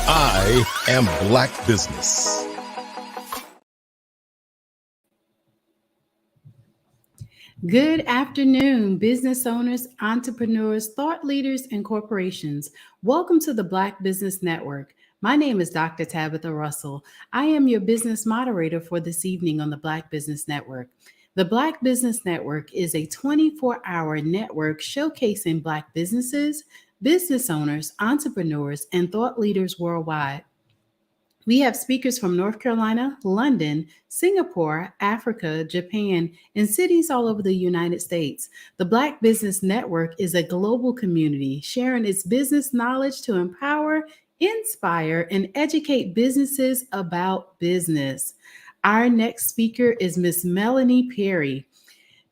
I am Black business. Good afternoon, business owners, entrepreneurs, thought leaders, and corporations. Welcome to the Black Business Network. My name is Dr. Tabitha Russell. I am your business moderator for this evening on the Black Business Network. The Black Business Network is a 24-hour network showcasing Black businesses, business owners, entrepreneurs, and thought leaders worldwide. We have speakers from North Carolina, London, Singapore, Africa, Japan, and cities all over the United States. The Black Business Network is a global community sharing its business knowledge to empower, inspire, and educate businesses about business. Our next speaker is Miss Melanie Perry.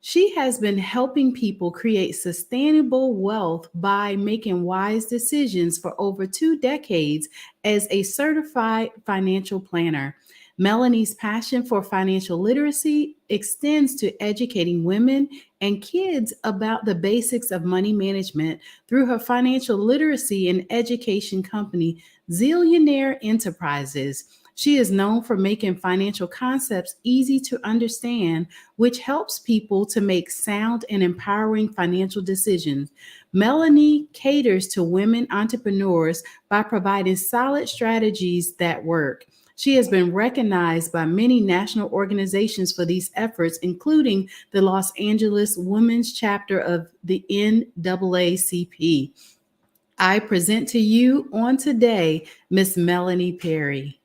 She has been helping people create sustainable wealth by making wise decisions for over 2 decades as a certified financial planner. Melanie's passion for financial literacy extends to educating women and kids about the basics of money management through her financial literacy and education company, Zillionaire Enterprises. She is known for making financial concepts easy to understand, which helps people to make sound and empowering financial decisions. Melanie caters to women entrepreneurs by providing solid strategies that work. She has been recognized by many national organizations for these efforts, including the Los Angeles Women's Chapter of the NAACP. I present to you on today, Miss Melanie Perry.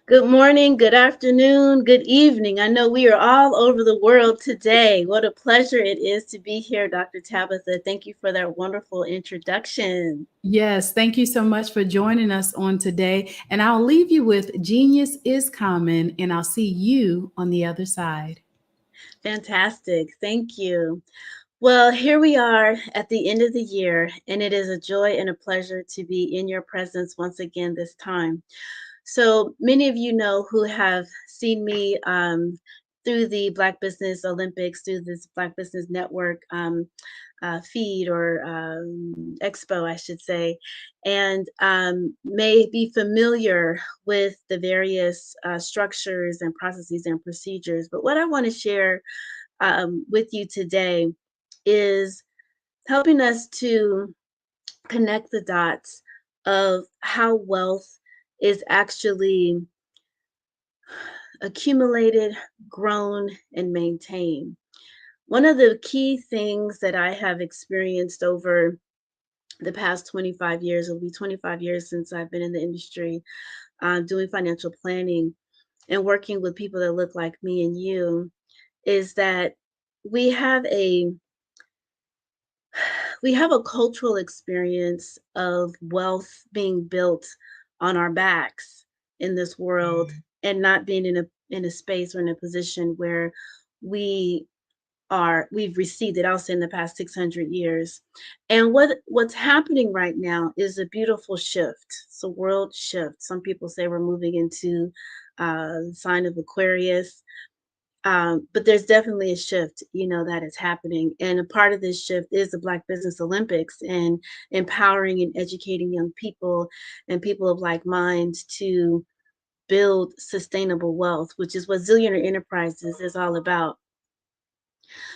Good morning, good afternoon, good evening. I know we are all over the world today. What a pleasure it is to be here, Dr. Tabitha. Thank you for that wonderful introduction. Yes, thank you so much for joining us on today. And I'll leave you with Genius is Common, and I'll see you on the other side. Fantastic. Thank you. Well, here we are at the end of the year, and it is a joy and a pleasure to be in your presence once again this time. So many of you know who have seen me through the Black Business Olympics, through this Black Business Network feed or expo, I should say, and may be familiar with the various structures and processes and procedures. But what I want to share with you today is helping us to connect the dots of how wealth is actually accumulated, grown, and maintained. One of the key things that I have experienced over the past 25 years, it'll be 25 years since I've been in the industry doing financial planning and working with people that look like me and you, is that we have a cultural experience of wealth being built on our backs in this world, and not being in a space or in a position where we've received it, I'll say, in the past 600 years. And what's happening right now is a beautiful shift. It's a world shift. Some people say we're moving into sign of Aquarius. But there's definitely a shift, that is happening. And a part of this shift is the Black Business Olympics and empowering and educating young people and people of like minds to build sustainable wealth, which is what Zillionaire Enterprises is all about.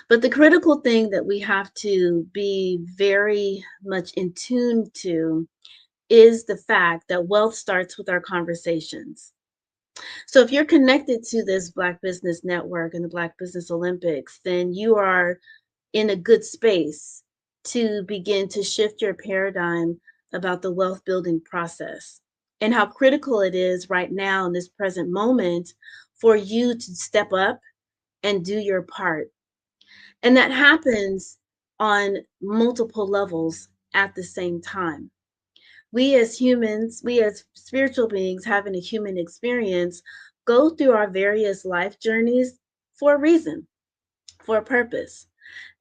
But the critical thing that we have to be very much in tune to is the fact that wealth starts with our conversations. So if you're connected to this Black Business Network and the Black Business Olympics, then you are in a good space to begin to shift your paradigm about the wealth building process. and how critical it is right now in this present moment for you to step up and do your part. And that happens on multiple levels at the same time. We as humans, we as spiritual beings having a human experience, go through our various life journeys for a reason, for a purpose.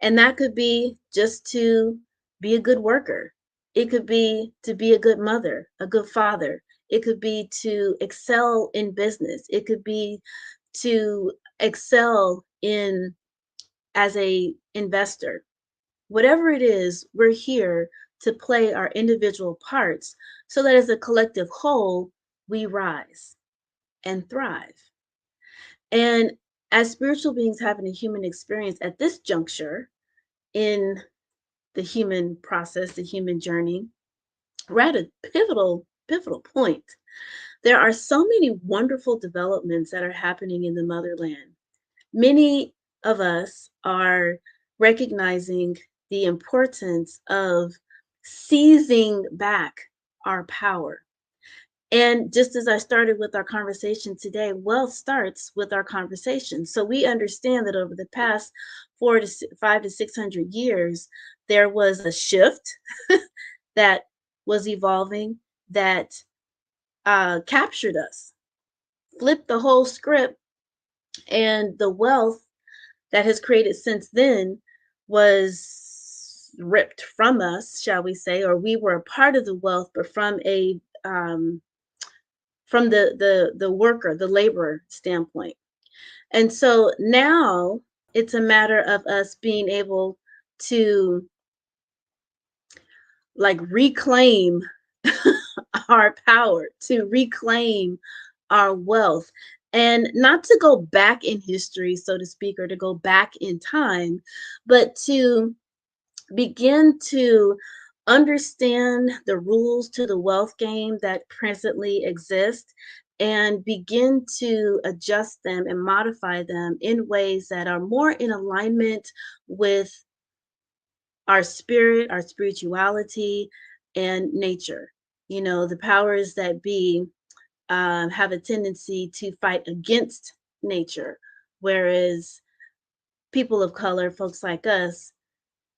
And that could be just to be a good worker. It could be to be a good mother, a good father. It could be to excel in business. It could be to excel in as a investor. Whatever it is, we're here to play our individual parts so that as a collective whole, we rise and thrive. And as spiritual beings having a human experience at this juncture in the human process, the human journey, we're at a pivotal point. There are so many wonderful developments that are happening in the motherland. Many of us are recognizing the importance of seizing back our power. And just as I started with our conversation today, wealth starts with our conversation. So we understand that over the past 500 to 600 years, there was a shift that was evolving that captured us, flipped the whole script, and the wealth that has created since then was ripped from us, shall we say, or we were a part of the wealth, but from a from the worker, the laborer standpoint. And so now it's a matter of us being able to like reclaim our power, to reclaim our wealth, and not to go back in history, so to speak, or to go back in time, but to begin to understand the rules to the wealth game that presently exist and begin to adjust them and modify them in ways that are more in alignment with our spirit, our spirituality, and nature. You know, the powers that be have a tendency to fight against nature, whereas people of color, folks like us,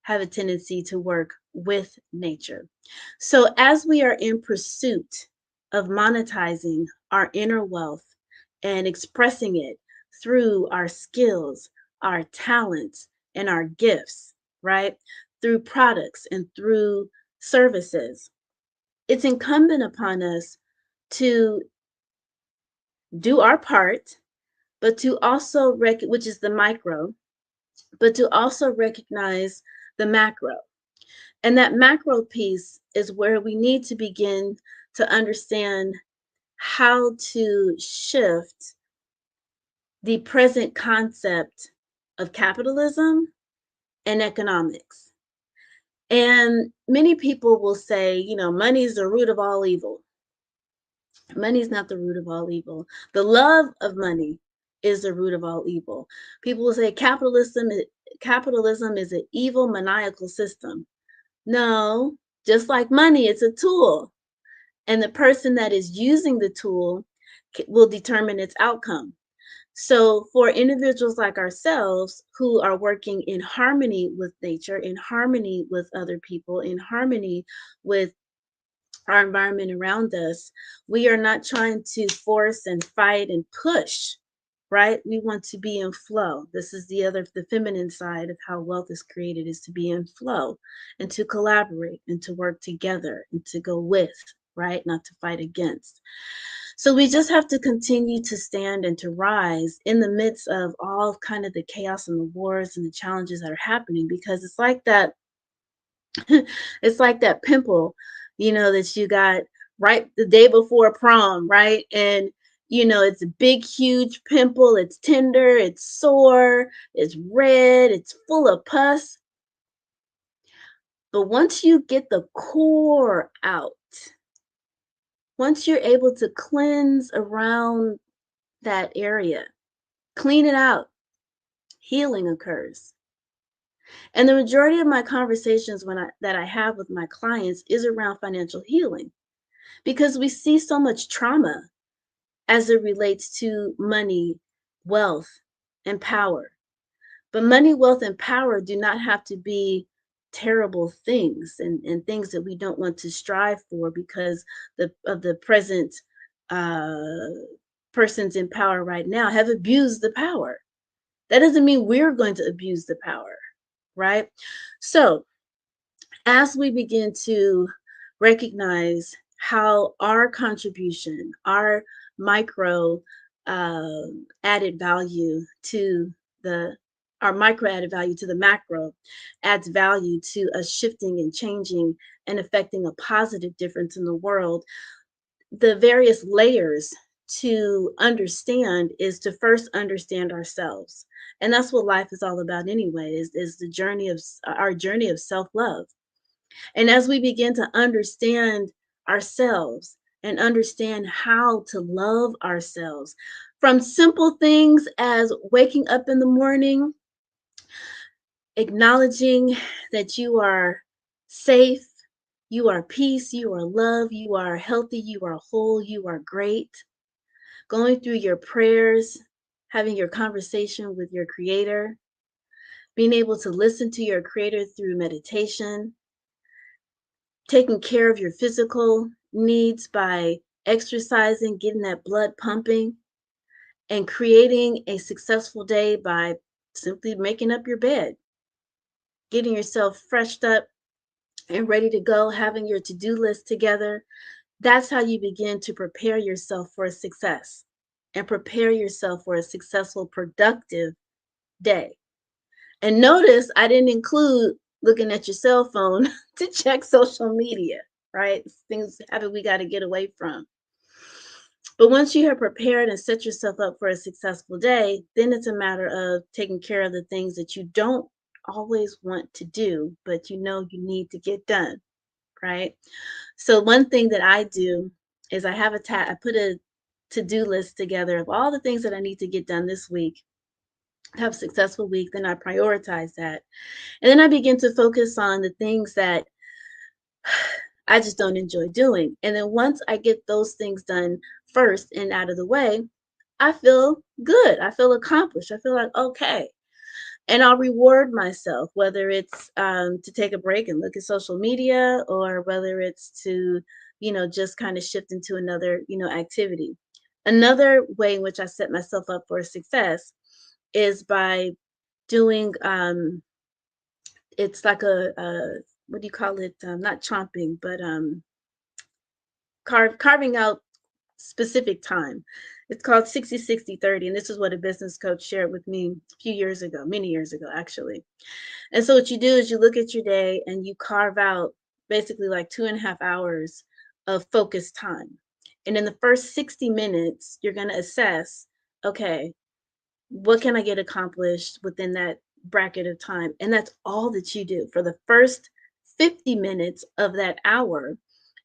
have a tendency to work with nature. So, as we are in pursuit of monetizing our inner wealth and expressing it through our skills, our talents, and our gifts, right? Through products and through services, it's incumbent upon us to do our part, but to also which is the micro, but to also recognize the macro. And that macro piece is where we need to begin to understand how to shift the present concept of capitalism and economics. And many people will say, you know, money is the root of all evil. Money is not the root of all evil. The love of money is the root of all evil. People will say capitalism is an evil maniacal system. No, just like money, it's a tool. And the person that is using the tool will determine its outcome. So for individuals like ourselves who are working in harmony with nature, in harmony with other people, in harmony with our environment around us, we are not trying to force and fight and push, right? We want to be in flow. This is the feminine side of how wealth is created, is to be in flow and to collaborate and to work together and to go with, right? Not to fight against. So we just have to continue to stand and to rise in the midst of all kind of the chaos and the wars and the challenges that are happening, because it's like that it's like that pimple, you know, that you got right the day before prom, right? And you know, it's a big, huge pimple. It's tender, it's sore, it's red, it's full of pus. But once you get the core out, once you're able to cleanse around that area, clean it out, healing occurs. And the majority of my conversations that I have with my clients is around financial healing. because we see so much trauma as it relates to money, wealth, and power. But money, wealth, and power do not have to be terrible things and things that we don't want to strive for because of the present uh, persons in power right now have abused the power. That doesn't mean we're going to abuse the power, right? So as we begin to recognize how our contribution, our micro added value to the our micro added value to the macro adds value to us shifting and changing and affecting a positive difference in the world. The various layers to understand is to first understand ourselves, and that's what life is all about anyway, is the journey of our journey of self-love. And as we begin to understand ourselves and understand how to love ourselves, from simple things as waking up in the morning, acknowledging that you are safe, you are peace, you are love, you are healthy, you are whole, you are great, going through your prayers, having your conversation with your creator, being able to listen to your creator through meditation, taking care of your physical needs by exercising, getting that blood pumping, and creating a successful day by simply making up your bed, getting yourself freshed up and ready to go, having your to-do list together. That's how you begin to prepare yourself for success and prepare yourself for a successful, productive day. And notice I didn't include looking at your cell phone to check social media, right? Things habit we got to get away from. But once you have prepared and set yourself up for a successful day, then it's a matter of taking care of the things that you don't always want to do, but you know you need to get done, right? So one thing that I do is I put a to-do list together of all the things that I need to get done this week. Have a successful week, then I prioritize that. And then I begin to focus on the things that I just don't enjoy doing. And then once I get those things done first and out of the way, I feel good. I feel accomplished. I feel like, okay. And I'll reward myself, whether it's to take a break and look at social media or whether it's to, just kind of shift into another, activity. Another way in which I set myself up for success is by doing, it's like a what do you call it? Not chomping, but carving out specific time. It's called 60-60-30. And this is what a business coach shared with me a few years ago, many years ago, actually. And so what you do is you look at your day and you carve out basically like 2.5 hours of focused time. And in the first 60 minutes, you're going to assess, okay, what can I get accomplished within that bracket of time? And that's all that you do. For the first 50 minutes of that hour,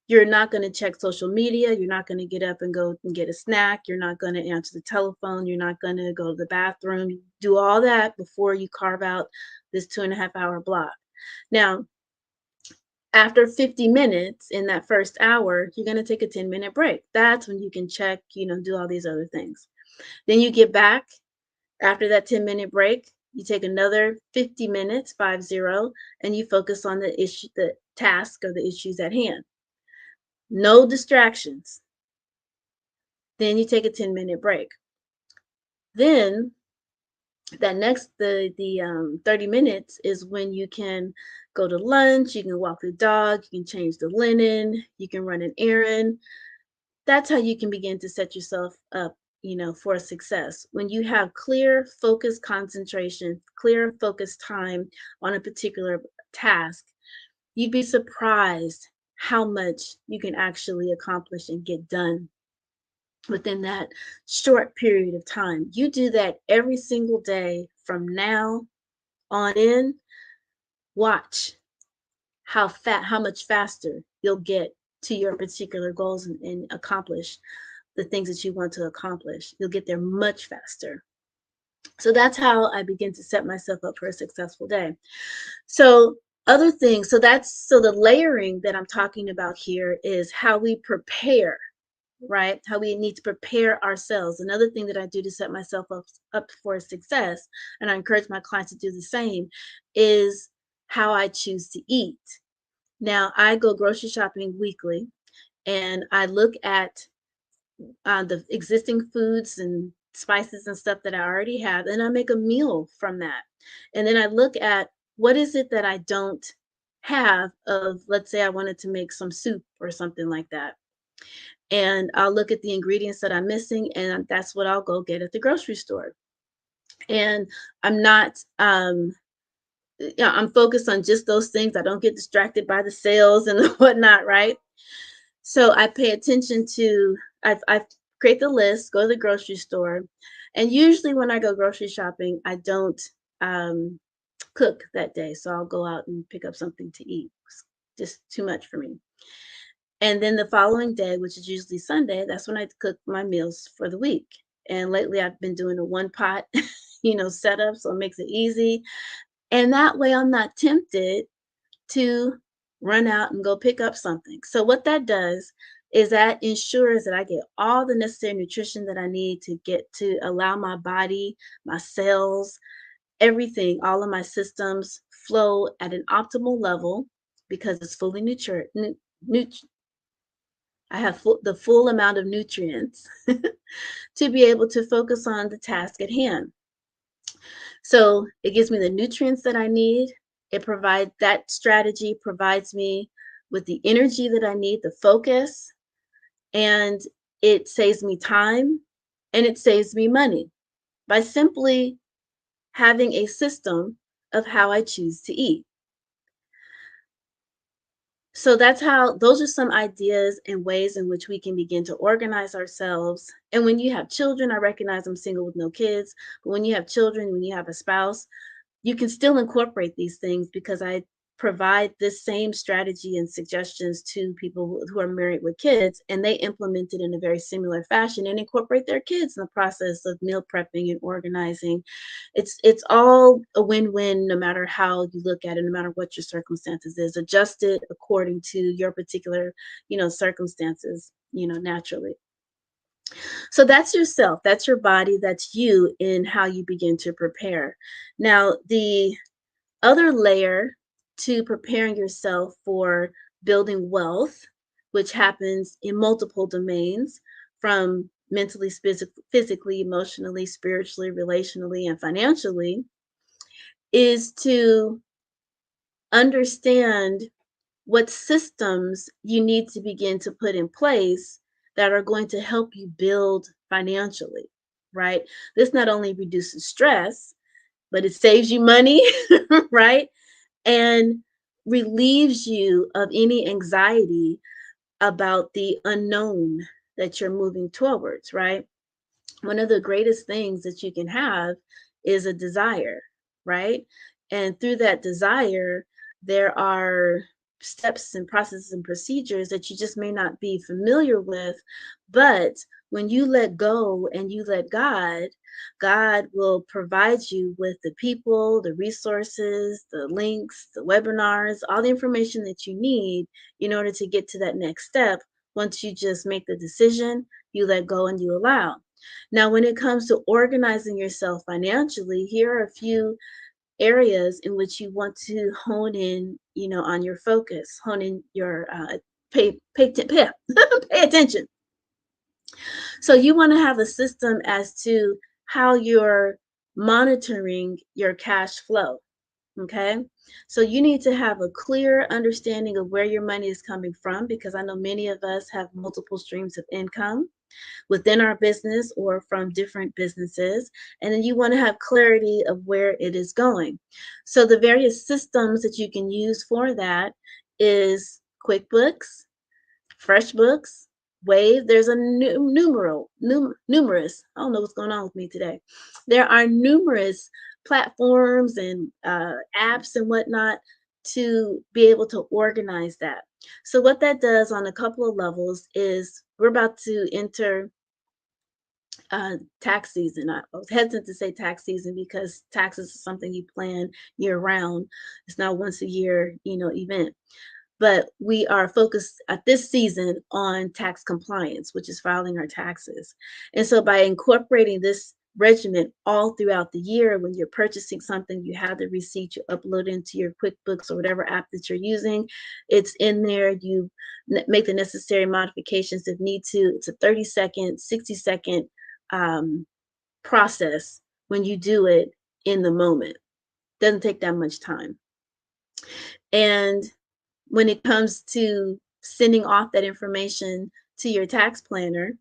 you're not going to check social media. You're not going to get up and go and get a snack. You're not going to answer the telephone. You're not going to go to the bathroom. You do all that before you carve out this 2.5 hour block. Now, after 50 minutes in that first hour, you're going to take a 10-minute break. That's when you can check, do all these other things. Then you get back after that 10-minute break. You take another 50 minutes, 50, and you focus on the issue, the task or the issues at hand. No distractions. Then you take a 10-minute break. Then that next the 30 minutes is when you can go to lunch, you can walk the dog, you can change the linen, you can run an errand. That's how you can begin to set yourself up, for success. When you have clear focused concentration, clear focused time on a particular task, you'd be surprised how much you can actually accomplish and get done within that short period of time. You do that every single day from now on in, watch how much faster you'll get to your particular goals and accomplish the things that you want to accomplish. You'll get there much faster. So that's how I begin to set myself up for a successful day. So Other things, so the layering that I'm talking about here is how we prepare, right? How we need to prepare ourselves. Another thing that I do to set myself up for success, and I encourage my clients to do the same, is how I choose to eat. Now, I go grocery shopping weekly, and I look at the existing foods and spices and stuff that I already have, and I make a meal from that. And then I look at what is it that I don't have of, let's say I wanted to make some soup or something like that. And I'll look at the ingredients that I'm missing, and that's what I'll go get at the grocery store. And I'm not, yeah, I'm focused on just those things. I don't get distracted by the sales and the whatnot, right? So I pay attention to, I create the list, go to the grocery store. And usually when I go grocery shopping, I don't cook that day. So I'll go out and pick up something to eat. It's just too much for me. And then the following day, which is usually Sunday, that's when I cook my meals for the week. And lately I've been doing a one pot, setup. So it makes it easy. And that way I'm not tempted to run out and go pick up something. So what that does is that ensures that I get all the necessary nutrition that I need to get to allow my body, my cells, everything, all of my systems flow at an optimal level because it's fully nurtured. I have the full amount of nutrients to be able to focus on the task at hand. So it gives me the nutrients that I need. That strategy provides me with the energy that I need, the focus, and it saves me time and it saves me money by simply having a system of how I choose to eat. So those are some ideas and ways in which we can begin to organize ourselves. And when you have children, I recognize I'm single with no kids, but when you have children, when you have a spouse, you can still incorporate these things because I provide this same strategy and suggestions to people who are married with kids, and they implement it in a very similar fashion and incorporate their kids in the process of meal prepping and organizing. It's all a win-win no matter how you look at it, no matter what your circumstances is. Adjust it according to your particular, circumstances, naturally. So that's yourself, that's your body, that's you in how you begin to prepare. Now, the other layer to preparing yourself for building wealth, which happens in multiple domains from mentally, physically, emotionally, spiritually, relationally, and financially, is to understand what systems you need to begin to put in place that are going to help you build financially, right? This not only reduces stress, but it saves you money, right? And relieves you of any anxiety about the unknown that you're moving towards, right? One of the greatest things that you can have is a desire, right? And through that desire, there are steps and processes and procedures that you just may not be familiar with. But when you let go and you let God will provide you with the people, the resources, the links, the webinars, all the information that you need in order to get to that next step. Once you just make the decision, you let go and you allow. Now, when it comes to organizing yourself financially, here are a few areas in which you want to hone in, on your focus, hone in your pay attention. So you want to have a system as to how you're monitoring your cash flow. Okay. So you need to have a clear understanding of where your money is coming from, because I know many of us have multiple streams of income within our business or from different businesses. And then you want to have clarity of where it is going. So the various systems that you can use for that is QuickBooks, FreshBooks, Wave. There's a numerous. I don't know what's going on with me today. There are numerous platforms and apps and whatnot to be able to organize that. So what that does on a couple of levels is we're about to enter tax season. I was hesitant to say tax season because taxes is something you plan year round. It's not once a year, event. But we are focused at this season on tax compliance, which is filing our taxes. And so by incorporating this regimen all throughout the year, when you're purchasing something, you have the receipt, you upload into your QuickBooks or whatever app that you're using. It's in there. You make the necessary modifications if need to. It's a 30-second, 60-second process when you do it in the moment. Doesn't take that much time. And when it comes to sending off that information to your tax planner,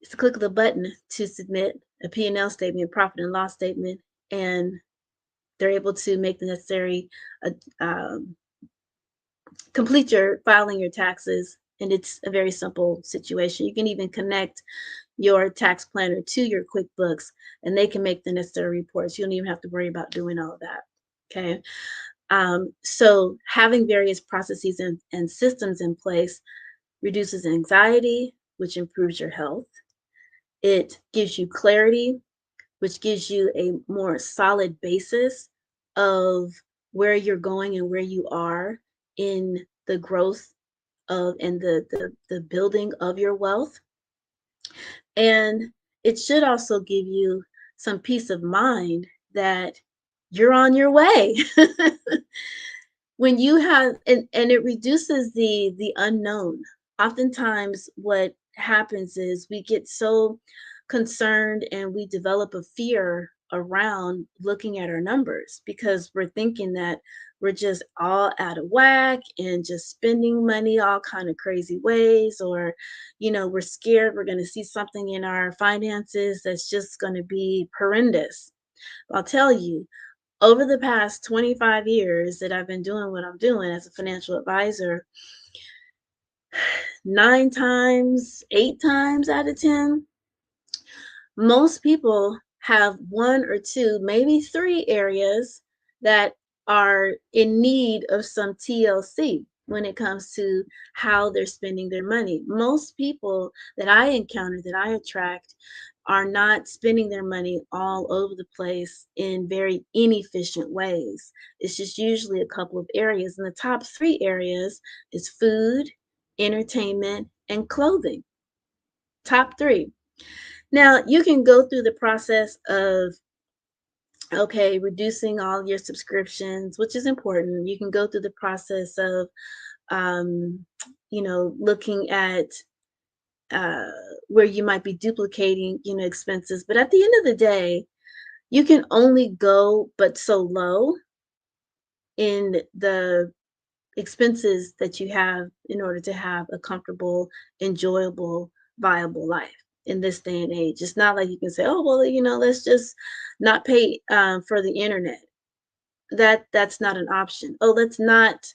it's a click of the button to submit a P&L statement, profit and loss statement, and they're able to make the necessary, complete your filing your taxes. And it's a very simple situation. You can even connect your tax planner to your QuickBooks, and they can make the necessary reports. You don't even have to worry about doing all of that. Okay. So having various processes and systems in place reduces anxiety, which improves your health. It gives you clarity, which gives you a more solid basis of where you're going and where you are in the growth of and the building of your wealth. And it should also give you some peace of mind that you're on your way. When you have, and it reduces the unknown. Oftentimes what happens is we get so concerned and we develop a fear around looking at our numbers because we're thinking that we're just all out of whack and just spending money all kind of crazy ways, or we're scared we're going to see something in our finances that's just going to be horrendous. I'll tell you, over the past 25 years that I've been doing what I'm doing as a financial advisor, 9 times, 8 times out of 10, most people have 1 or 2, maybe 3 areas that are in need of some TLC when it comes to how they're spending their money. Most people that I encounter, that I attract, are not spending their money all over the place in very inefficient ways. It's just usually a couple of areas. And the top 3 areas is food, entertainment, and clothing. Top 3. Now, you can go through the process of, okay, reducing all your subscriptions, which is important. You can go through the process of, looking at where you might be duplicating, expenses. But at the end of the day, you can only go but so low in the expenses that you have in order to have a comfortable, enjoyable, viable life in this day and age. It's not like you can say, oh, well, let's just not pay for the internet. That's not an option. Oh, let's not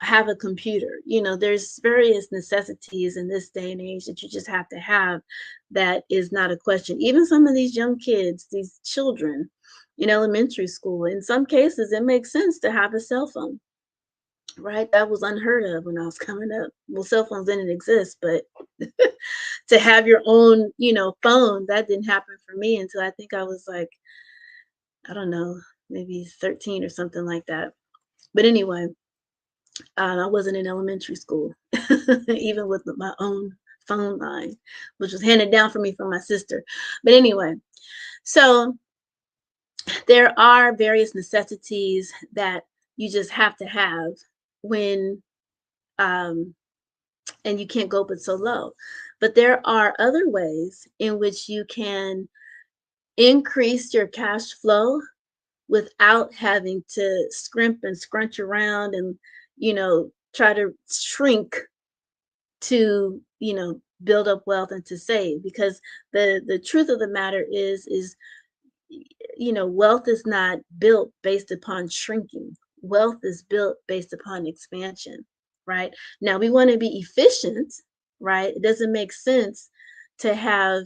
have a computer. There's various necessities in this day and age that you just have to have. That is not a question. Even some of these young kids, these children in elementary school, in some cases, it makes sense to have a cell phone. Right? That was unheard of when I was coming up. Well, cell phones didn't exist, but to have your own, phone, that didn't happen for me until I think I was like, I don't know, maybe 13 or something like that. But anyway, I wasn't in elementary school, even with my own phone line, which was handed down for me from my sister. But anyway, so there are various necessities that you just have to have when and you can't go but so low. But there are other ways in which you can increase your cash flow without having to scrimp and scrunch around and try to shrink to build up wealth and to save. Because the truth of the matter is wealth is not built based upon shrinking. Wealth is built based upon expansion, right? Now we want to be efficient, right? It doesn't make sense to have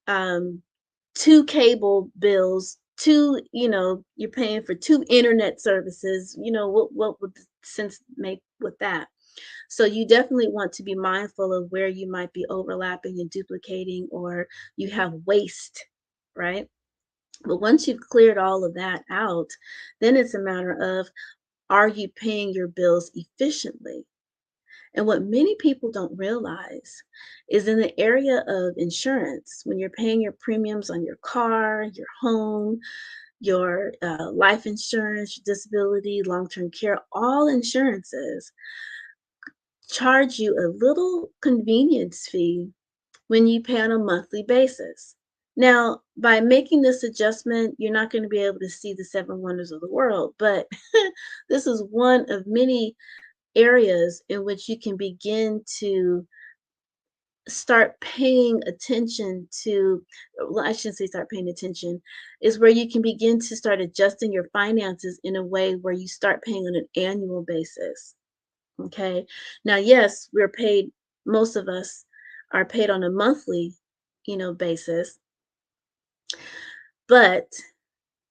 2 cable bills, 2, you're paying for 2 internet services. What would sense make with that? So you definitely want to be mindful of where you might be overlapping and duplicating, or you have waste, right? But once you've cleared all of that out, then it's a matter of, are you paying your bills efficiently? And what many people don't realize is in the area of insurance, when you're paying your premiums on your car, your home, your life insurance, disability, long term care, all insurances charge you a little convenience fee when you pay on a monthly basis. Now, by making this adjustment, you're not going to be able to see the seven wonders of the world, but this is one of many areas in which you can begin to start paying attention to, well, I shouldn't say start paying attention, is where you can begin to start adjusting your finances in a way where you start paying on an annual basis. Okay. Now, yes, we're paid, most of us are paid on a monthly, basis, but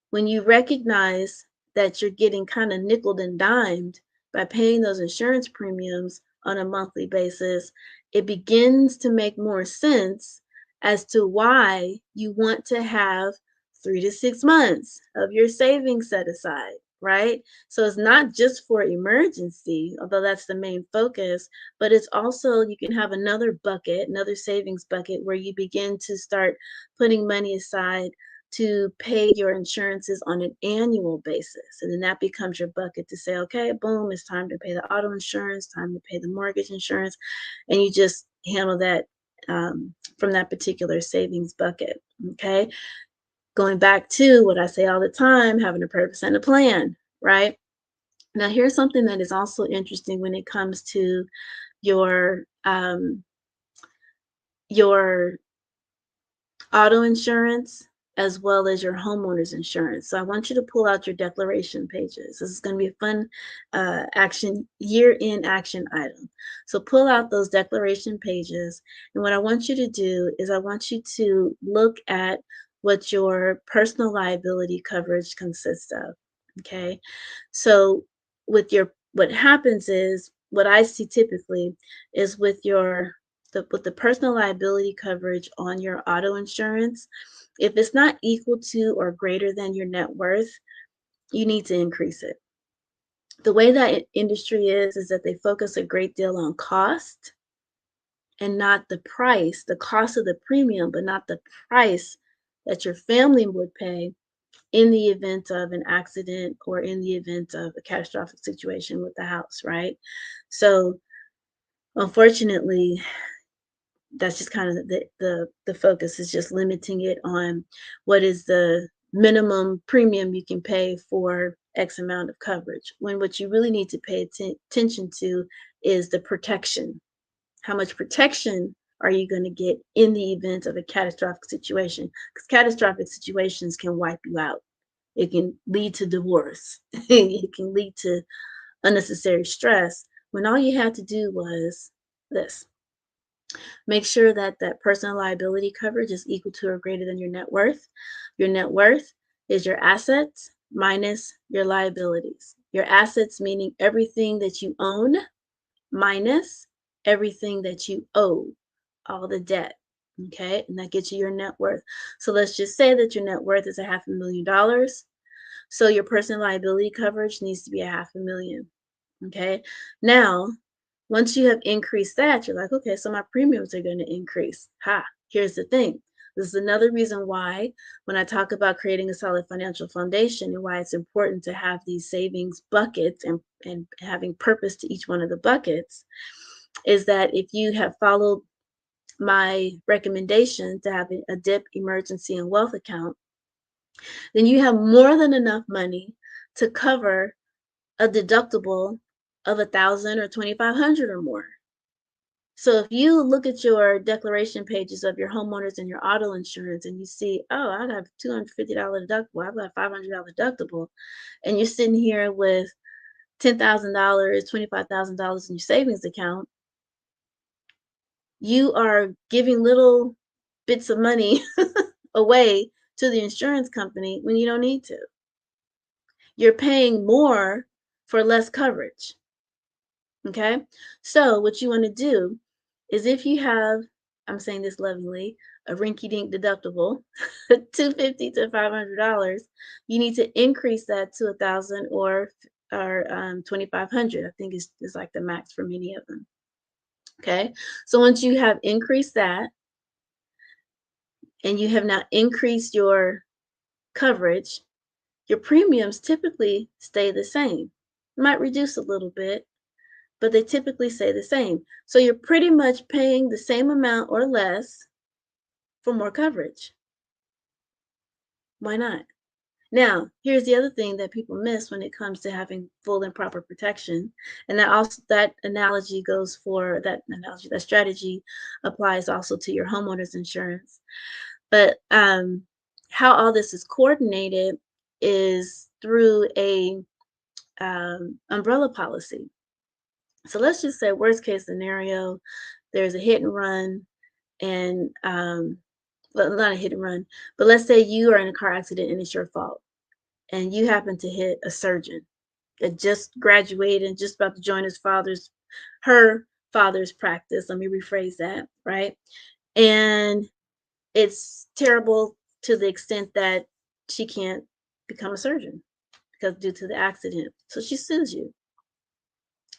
when you recognize that you're getting kind of nickeled and dimed by paying those insurance premiums on a monthly basis, it begins to make more sense as to why you want to have 3 to 6 months of your savings set aside, right? So it's not just for emergency, although that's the main focus, but it's also, you can have another bucket, another savings bucket, where you begin to start putting money aside to pay your insurances on an annual basis. And then that becomes your bucket to say, okay, boom, it's time to pay the auto insurance, time to pay the mortgage insurance. And you just handle that from that particular savings bucket. Okay. Going back to what I say all the time, having a purpose and a plan, right? Now, here's something that is also interesting when it comes to your auto insurance as well as your homeowner's insurance. So I want you to pull out your declaration pages. This is going to be a fun year-end action item. So pull out those declaration pages. And what I want you to do is I want you to look at what your personal liability coverage consists of. Okay. So what happens is, what I see typically is with the personal liability coverage on your auto insurance, if it's not equal to or greater than your net worth, you need to increase it. The way that industry is that they focus a great deal on cost and not the price, the cost of the premium, but not the price that your family would pay in the event of an accident or in the event of a catastrophic situation with the house, right? So unfortunately, that's just kind of the focus, is just limiting it on what is the minimum premium you can pay for X amount of coverage, when what you really need to pay attention to is the protection. How much protection are you going to get in the event of a catastrophic situation? Because catastrophic situations can wipe you out. It can lead to divorce. It can lead to unnecessary stress, when all you had to do was this. Make sure that that personal liability coverage is equal to or greater than your net worth. Your net worth is your assets minus your liabilities. Your assets meaning everything that you own minus everything that you owe, all the debt. Okay, and that gets you your net worth. So let's just say that your net worth is $500,000. So your personal liability coverage needs to be $500,000. Okay, now once you have increased that, you're like, okay, so my premiums are going to increase. Here's the thing. This is another reason why, when I talk about creating a solid financial foundation and why it's important to have these savings buckets and having purpose to each one of the buckets, is that if you have followed my recommendation to have a DIP, emergency, and wealth account, then you have more than enough money to cover a deductible of $1,000 or $2,500 or more. So if you look at your declaration pages of your homeowners and your auto insurance and you see, oh, I got a $250 deductible, I've got a $500 deductible, and you're sitting here with $10,000, $25,000 in your savings account, you are giving little bits of money away to the insurance company when you don't need to. You're paying more for less coverage. Okay, so what you want to do is, if you have, I'm saying this lovingly, a rinky-dink deductible, $250 to $500, you need to increase that to 1,000 or 2,500. I think is like the max for many of them. Okay, so once you have increased that, and you have now increased your coverage, your premiums typically stay the same. Might reduce a little bit, but they typically stay the same. So you're pretty much paying the same amount or less for more coverage. Why not? Now, here's the other thing that people miss when it comes to having full and proper protection. And that analogy goes for that strategy applies also to your homeowner's insurance. But how all this is coordinated is through a umbrella policy. So let's just say, worst case scenario, there's a hit and run, and well, not a hit and run, but let's say you are in a car accident and it's your fault, and you happen to hit a surgeon that just graduated and just about to join her father's practice. Let me rephrase that, right? And it's terrible to the extent that she can't become a surgeon because due to the accident. So she sues you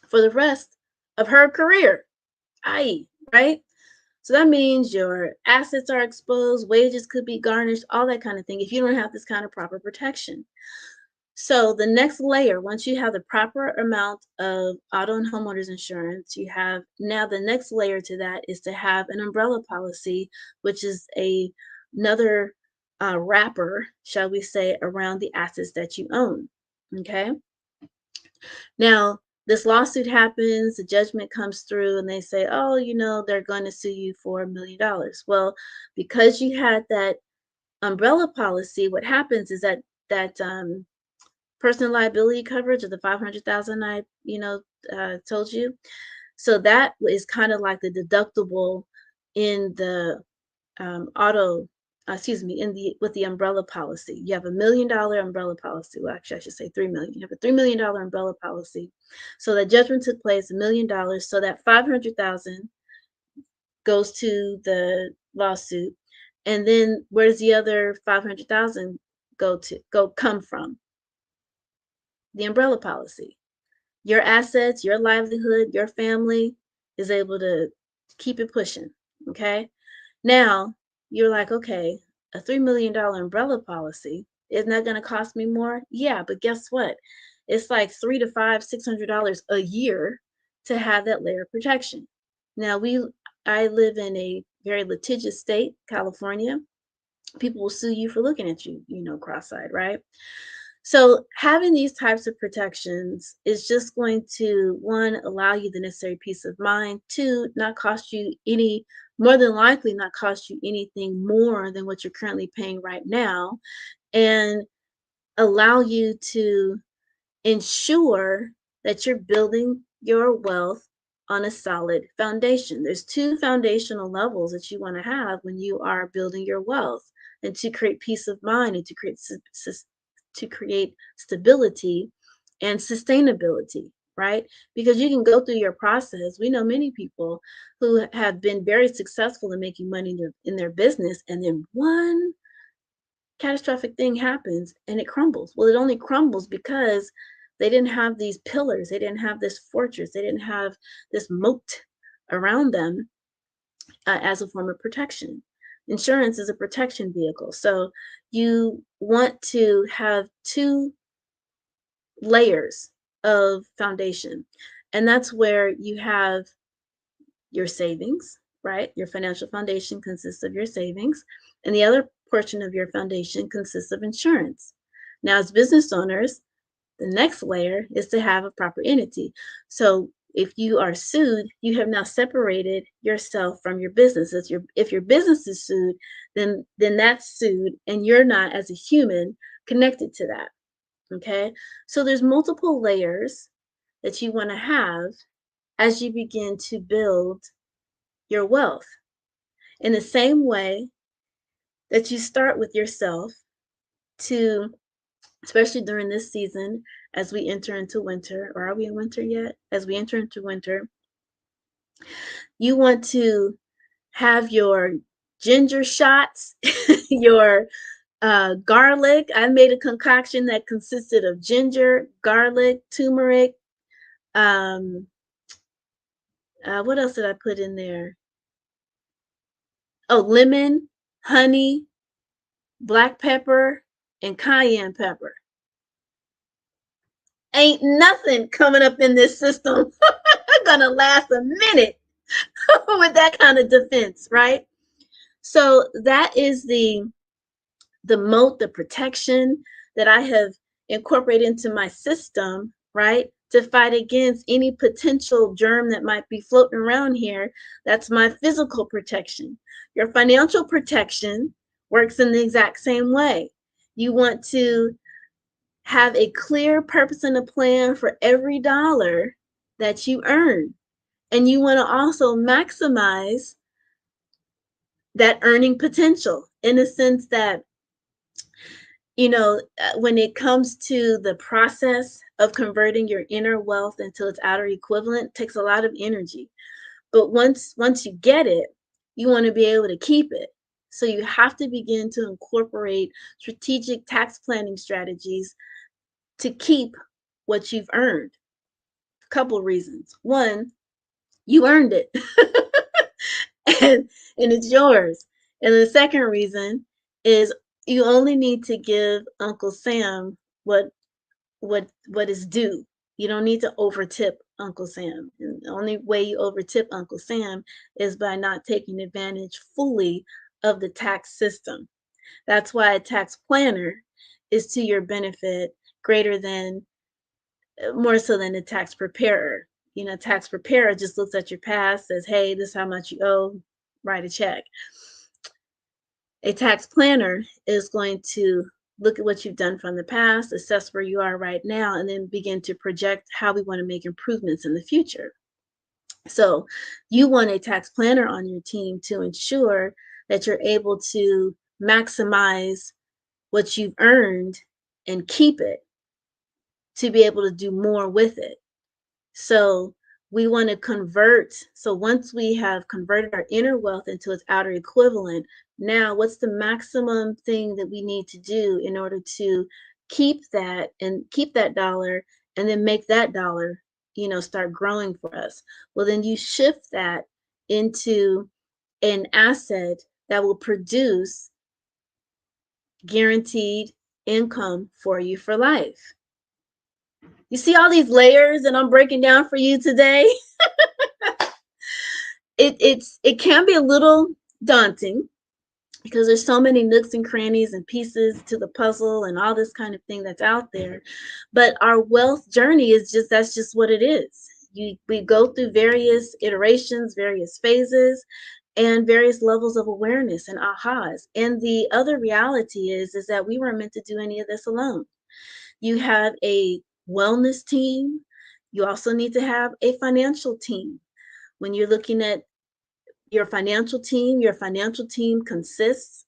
for the rest of her career, i.e., right? So that means your assets are exposed, wages could be garnished, all that kind of thing if you don't have this kind of proper protection. So the next layer, once you have the proper amount of auto and homeowners insurance, you have now the next layer to that is to have an umbrella policy, which is another wrapper, shall we say, around the assets that you own. Okay. Now, this lawsuit happens, the judgment comes through, and they say, oh, they're going to sue you for $1 million. Well, because you had that umbrella policy, what happens is that personal liability coverage of the 500,000 I told you. So that is kind of like the deductible in the with the umbrella policy. You have $1 million umbrella policy. Well, actually, I should say 3 million. You have a $3 million umbrella policy. So the judgment took place, $1 million. So that 500,000 goes to the lawsuit, and then where's the other 500,000 come from? The umbrella policy. Your assets, your livelihood, your family is able to keep it pushing. Okay. Now you're like, okay, a $3 million umbrella policy, isn't that going to cost me more? Yeah, but guess what? It's like $300 to $600 a year to have that layer of protection. Now I live in a very litigious state, California. People will sue you for looking at you, cross-eyed, right? So having these types of protections is just going to, one, allow you the necessary peace of mind, two, more than likely not cost you anything more than what you're currently paying right now, and allow you to ensure that you're building your wealth on a solid foundation. There's two foundational levels that you want to have when you are building your wealth, and to create peace of mind and to create stability and sustainability, right? Because you can go through your process. We know many people who have been very successful in making money in their business, and then one catastrophic thing happens and it crumbles. Well, it only crumbles because they didn't have these pillars, they didn't have this fortress, they didn't have this moat around them as a form of protection. Insurance is a protection vehicle. So you want to have two layers of foundation. And that's where you have your savings, right? Your financial foundation consists of your savings, and the other portion of your foundation consists of insurance. Now, as business owners, the next layer is to have a proper entity. So if you are sued, you have now separated yourself from your business. If your business is sued, then that's sued, and you're not, as a human, connected to that. Okay, so there's multiple layers that you want to have as you begin to build your wealth. In the same way that you start with yourself to especially during this season as we enter into winter. Or are we in winter yet? As we enter into winter, you want to have your ginger shots, your garlic. I made a concoction that consisted of ginger, garlic, turmeric. What else did I put in there? Oh, lemon, honey, black pepper, and cayenne pepper. Ain't nothing coming up in this system gonna last a minute with that kind of defense, right? So that is the moat, the protection that I have incorporated into my system, right? To fight against any potential germ that might be floating around here. That's my physical protection. Your financial protection works in the exact same way. You want to have a clear purpose and a plan for every dollar that you earn. And you want to also maximize that earning potential in the sense that, when it comes to the process of converting your inner wealth into its outer equivalent, it takes a lot of energy. But once you get it, you want to be able to keep it. So you have to begin to incorporate strategic tax planning strategies to keep what you've earned. A couple reasons. One, you earned it and it's yours. And the second reason is you only need to give Uncle Sam what is due. You don't need to overtip Uncle Sam. And the only way you overtip Uncle Sam is by not taking advantage fully of the tax system. That's why a tax planner is to your benefit more so than a tax preparer. Tax preparer just looks at your past, says, hey, this is how much you owe, write a check. A tax planner is going to look at what you've done from the past, assess where you are right now, and then begin to project how we want to make improvements in the future. So you want a tax planner on your team to ensure that you're able to maximize what you've earned and keep it, to be able to do more with it. So we want to convert. So once we have converted our inner wealth into its outer equivalent, now what's the maximum thing that we need to do in order to keep that dollar and then make that dollar, start growing for us? Well, then you shift that into an asset that will produce guaranteed income for you for life. You see all these layers that I'm breaking down for you today? It can be a little daunting because there's so many nooks and crannies and pieces to the puzzle and all this kind of thing that's out there. But our wealth journey that's just what it is. We go through various iterations, various phases, and various levels of awareness and ahas. And the other reality is that we weren't meant to do any of this alone. You have a wellness team. You also need to have a financial team. When you're looking at your financial team consists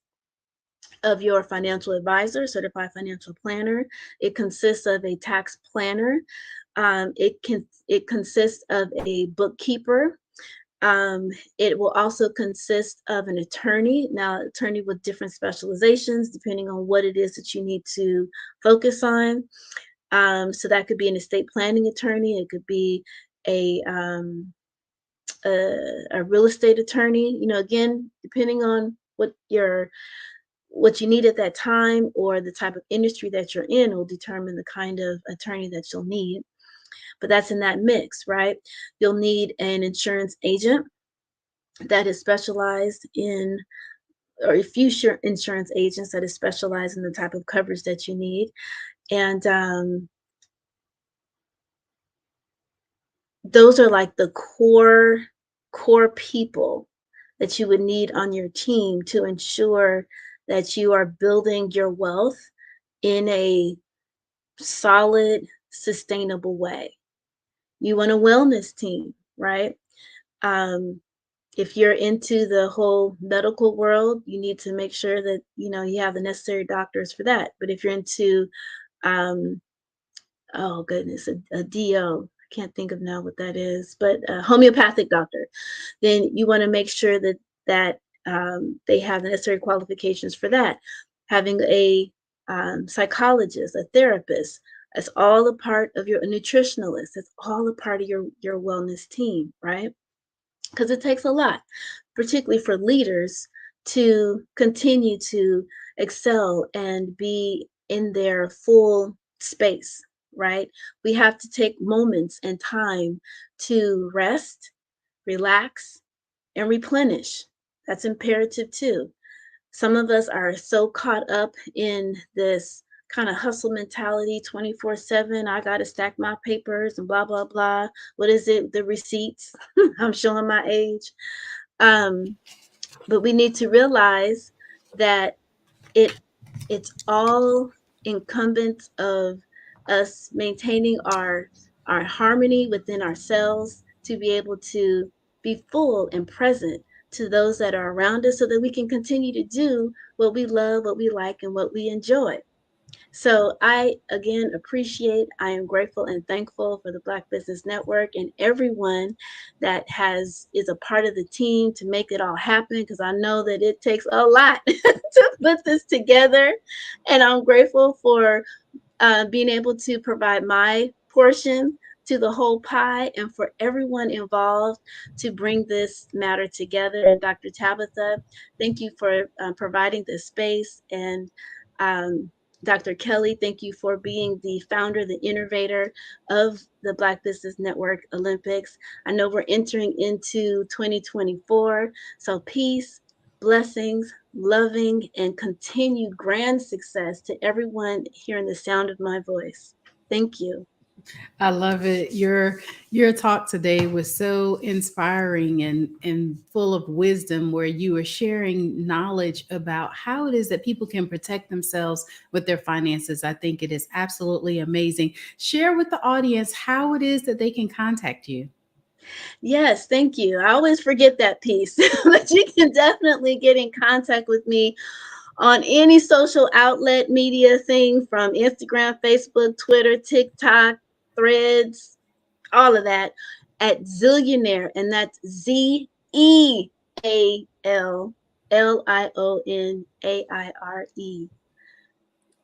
of your financial advisor, certified financial planner. It consists of a tax planner. It consists of a bookkeeper. It will also consist of an attorney. Now, attorney with different specializations depending on what it is that you need to focus on. So that could be an estate planning attorney. It could be a real estate attorney. Again, depending on what you need at that time or the type of industry that you're in will determine the kind of attorney that you'll need. But that's in that mix, right? You'll need an insurance agent that is specialized in, or a few insurance agents that is specialized in the type of coverage that you need. And those are like the core people that you would need on your team to ensure that you are building your wealth in a solid, sustainable way. You want a wellness team, right? If you're into the whole medical world, you need to make sure that you have the necessary doctors for that. But if you're into Oh goodness, a DO. I can't think of now what that is, but a homeopathic doctor. Then you want to make sure that they have the necessary qualifications for that. Having a psychologist, a therapist, that's all a part of a nutritionalist. That's all a part of your wellness team, right? Because it takes a lot, particularly for leaders, to continue to excel and be in their full space, right? We have to take moments and time to rest, relax, and replenish. That's imperative too. Some of us are so caught up in this kind of hustle mentality 24/7. I got to stack my papers and blah, blah, blah. What is it? The receipts. I'm showing my age. But we need to realize that it's all incumbent of us maintaining our harmony within ourselves to be able to be full and present to those that are around us so that we can continue to do what we love, what we like, and what we enjoy. So I again I am grateful and thankful for the Black Business Network and everyone that is a part of the team to make it all happen, because I know that it takes a lot to put this together. And I'm grateful for being able to provide my portion to the whole pie and for everyone involved to bring this matter together. And Dr. Tabitha, thank you for providing this space. And Dr. Kelly, thank you for being the founder, the innovator of the Black Business Network Olympics. I know we're entering into 2024, so peace, blessings, loving, and continued grand success to everyone hearing the sound of my voice. Thank you. I love it. Your talk today was so inspiring and full of wisdom, where you were sharing knowledge about how it is that people can protect themselves with their finances. I think it is absolutely amazing. Share with the audience how it is that they can contact you. Yes, thank you. I always forget that piece, but you can definitely get in contact with me on any social outlet media thing, from Instagram, Facebook, Twitter, TikTok, Threads, all of that, at Zillionaire, and that's ZEALLIONAIRE.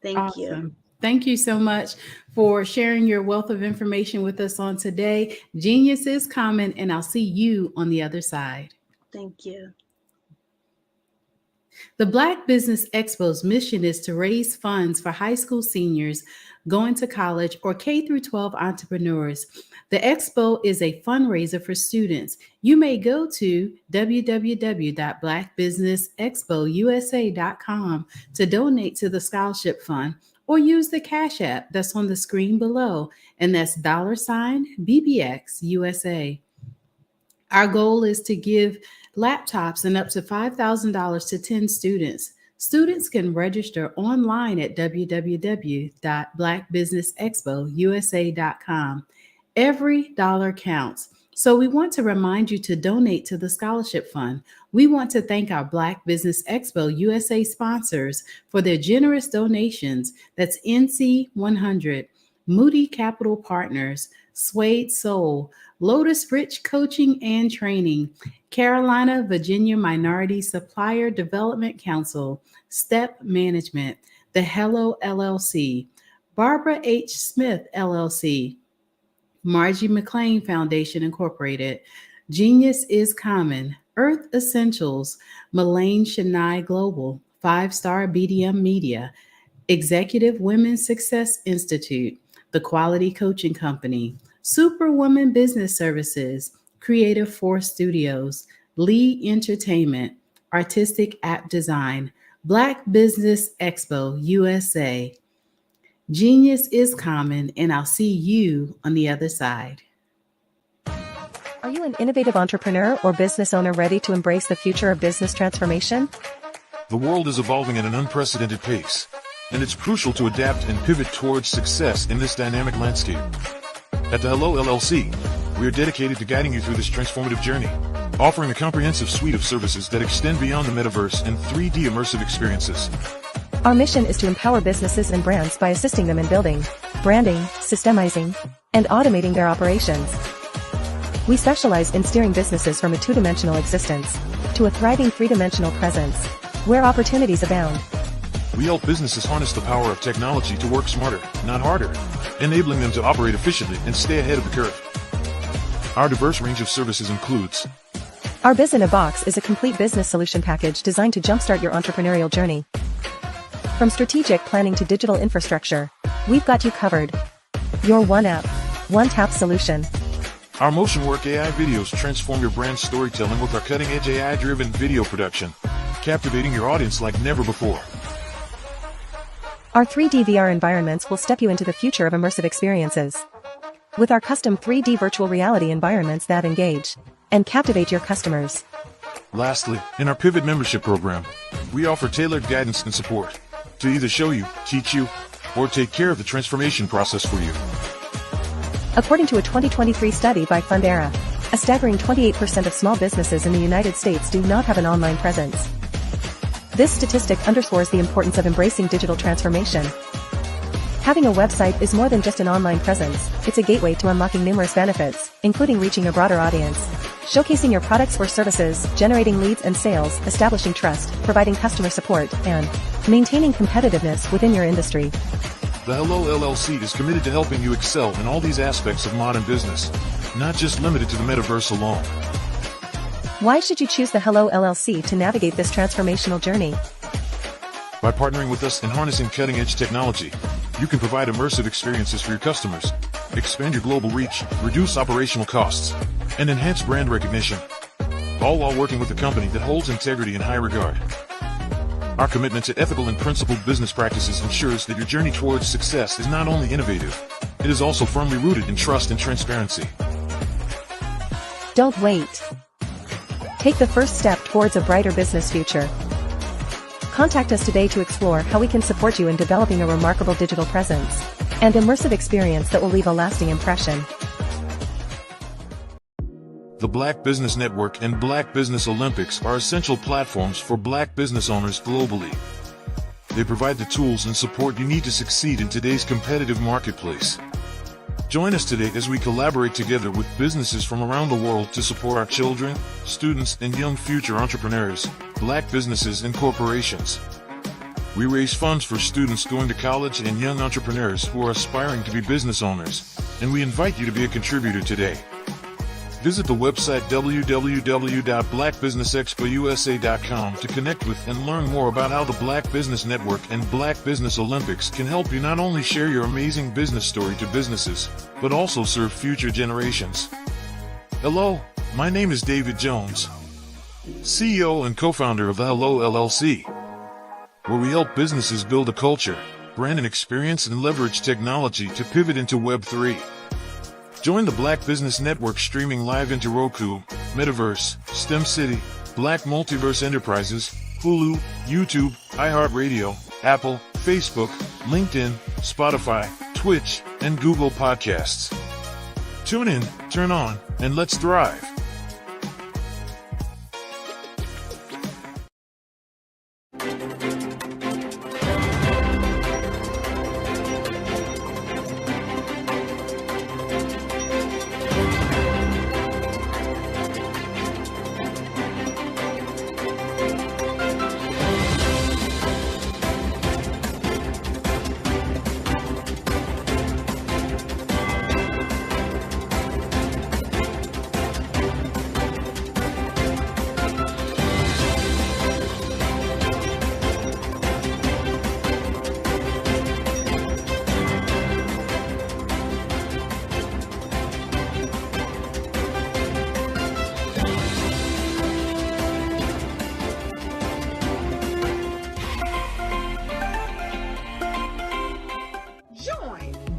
Thank you. Thank you so much for sharing your wealth of information with us on today. Genius is common, and I'll see you on the other side. Thank you. The Black Business Expo's mission is to raise funds for high school seniors going to college or K-12 entrepreneurs. The expo is a fundraiser for students. You may go to www.blackbusinessexpousa.com to donate to the scholarship fund, or use the Cash App that's on the screen below, and that's $BBX USA. Our goal is to give laptops and up to $5,000 to 10 students. Students can register online at www.blackbusinessexpousa.com. Every dollar counts. So we want to remind you to donate to the scholarship fund. We want to thank our Black Business Expo USA sponsors for their generous donations. That's NC 100, Moody Capital Partners, Suede Soul, Lotus Rich Coaching and Training, Carolina Virginia Minority Supplier Development Council, Step Management, The Hello LLC, Barbara H. Smith LLC, Margie McLean Foundation Incorporated, Genius is Common, Earth Essentials, Malane Chennai Global, 5-Star BDM Media, Executive Women's Success Institute, The Quality Coaching Company, Superwoman Business Services, Creative Force Studios, Lee Entertainment, Artistic App Design, Black Business Expo USA. Genius is common, and I'll see you on the other side. Are you an innovative entrepreneur or business owner ready to embrace the future of business transformation? The world is evolving at an unprecedented pace, and it's crucial to adapt and pivot towards success in this dynamic landscape. At the Hello LLC, we are dedicated to guiding you through this transformative journey, offering a comprehensive suite of services that extend beyond the metaverse and 3D immersive experiences. Our mission is to empower businesses and brands by assisting them in building, branding, systemizing, and automating their operations. We specialize in steering businesses from a two-dimensional existence to a thriving three-dimensional presence, where opportunities abound. We help businesses harness the power of technology to work smarter, not harder, enabling them to operate efficiently and stay ahead of the curve. Our diverse range of services includes: Our Biz in a Box is a complete business solution package designed to jumpstart your entrepreneurial journey. From strategic planning to digital infrastructure, we've got you covered. Your one app, one tap solution. Our Motion Work AI videos transform your brand storytelling with our cutting-edge AI-driven video production, captivating your audience like never before. Our 3D VR environments will step you into the future of immersive experiences. With our custom 3D virtual reality environments that engage and captivate your customers. Lastly, in our Pivot membership program, we offer tailored guidance and support to either show you, teach you, or take care of the transformation process for you. According to a 2023 study by Fundera, a staggering 28% of small businesses in the United States do not have an online presence. This statistic underscores the importance of embracing digital transformation. Having a website is more than just an online presence, it's a gateway to unlocking numerous benefits, including reaching a broader audience, showcasing your products or services, generating leads and sales, establishing trust, providing customer support, and maintaining competitiveness within your industry. The Hello LLC is committed to helping you excel in all these aspects of modern business, not just limited to the metaverse alone. Why should you choose the Hello LLC to navigate this transformational journey? By partnering with us and harnessing cutting-edge technology, you can provide immersive experiences for your customers, expand your global reach, reduce operational costs, and enhance brand recognition, all while working with a company that holds integrity in high regard. Our commitment to ethical and principled business practices ensures that your journey towards success is not only innovative, it is also firmly rooted in trust and transparency. Don't wait. Take the first step towards a brighter business future. Contact us today to explore how we can support you in developing a remarkable digital presence and immersive experience that will leave a lasting impression. The Black Business Network and Black Business Olympics are essential platforms for Black business owners globally. They provide the tools and support you need to succeed in today's competitive marketplace. Join us today as we collaborate together with businesses from around the world to support our children, students, and young future entrepreneurs, Black businesses and corporations. We raise funds for students going to college and young entrepreneurs who are aspiring to be business owners, and we invite you to be a contributor today. Visit the website www.blackbusinessexpousa.com to connect with and learn more about how the Black Business Network and Black Business Olympics can help you not only share your amazing business story to businesses, but also serve future generations. Hello, my name is David Jones, CEO and co-founder of the Hello LLC, where we help businesses build a culture, brand an experience, and leverage technology to pivot into Web3. Join the Black Business Network streaming live into Roku, Metaverse, STEM City, Black Multiverse Enterprises, Hulu, YouTube, iHeartRadio, Apple, Facebook, LinkedIn, Spotify, Twitch, and Google Podcasts. Tune in, turn on, and let's thrive.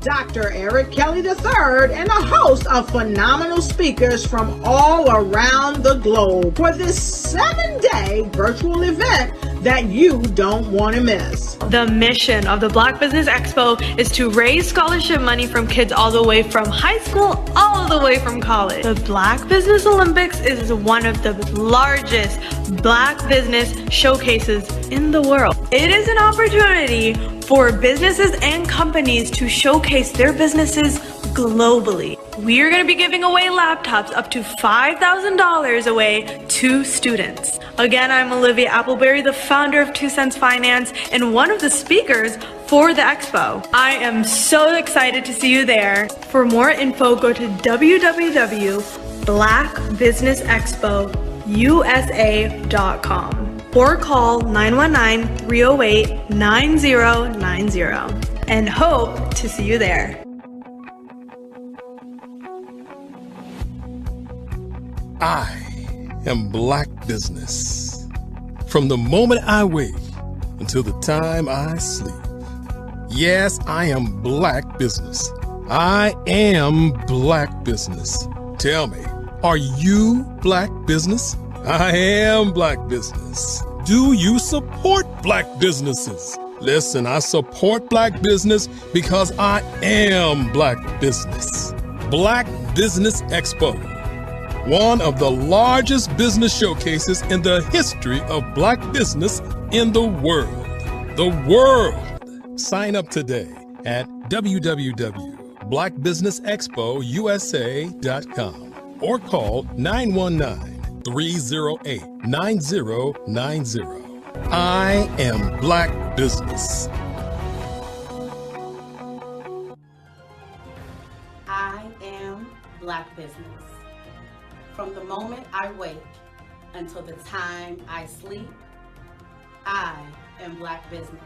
Dr. Eric Kelly III and a host of phenomenal speakers from all around the globe for this 7-day virtual event that you don't want to miss. The mission of the Black Business Expo is to raise scholarship money from kids all the way from high school, all the way from college. The Black Business Olympics is one of the largest Black business showcases in the world. It is an opportunity for businesses and companies to showcase their businesses globally. We are going to be giving away laptops up to $5,000 away to students. Again, I'm Olivia Appleberry, the founder of 2 Cents Finance and one of the speakers for the expo. I am so excited to see you there. For more info, go to www.blackbusinessexpousa.com or call 919-308-9090 and hope to see you there. I am Black Business. From the moment I wake until the time I sleep. Yes, I am Black Business. I am Black Business. Tell me, are you Black Business? I am Black Business. Do you support Black businesses? Listen, I support Black business because I am Black Business. Black Business Expo, one of the largest business showcases in the history of Black business in the world. The world! Sign up today at www.blackbusinessexpousa.com or call 919-308-9090. I am Black Business. I am Black Business. From the moment I wake until the time I sleep, I am Black Business.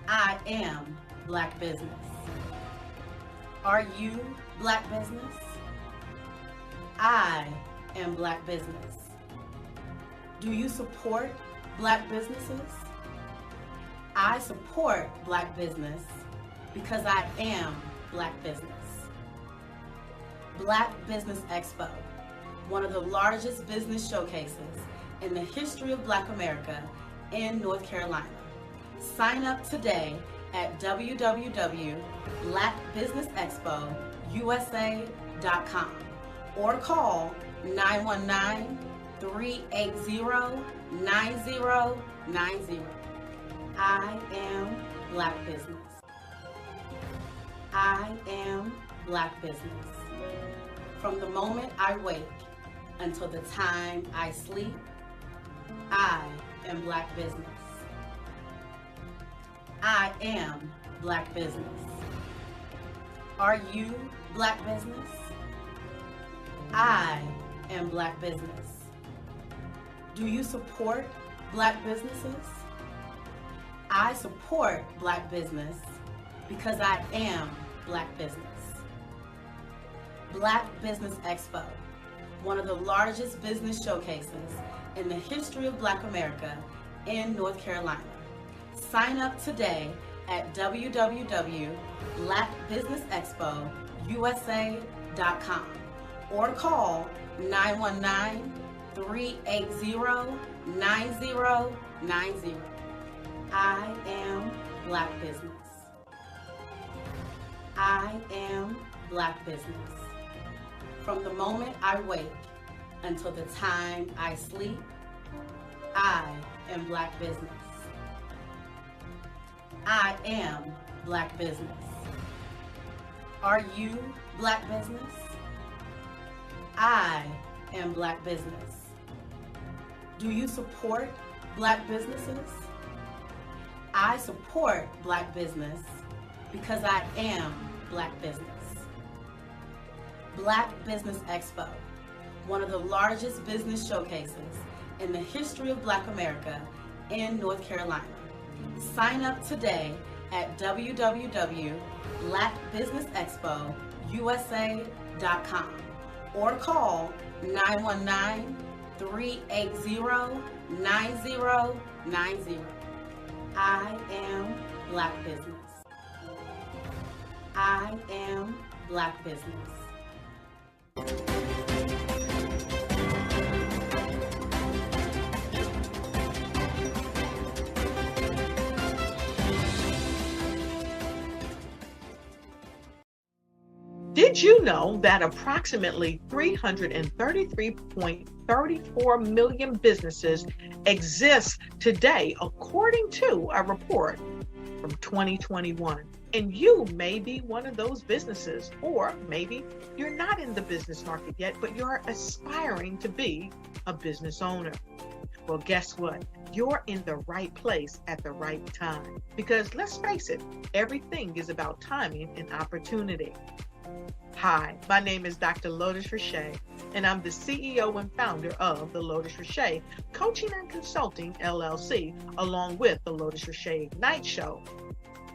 I am Black Business. Are you Black Business? I am Black Business. Do you support Black businesses? I support Black business because I am Black Business. Black Business Expo, one of the largest business showcases in the history of Black America in North Carolina. Sign up today at www.blackbusinessexpousa.com or call 919-380-9090. I am Black Business. I am Black Business. From the moment I wake until the time I sleep, I am Black Business. I am Black Business. Are you Black Business? I am Black Business. Do you support Black businesses? I support Black business because I am Black Business. Black Business Expo, one of the largest business showcases in the history of Black America in North Carolina. Sign up today at www.blackbusinessexpousa.com or call 919-380-9090. I am Black Business. I am Black Business. From the moment I wake until the time I sleep, I am Black Business. I am Black Business. Are you Black Business? I am Black Business. Do you support Black businesses? I support Black business because I am Black Business. Black Business Expo, one of the largest business showcases in the history of Black America in North Carolina. Sign up today at www.blackbusinessexpousa.com or call 919-380-9090. I am Black Business. I am Black Business. Did you know that approximately 333.34 million businesses exist today, according to a report from 2021? And you may be one of those businesses, or maybe you're not in the business market yet, but you're aspiring to be a business owner. Well, guess what? You're in the right place at the right time. Because let's face it, everything is about timing and opportunity. Hi, my name is Dr. Lotus Richey, and I'm the CEO and founder of the Lotus Richey Coaching and Consulting LLC, along with the Lotus Richey Ignite Show.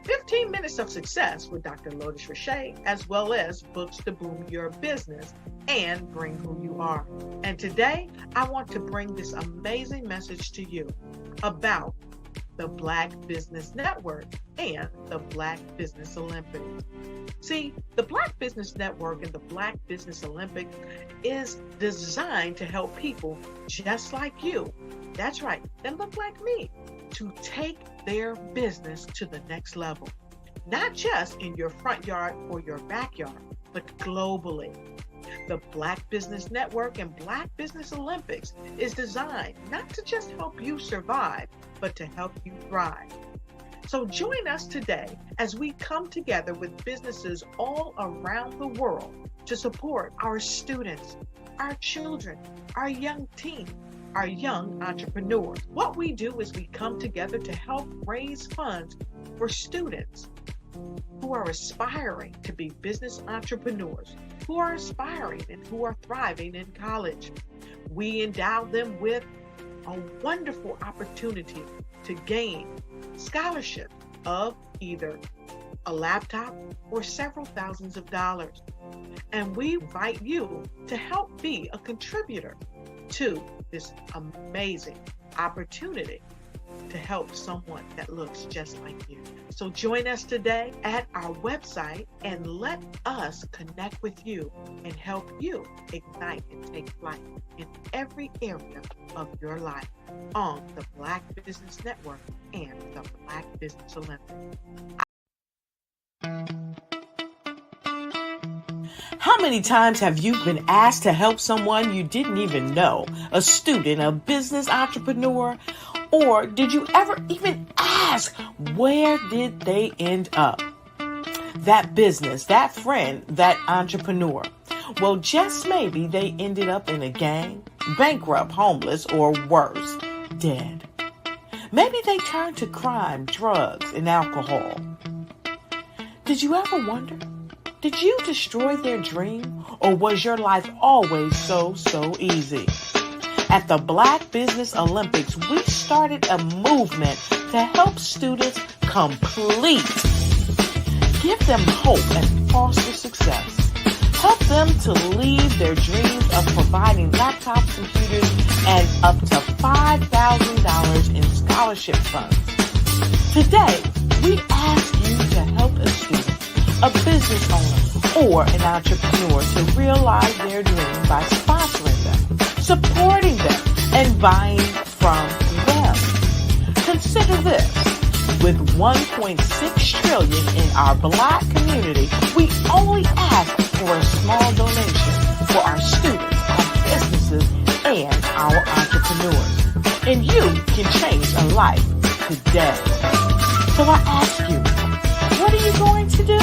15 minutes of success with Dr. Lotus Richey, as well as books to boom your business and bring who you are. And today, I want to bring this amazing message to you about the Black Business Network and the Black Business Olympics. See, the Black Business Network and the Black Business Olympics is designed to help people just like you, that's right, that look like me, to take their business to the next level. Not just in your front yard or your backyard, but globally. The Black Business Network and Black Business Olympics is designed not to just help you survive, but to help you thrive. So join us today as we come together with businesses all around the world to support our students, our children, our young teens, our young entrepreneurs. What we do is we come together to help raise funds for students who are aspiring to be business entrepreneurs, who are aspiring and who are thriving in college. We endow them with a wonderful opportunity to gain scholarship of either a laptop or several thousands of dollars. And we invite you to help be a contributor to this amazing opportunity to help someone that looks just like you. So join us today at our website and let us connect with you and help you ignite and take flight in every area of your life on the Black Business Network and the Black Business Olympics. How many times have you been asked to help someone you didn't even know, a student, a business entrepreneur, or did you ever even ask, where did they end up? That business, that friend, that entrepreneur. Well, just maybe they ended up in a gang, bankrupt, homeless, or worse, dead. Maybe they turned to crime, drugs, and alcohol. Did you ever wonder? Did you destroy their dream, or was your life always so easy? At the Black Business Olympics, we started a movement to help students complete. Give them hope and foster success. Help them to leave their dreams of providing laptops, computers, and up to $5,000 in scholarship funds. Today, we ask you to help a student, a business owner, or an entrepreneur to realize their dream by sponsoring them, supporting them, and buying from them. Consider this. With $1.6 trillion in our Black community, we only ask for a small donation for our students, our businesses, and our entrepreneurs. And you can change a life today. So I ask you, what are you going to do?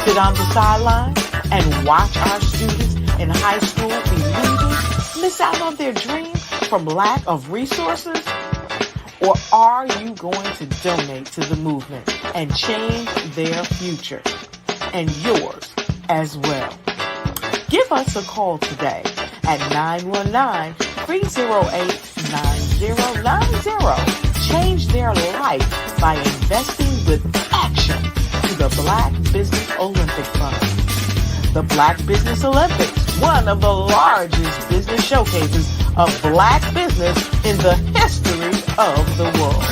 Sit on the sideline and watch our students in high school be losers, miss out on their dream from lack of resources? Or are you going to donate to the movement and change their future and yours as well? Give us a call today at 919-308-9090. Change their life by investing with action to the Black Business Olympic Fund. The Black Business Olympics, one of the largest business showcases of Black business in the history of the world.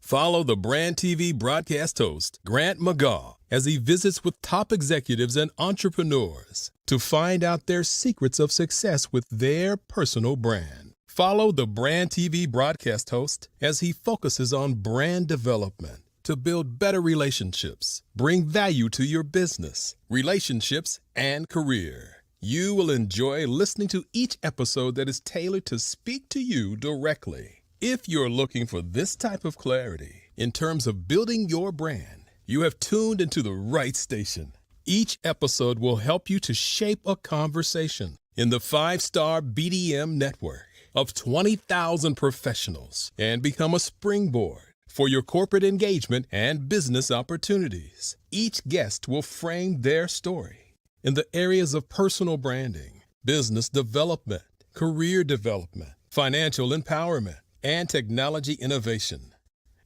Follow the Brand TV broadcast host, Grant McGaw, as he visits with top executives and entrepreneurs to find out their secrets of success with their personal brand. Follow the Brand TV broadcast host as he focuses on brand development to build better relationships, bring value to your business, relationships, and career. You will enjoy listening to each episode that is tailored to speak to you directly. If you're looking for this type of clarity in terms of building your brand, you have tuned into the right station. Each episode will help you to shape a conversation in the 5-star BDM network of 20,000 professionals and become a springboard for your corporate engagement and business opportunities. Each guest will frame their story in the areas of personal branding, business development, career development, financial empowerment, and technology innovation.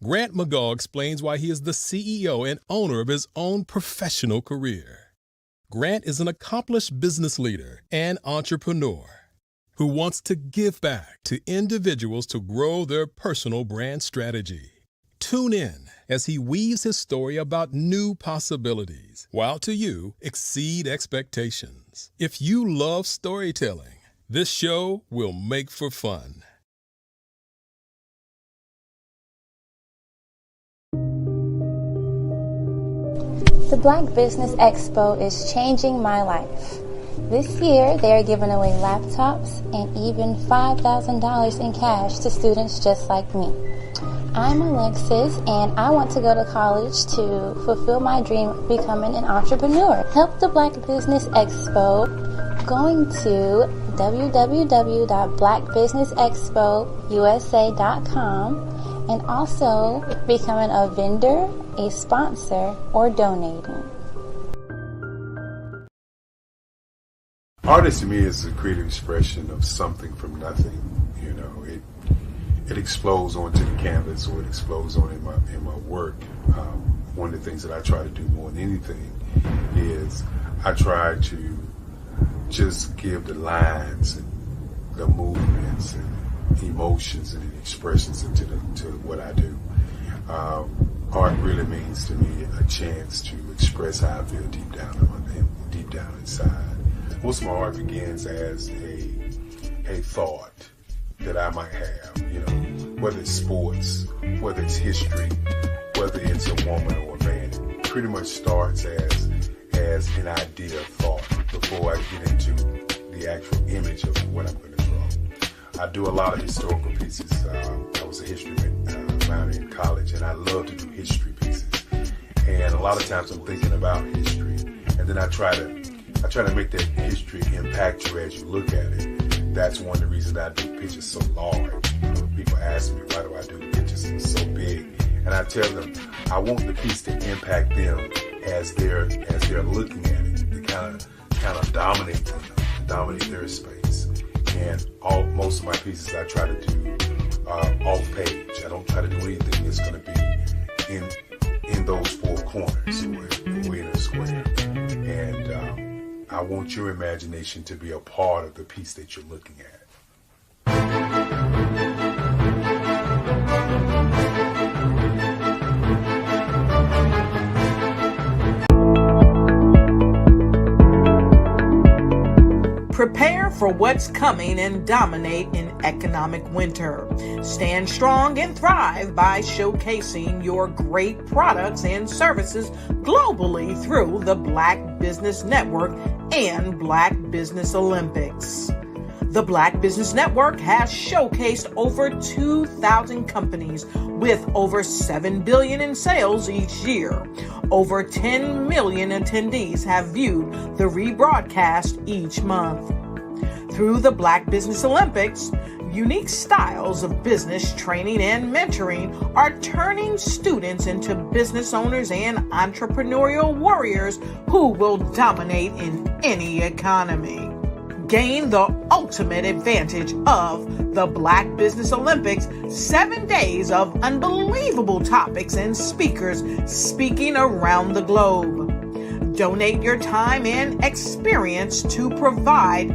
Grant McGaugh explains why he is the CEO and owner of his own professional career. Grant is an accomplished business leader and entrepreneur who wants to give back to individuals to grow their personal brand strategy. Tune in as he weaves his story about new possibilities, while to you exceed expectations. If you love storytelling, this show will make for fun. The Black Business Expo is changing my life. This year, they are giving away laptops and even $5,000 in cash to students just like me. I'm Alexis, and I want to go to college to fulfill my dream of becoming an entrepreneur. Help the Black Business Expo going to www.blackbusinessexpousa.com and also becoming a vendor, a sponsor, or donating. Artist to me is a creative expression of something from nothing. You know, it explodes onto the canvas, or it explodes on in my work. One of the things that I try to do more than anything is I try to just give the lines and the movements and emotions and expressions into what I do. Art really means to me a chance to express how I feel deep down inside. Most of my art begins as a thought that I might have, you know, whether it's sports, whether it's history, whether it's a woman or a man. It pretty much starts as an idea of thought before I get into the actual image of what I'm going to draw. I do a lot of historical pieces. I was a history minor in college, and I love to do history pieces. And a lot of times I'm thinking about history, and then I try to make that history impact you as you look at it. That's one of the reasons I do pictures so large. People ask me, why do I do pictures so big? And I tell them, I want the piece to impact them as they're looking at it, to kind of dominate them, dominate their space. And most of my pieces I try to do off page. I don't try to do anything that's going to be in those four corners or in a square. And I want your imagination to be a part of the piece that you're looking at. Prepare for what's coming and dominate in economic winter. Stand strong and thrive by showcasing your great products and services globally through the Black Business Network and Black Business Olympics. The Black Business Network has showcased over 2,000 companies with over $7 billion in sales each year. Over 10 million attendees have viewed the rebroadcast each month. Through the Black Business Olympics, unique styles of business training and mentoring are turning students into business owners and entrepreneurial warriors who will dominate in any economy. Gain the ultimate advantage of the Black Business Olympics, 7 days of unbelievable topics and speakers speaking around the globe. Donate your time and experience to provide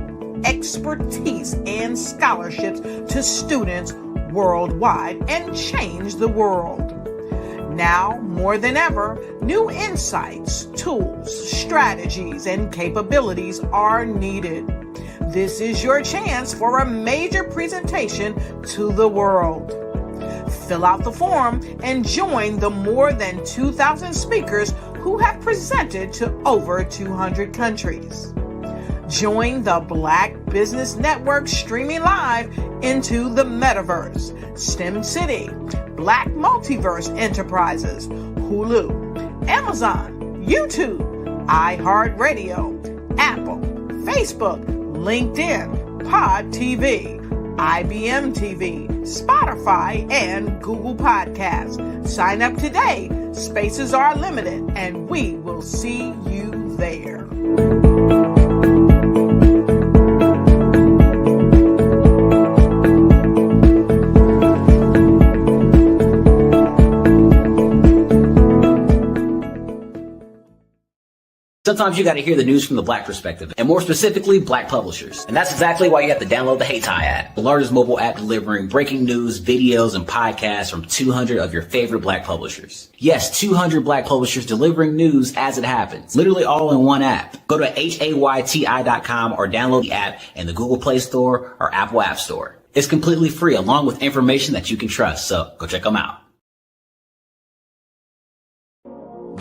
expertise and scholarships to students worldwide and change the world. Now, more than ever, new insights, tools, strategies, and capabilities are needed. This is your chance for a major presentation to the world. Fill out the form and join the more than 2,000 speakers who have presented to over 200 countries. Join the Black Business Network streaming live into the Metaverse, STEM City, Black Multiverse Enterprises, Hulu, Amazon, YouTube, iHeartRadio, Apple, Facebook, LinkedIn, Pod TV, IBM TV, Spotify, and Google Podcasts. Sign up today. Spaces are limited, and we will see you there. Sometimes you got to hear the news from the Black perspective, and more specifically, Black publishers. And that's exactly why you have to download the HeyTie app, the largest mobile app delivering breaking news, videos, and podcasts from 200 of your favorite Black publishers. Yes, 200 Black publishers delivering news as it happens, literally all in one app. Go to HAYTI.com or download the app in the Google Play Store or Apple App Store. It's completely free, along with information that you can trust, so go check them out.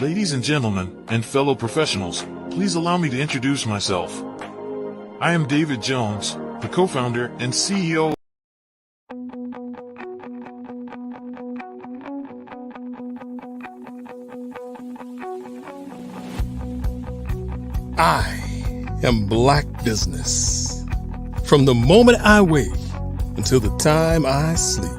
Ladies and gentlemen, and fellow professionals, please allow me to introduce myself. I am David Jones, the co-founder and CEO. I am Black Business. From the moment I wake until the time I sleep.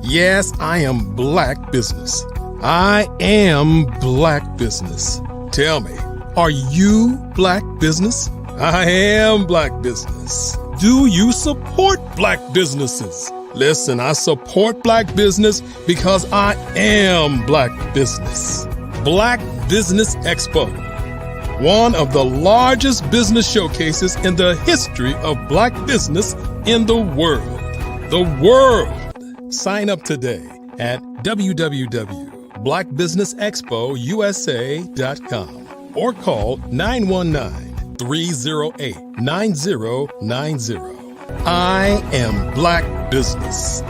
Yes, I am Black Business. I am Black Business. Tell me, are you Black Business? I am Black Business. Do you support Black businesses? Listen, I support Black business because I am Black Business. Black Business Expo, one of the largest business showcases in the history of Black business in the world. The world. Sign up today at www.blackbusinessexpousa.com or call 919-308-9090. I am Black Business.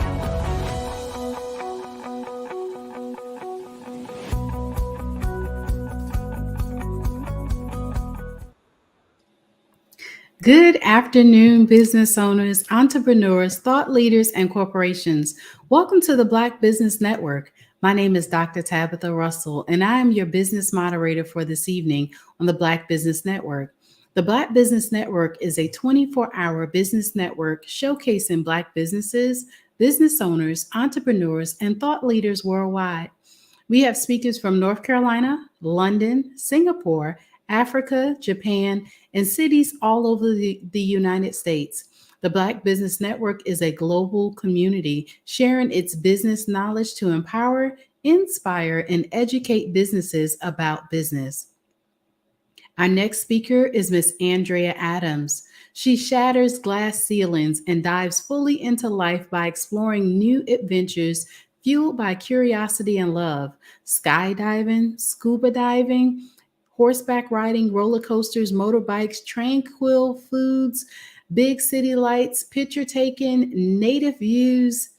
Good afternoon, business owners, entrepreneurs, thought leaders, and corporations. Welcome to the Black Business Network. My name is Dr. Tabitha Russell, and I am your business moderator for this evening on the Black Business Network. The Black Business Network is a 24-hour business network showcasing Black businesses, business owners, entrepreneurs, and thought leaders worldwide. We have speakers from North Carolina, London, Singapore, Africa, Japan, and cities all over the United States. The Black Business Network is a global community sharing its business knowledge to empower, inspire, and educate businesses about business. Our next speaker is Miss Andrea Adams. She shatters glass ceilings and dives fully into life by exploring new adventures fueled by curiosity and love. Skydiving, scuba diving, horseback riding, roller coasters, motorbikes, tranquil foods, big city lights, picture taking, nature views,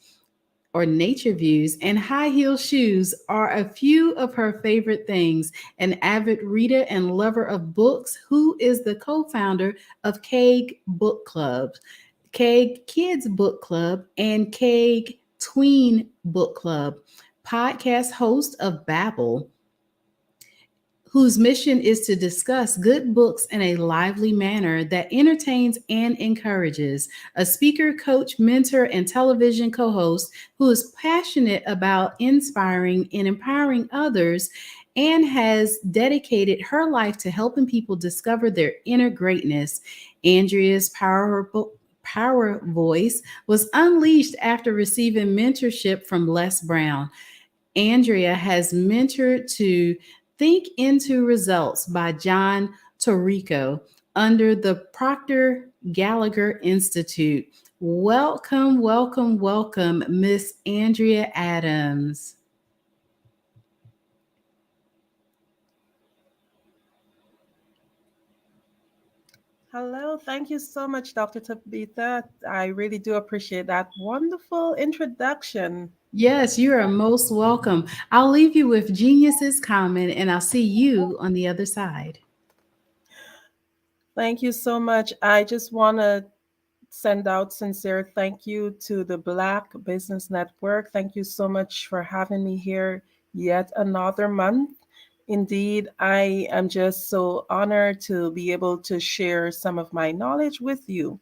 and high heel shoes are a few of her favorite things. An avid reader and lover of books, who is the co-founder of KEG Book Club, KEG Kids Book Club, and KEG Tween Book Club, podcast host of Babel, whose mission is to discuss good books in a lively manner that entertains and encourages. A speaker, coach, mentor, and television co-host who is passionate about inspiring and empowering others and has dedicated her life to helping people discover their inner greatness. Andrea's power voice was unleashed after receiving mentorship from Les Brown. Andrea has mentored to Think Into Results by John Torrico under the Proctor Gallagher Institute. Welcome, welcome, welcome, Miss Andrea Adams. Hello, thank you so much, Dr. Tabitha. I really do appreciate that wonderful introduction. Yes, you are most welcome. I'll leave you with Genius's comment and I'll see you on the other side. Thank you so much. I just want to send out sincere thank you to the Black Business Network. Thank you so much for having me here yet another month. Indeed, I am just so honored to be able to share some of my knowledge with you.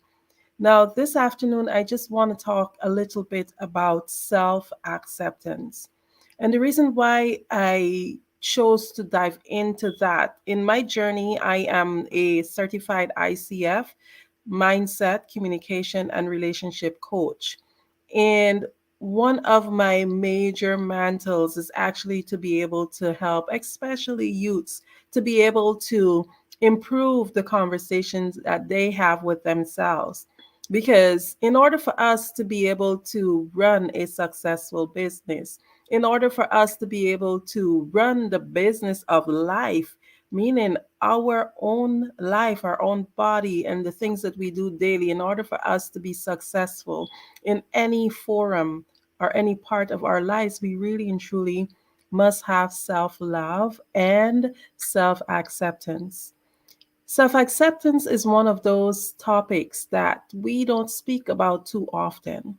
Now, this afternoon, I just want to talk a little bit about self acceptance. And the reason why I chose to dive into that, in my journey, I am a certified ICF, mindset, communication, and relationship coach. And one of my major mantles is actually to be able to help, especially youths, to be able to improve the conversations that they have with themselves. Because in order for us to be able to run a successful business, in order for us to be able to run the business of life, meaning our own life, our own body, and the things that we do daily, in order for us to be successful in any forum or any part of our lives, we really and truly must have self love and self acceptance. Self acceptance is one of those topics that we don't speak about too often.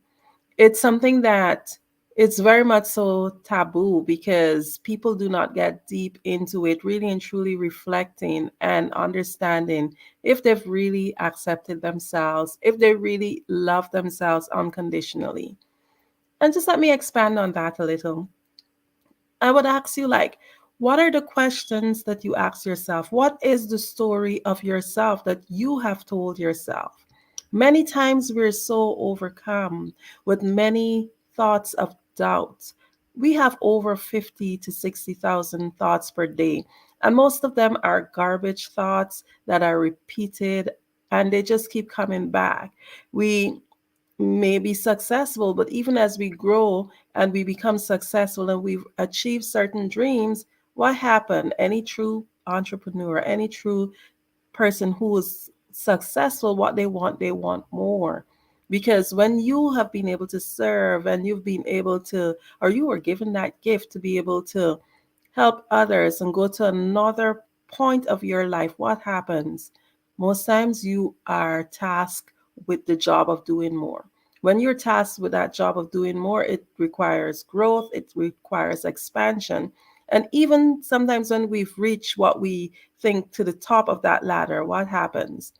It's something that it's very much so taboo because people do not get deep into it, really and truly reflecting and understanding if they've really accepted themselves, if they really love themselves unconditionally. And just let me expand on that a little. I would ask you, like, what are the questions that you ask yourself? What is the story of yourself that you have told yourself? Many times we're so overcome with many thoughts of doubt. We have over 50 to 60,000 thoughts per day, and most of them are garbage thoughts that are repeated and they just keep coming back. We may be successful, but even as we grow and we become successful and we've achieved certain dreams, what happened? Any true entrepreneur, any true person who is successful, what they want more. Because when you have been able to serve and you've been able to, or you were given that gift to be able to help others and go to another point of your life, what happens? Most times you are tasked with the job of doing more. When you're tasked with that job of doing more, it requires growth, it requires expansion. And even sometimes when we've reached what we think to the top of that ladder, what happens?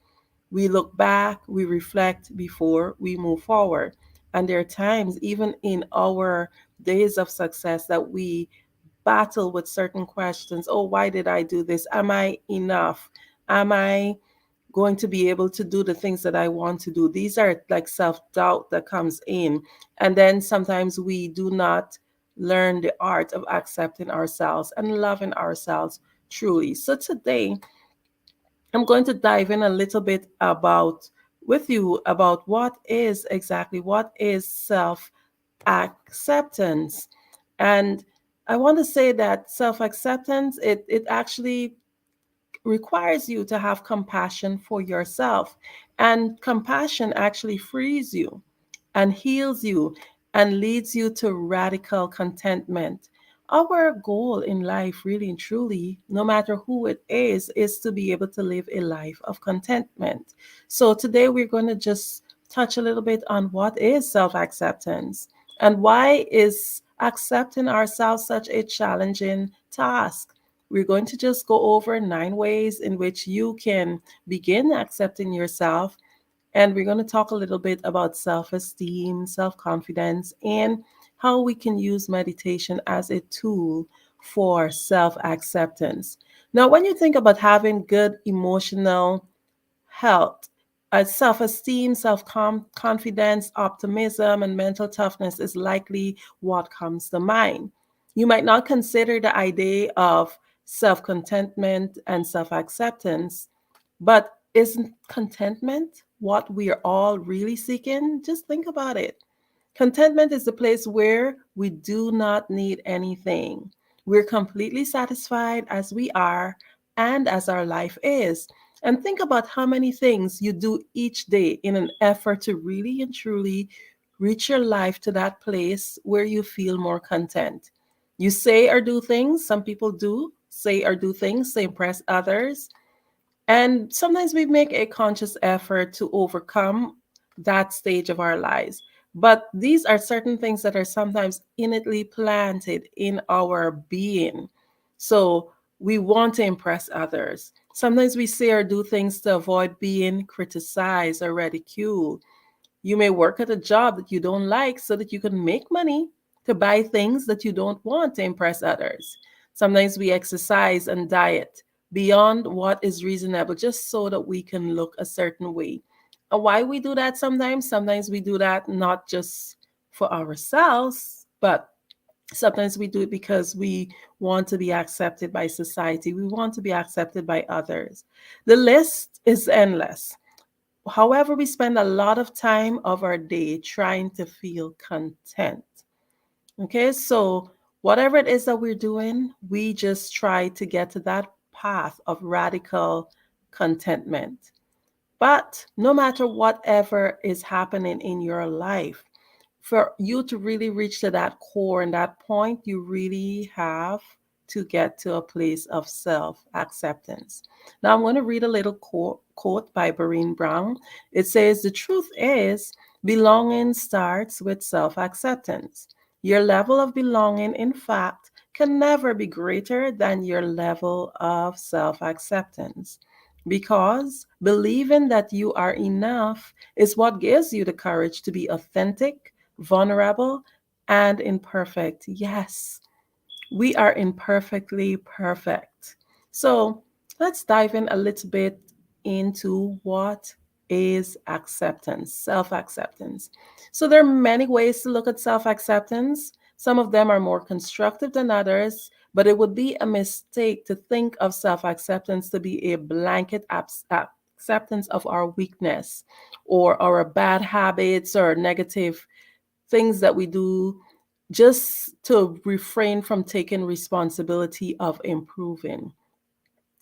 We look back, we reflect before we move forward. And there are times, even in our days of success, that we battle with certain questions. Oh, why did I do this? Am I enough? Am I going to be able to do the things that I want to do? These are like self doubt that comes in. And then sometimes we do not learn the art of accepting ourselves and loving ourselves truly. So today, I'm going to dive in a little bit about with you about what is self acceptance. And I want to say that self acceptance, it actually requires you to have compassion for yourself. And compassion actually frees you and heals you and leads you to radical contentment. Our goal in life, really and truly, no matter who it is to be able to live a life of contentment. So today we're going to just touch a little bit on what is self acceptance and why is accepting ourselves such a challenging task. We're going to just go over 9 ways in which you can begin accepting yourself, and we're going to talk a little bit about self esteem, self confidence, and how we can use meditation as a tool for self acceptance. Now, when you think about having good emotional health, self esteem, self confidence, optimism, and mental toughness is likely what comes to mind. You might not consider the idea of self contentment and self acceptance, but isn't contentment what we are all really seeking? Just think about it. Contentment is the place where we do not need anything. We're completely satisfied as we are and as our life is. And think about how many things you do each day in an effort to really and truly reach your life to that place where you feel more content. You say or do things, some people do say or do things to impress others. And sometimes we make a conscious effort to overcome that stage of our lives. But these are certain things that are sometimes innately planted in our being. So we want to impress others. Sometimes we say or do things to avoid being criticized or ridiculed. You may work at a job that you don't like so that you can make money to buy things that you don't want to impress others. Sometimes we exercise and diet beyond what is reasonable just so that we can look a certain way. And why we do that sometimes? Sometimes we do that not just for ourselves, but sometimes we do it because we want to be accepted by society. We want to be accepted by others. The list is endless. However, we spend a lot of time of our day trying to feel content. Okay, so whatever it is that we're doing, we just try to get to that path of radical contentment. But no matter whatever is happening in your life, for you to really reach to that core and that point, you really have to get to a place of self acceptance. Now, I'm going to read a little quote by Brene Brown. It says, "The truth is, belonging starts with self acceptance. Your level of belonging, in fact, can never be greater than your level of self acceptance. Because believing that you are enough is what gives you the courage to be authentic, vulnerable, and imperfect." Yes, we are imperfectly perfect. So let's dive in a little bit into what is acceptance, self acceptance. So there are many ways to look at self acceptance. Some of them are more constructive than others, but it would be a mistake to think of self acceptance to be a blanket acceptance of our weakness or our bad habits or negative things that we do just to refrain from taking responsibility of improving.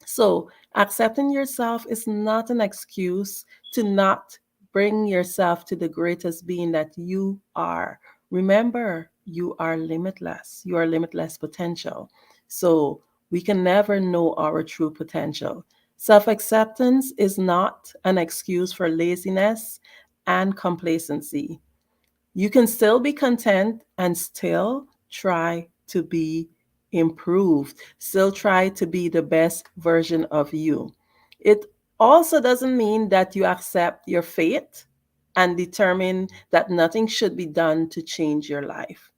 So, accepting yourself is not an excuse to not bring yourself to the greatest being that you are. Remember, you are limitless. You are limitless potential. So, we can never know our true potential. Self acceptance is not an excuse for laziness and complacency. You can still be content and still try to be improved, still try to be the best version of you. It also doesn't mean that you accept your fate and determine that nothing should be done to change your life.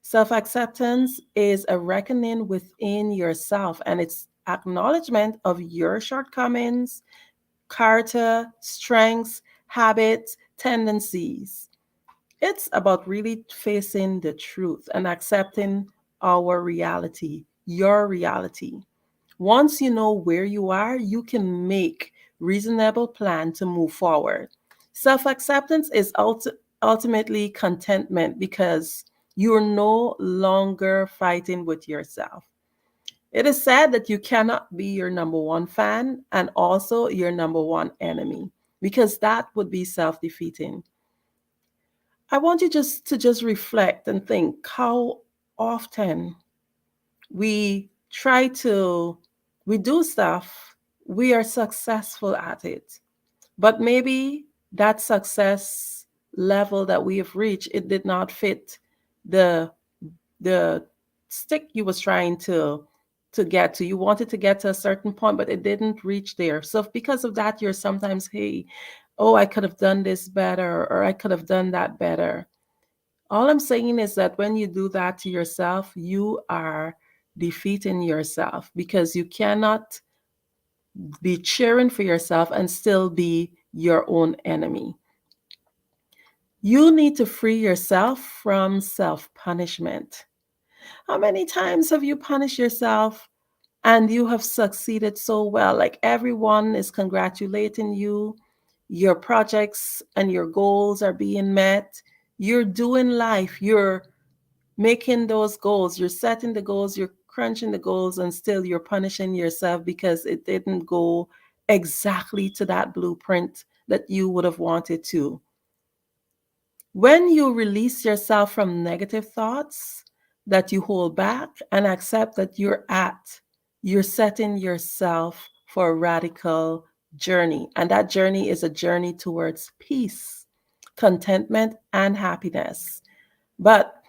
Self acceptance is a reckoning within yourself and it's acknowledgement of your shortcomings, character, strengths, habits, tendencies. It's about really facing the truth and accepting our reality, your reality. Once you know where you are, you can make reasonable plan to move forward. Self-acceptance is ultimately contentment because you're no longer fighting with yourself. It is said that you cannot be your number one fan and also your number one enemy because that would be self-defeating. I want you just reflect and think how often we try to we do stuff, we are successful at it. But maybe that success level that we have reached, it did not fit the the stick you was trying to get to. You wanted to get to a certain point, but it didn't reach there. So because of that, you're sometimes, hey, oh, I could have done this better, or I could have done that better. All I'm saying is that when you do that to yourself, you are defeating yourself because you cannot be cheering for yourself and still be your own enemy. You need to free yourself from self punishment. How many times have you punished yourself and you have succeeded so well? Like everyone is congratulating you, your projects and your goals are being met, you're doing life, you're making those goals, you're setting the goals, you're crunching the goals, and still you're punishing yourself because it didn't go exactly to that blueprint that you would have wanted to. When you release yourself from negative thoughts that you hold back and accept that you're setting yourself for a radical journey. And that journey is a journey towards peace, contentment, and happiness. But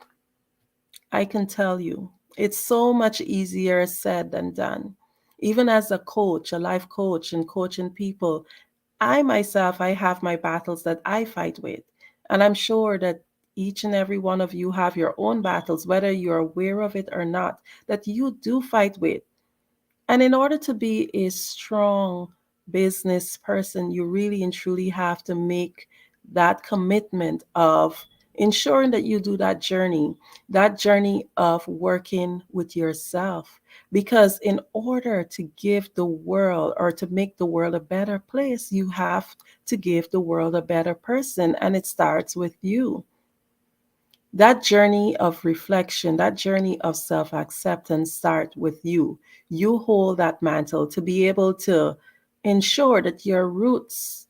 I can tell you, it's so much easier said than done. Even as a coach, a life coach, and coaching people, I myself, I have my battles that I fight with. And I'm sure that each and every one of you have your own battles, whether you're aware of it or not, that you do fight with. And in order to be a strong business person, you really and truly have to make that commitment of ensuring that you do that journey of working with yourself. Because in order to give the world or to make the world a better place, you have to give the world a better person, and it starts with you. That journey of reflection, that journey of self acceptance start with you. You hold that mantle to be able to ensure that your roots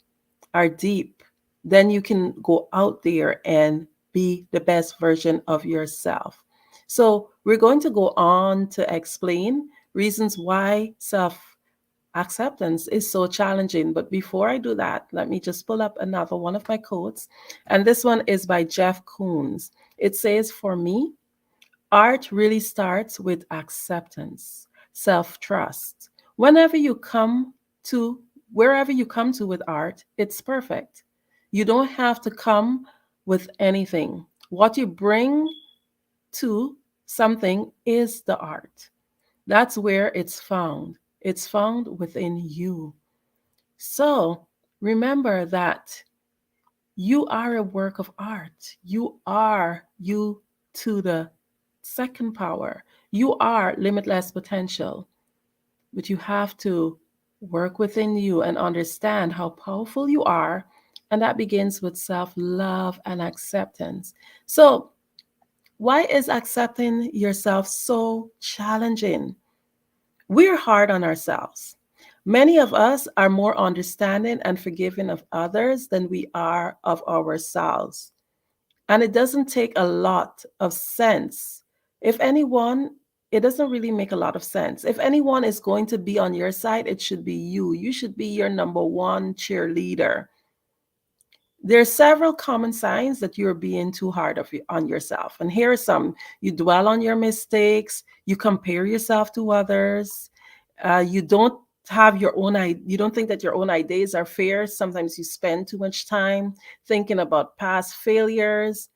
are deep. Then you can go out there and be the best version of yourself. So, we're going to go on to explain reasons why self acceptance is so challenging. But before I do that, let me just pull up another one of my quotes. And this one is by Jeff Koons. It says, "For me, art really starts with acceptance, self-trust. Wherever you come to with art, it's perfect. You don't have to come with anything. What you bring to something is the art. That's where it's found. It's found within you. So remember that you are a work of art. You are you to the second power. You are limitless potential. But you have to work within you and understand how powerful you are. And that begins with self love and acceptance. So, why is accepting yourself so challenging? We're hard on ourselves. Many of us are more understanding and forgiving of others than we are of ourselves. And it doesn't take a lot of sense. If anyone, it doesn't really make a lot of sense. If anyone is going to be on your side, it should be you. You should be your number one cheerleader. There are several common signs that you're being too hard on yourself. And here are some. You dwell on your mistakes. You compare yourself to others. You don't you don't think that your own ideas are fair. Sometimes you spend too much time thinking about past failures.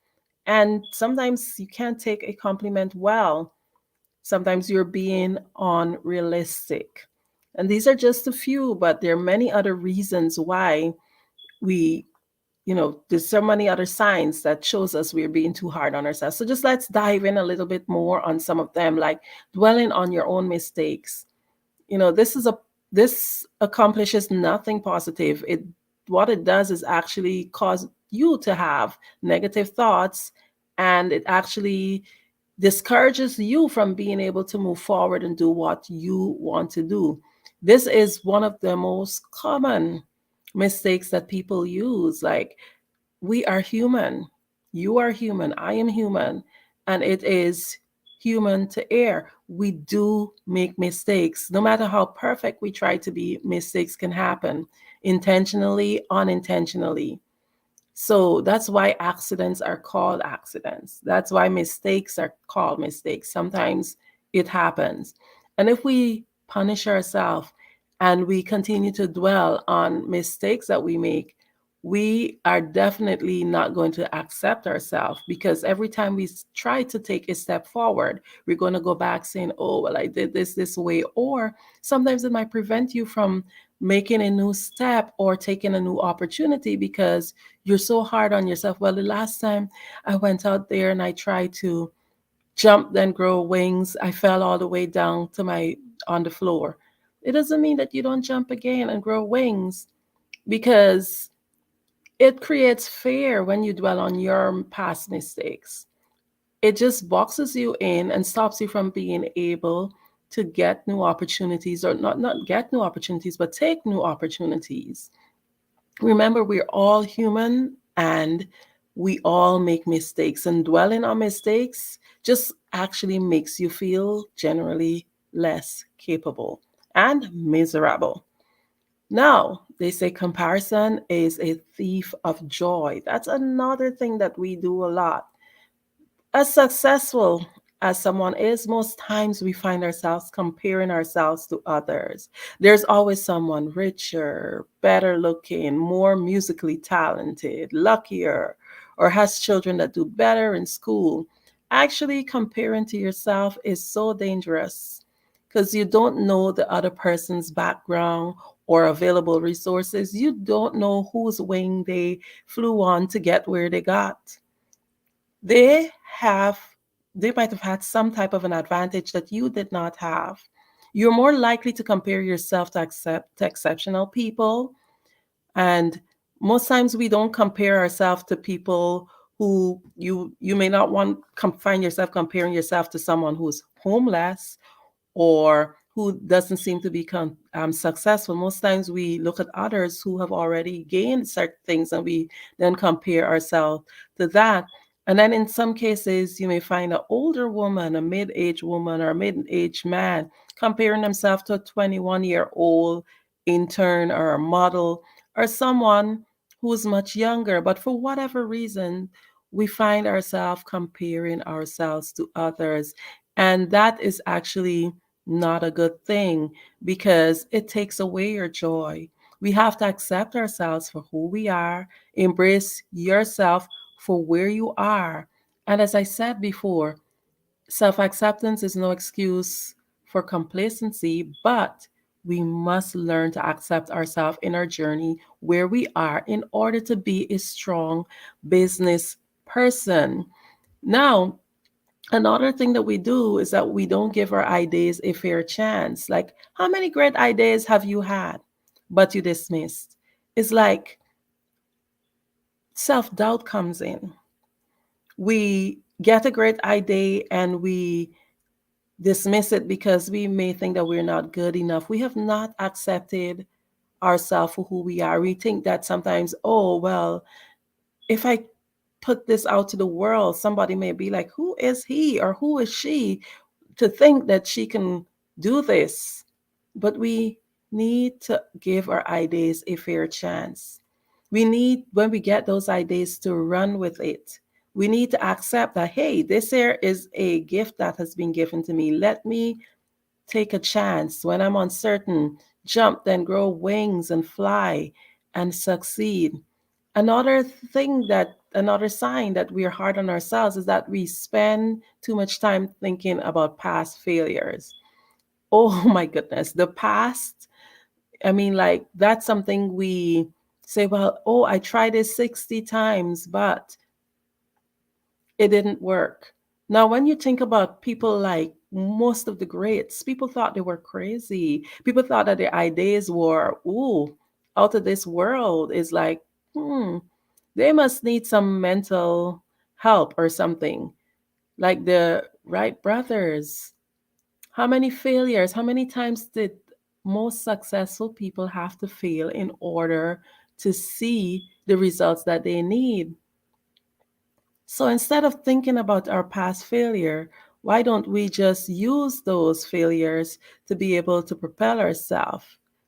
And sometimes you can't take a compliment well. Sometimes you're being unrealistic. And these are just a few, but there are many other reasons why we there's so many other signs that shows us we're being too hard on ourselves. So just let's dive in a little bit more on some of them, like dwelling on your own mistakes. This accomplishes nothing positive. What it does is actually cause you to have negative thoughts, and it actually discourages you from being able to move forward and do what you want to do. This is one of the most common mistakes that people use. Like, we are human. You are human. I am human. And it is human to err. We do make mistakes. No matter how perfect we try to be, mistakes can happen intentionally, unintentionally. So that's why accidents are called accidents. That's why mistakes are called mistakes. Sometimes it happens. And if we punish ourselves and we continue to dwell on mistakes that we make, we are definitely not going to accept ourselves, because every time we try to take a step forward, we're going to go back saying, oh, well, I did this way. Or sometimes it might prevent you from making a new step or taking a new opportunity because you're so hard on yourself. Well, the last time I went out there and I tried to jump, then grow wings, I fell all the way down to on the floor. It doesn't mean that you don't jump again and grow wings, because it creates fear when you dwell on your past mistakes. It just boxes you in and stops you from being able to get new opportunities, or not get new opportunities, but take new opportunities. Remember, we're all human and we all make mistakes, and dwelling on mistakes just actually makes you feel generally less capable and miserable. Now, they say comparison is a thief of joy. That's another thing that we do a lot. As successful as someone is, most times we find ourselves comparing ourselves to others. There's always someone richer, better looking, more musically talented, luckier, or has children that do better in school. Actually, comparing to yourself is so dangerous because you don't know the other person's background or available resources. You don't know whose wing they flew on to get where they got. They have they might have had some type of an advantage that you did not have. You're more likely to compare yourself to exceptional people, and most times we don't compare ourselves to people who you may not find yourself comparing yourself to someone who's homeless or who doesn't seem to be successful. Most times we look at others who have already gained certain things and we then compare ourselves to that. And then in some cases, you may find an older woman, a mid-aged woman, or a mid-aged man comparing themselves to a 21-year-old intern or a model or someone who's much younger. But for whatever reason, we find ourselves comparing ourselves to others. And that is actually not a good thing because it takes away your joy. We have to accept ourselves for who we are, embrace yourself for where you are. And as I said before, self acceptance is no excuse for complacency, but we must learn to accept ourselves in our journey where we are in order to be a strong business person. Now, another thing that we do is that we don't give our ideas a fair chance. Like, how many great ideas have you had, but you dismissed? It's like self doubt comes in. We get a great idea and we dismiss it because we may think that we're not good enough. We have not accepted ourselves for who we are. We think that sometimes, oh, well, if I put this out to the world, somebody may be like, who is he or who is she to think that she can do this? But we need to give our ideas a fair chance. We need, when we get those ideas, to run with it. We need to accept that, hey, this here is a gift that has been given to me. Let me take a chance. When I'm uncertain, jump, then grow wings and fly and succeed. Another sign that we're hard on ourselves is that we spend too much time thinking about past failures. Oh my goodness, the past. I mean, like, that's something we say, well, oh, I tried this 60 times, but it didn't work. Now, when you think about people like most of the greats, people thought they were crazy. People thought that their ideas were, ooh, out of this world. Is like, they must need some mental help or something. Like the Wright brothers. How many failures, how many times did most successful people have to fail in order to see the results that they need? So instead of thinking about our past failure, why don't we just use those failures to be able to propel ourselves?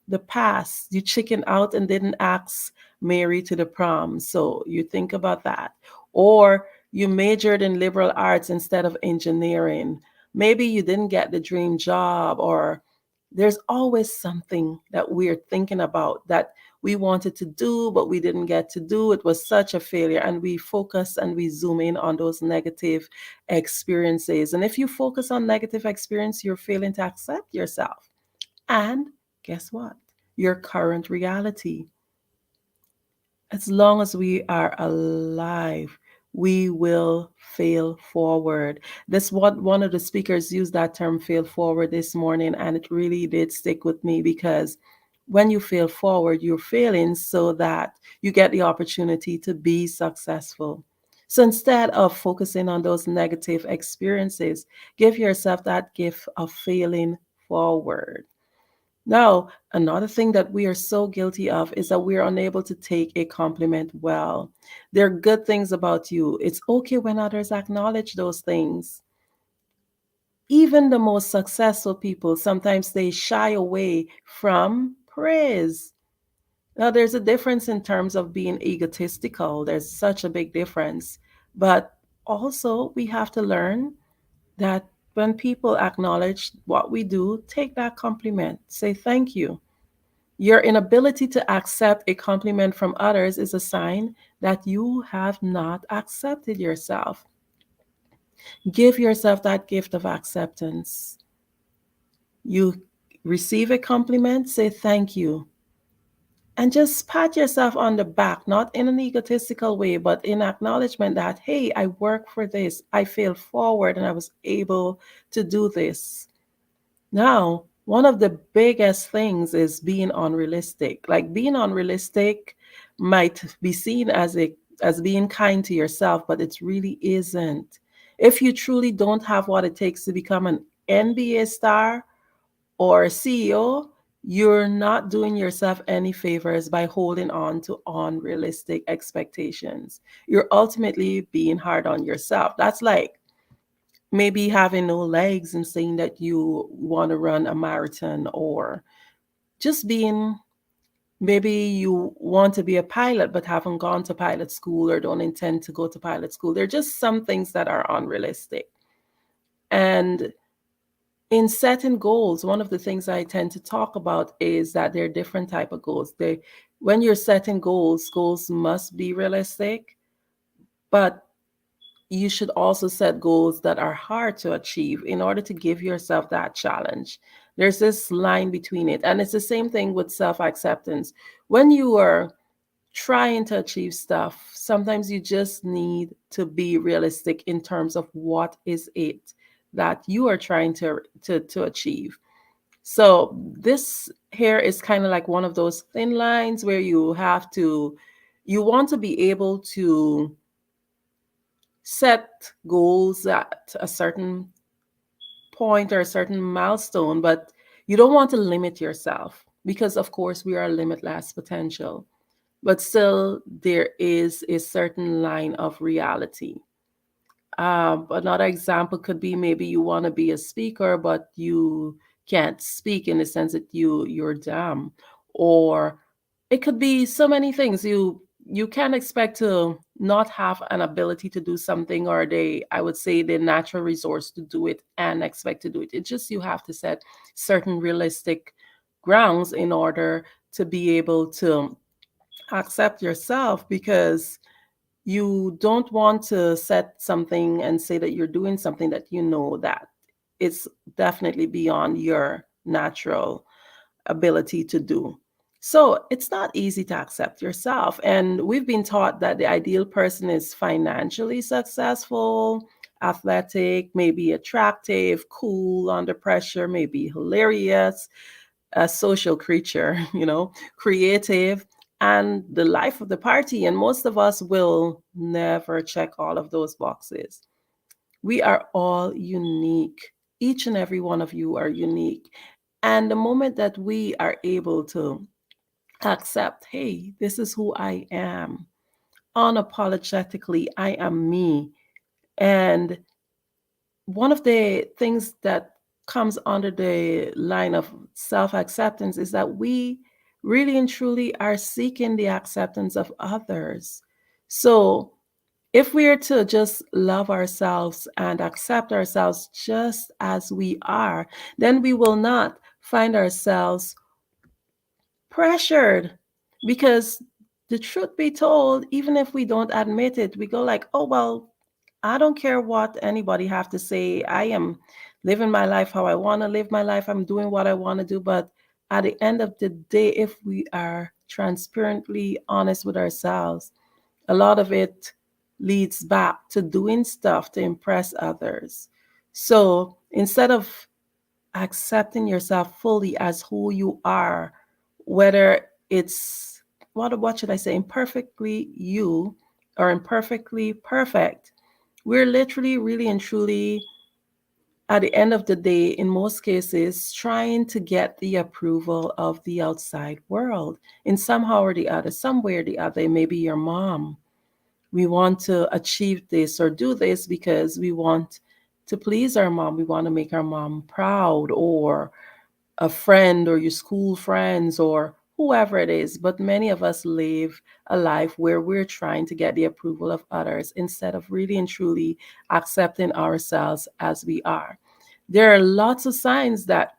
The past, you chicken out and didn't ask Mary to the prom. So you think about that. Or you majored in liberal arts instead of engineering. Maybe you didn't get the dream job, or there's always something that we're thinking about that we wanted to do, but we didn't get to do. It was such a failure. And we focus and we zoom in on those negative experiences. And if you focus on negative experience, you're failing to accept yourself. And guess what? Your current reality. As long as we are alive, we will fail forward. That's what one of the speakers used that term, fail forward, this morning. And it really did stick with me because when you fail forward, you're failing so that you get the opportunity to be successful. So instead of focusing on those negative experiences, give yourself that gift of failing forward. Now, another thing that we are so guilty of is that we are unable to take a compliment well. There are good things about you. It's okay when others acknowledge those things. Even the most successful people, sometimes they shy away from praise. Now, there's a difference in terms of being egotistical. There's such a big difference. But also, we have to learn that when people acknowledge what we do, take that compliment, say thank you. Your inability to accept a compliment from others is a sign that you have not accepted yourself. Give yourself that gift of acceptance. You receive a compliment, say thank you. And just pat yourself on the back, not in an egotistical way, but in acknowledgement that, hey, I worked for this. I failed forward and I was able to do this. Now, one of the biggest things is being unrealistic. Like being unrealistic might be seen as being kind to yourself, but it really isn't. If you truly don't have what it takes to become an NBA star or a CEO, you're not doing yourself any favors by holding on to unrealistic expectations. You're ultimately being hard on yourself. That's like maybe having no legs and saying that you want to run a marathon, or just being, maybe you want to be a pilot but haven't gone to pilot school or don't intend to go to pilot school. There are just some things that are unrealistic. And in setting goals, one of the things I tend to talk about is that there are different type of goals. When you're setting goals, goals must be realistic, but you should also set goals that are hard to achieve in order to give yourself that challenge. There's this line between it. And it's the same thing with self-acceptance. When you are trying to achieve stuff, sometimes you just need to be realistic in terms of what is it that you are trying to achieve. So this here is kind of like one of those thin lines where you want to be able to set goals at a certain point or a certain milestone, but you don't want to limit yourself because, of course, we are limitless potential. But still, there is a certain line of reality. Another example could be maybe you want to be a speaker, but you can't speak in the sense that you're dumb, or it could be so many things. You can't expect to not have an ability to do something, or I would say the natural resource to do it and expect to do it. It's just you have to set certain realistic grounds in order to be able to accept yourself, because you don't want to set something and say that you're doing something that you know that it's definitely beyond your natural ability to do. So it's not easy to accept yourself. And we've been taught that the ideal person is financially successful, athletic, maybe attractive, cool under pressure, maybe hilarious, a social creature, creative, and the life of the party. And most of us will never check all of those boxes. We are all unique. Each and every one of you are unique. And the moment that we are able to accept, hey, this is who I am, unapologetically, I am me. And one of the things that comes under the line of self-acceptance is that we really and truly are seeking the acceptance of others. So if we are to just love ourselves and accept ourselves just as we are, then we will not find ourselves pressured, because the truth be told, even if we don't admit it, we go like, oh, well, I don't care what anybody have to say. I am living my life how I want to live my life. I'm doing what I want to do. But at the end of the day, if we are transparently honest with ourselves, a lot of it leads back to doing stuff to impress others. So instead of accepting yourself fully as who you are, whether it's, what should I say, imperfectly you or imperfectly perfect, we're literally, really and truly at the end of the day, in most cases, trying to get the approval of the outside world in somehow or the other, somewhere or the other. Maybe your mom. We want to achieve this or do this because we want to please our mom. We want to make our mom proud, or a friend, or your school friends, or whoever it is. But many of us live a life where we're trying to get the approval of others instead of really and truly accepting ourselves as we are. There are lots of signs that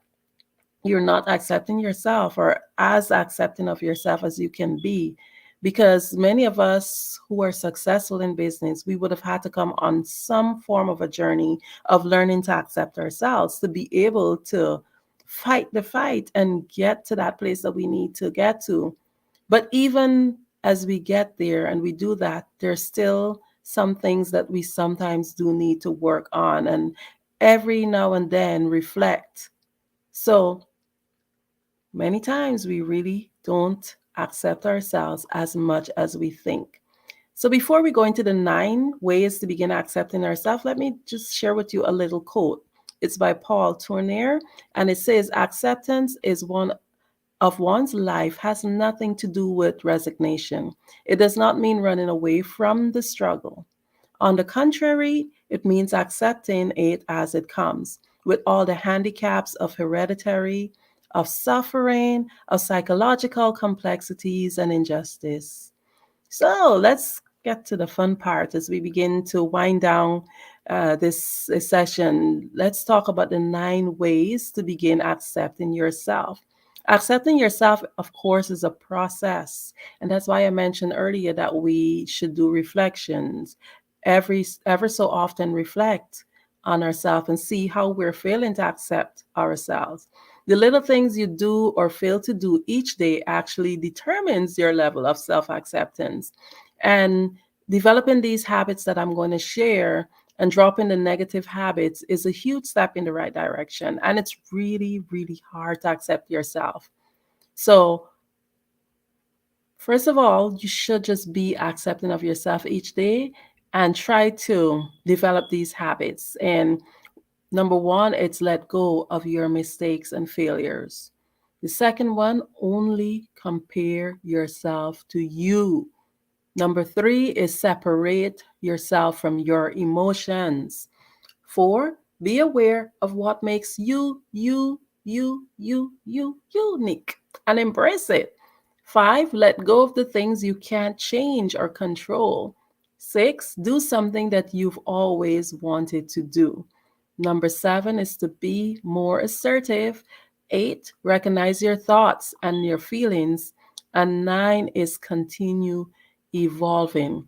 you're not accepting yourself, or as accepting of yourself as you can be. Because many of us who are successful in business, we would have had to come on some form of a journey of learning to accept ourselves to be able to fight the fight and get to that place that we need to get to. But even as we get there and we do that, there's still some things that we sometimes do need to work on and every now and then reflect. So many times we really don't accept ourselves as much as we think. So before we go into the 9 ways to begin accepting ourselves, let me just share with you a little quote. It's by Paul Tournier, and it says, acceptance is one of one's life has nothing to do with resignation. It does not mean running away from the struggle. On the contrary, it means accepting it as it comes, with all the handicaps of hereditary, of suffering, of psychological complexities and injustice. So let's get to the fun part as we begin to wind down this session. Let's talk about the 9 ways to begin accepting yourself. Accepting yourself, of course, is a process. And that's why I mentioned earlier that we should do reflections. Ever so often reflect on ourselves and see how we're failing to accept ourselves. The little things you do or fail to do each day actually determines your level of self-acceptance. And developing these habits that I'm going to share and dropping the negative habits is a huge step in the right direction. And it's really, really hard to accept yourself. So first of all, you should just be accepting of yourself each day and try to develop these habits. And number 1, it's let go of your mistakes and failures. The second one, only compare yourself to you. Number 3 is separate yourself from your emotions. 4, be aware of what makes you unique and embrace it. 5, let go of the things you can't change or control. 6, do something that you've always wanted to do. Number 7 is to be more assertive. 8, recognize your thoughts and your feelings. And 9 is continue evolving.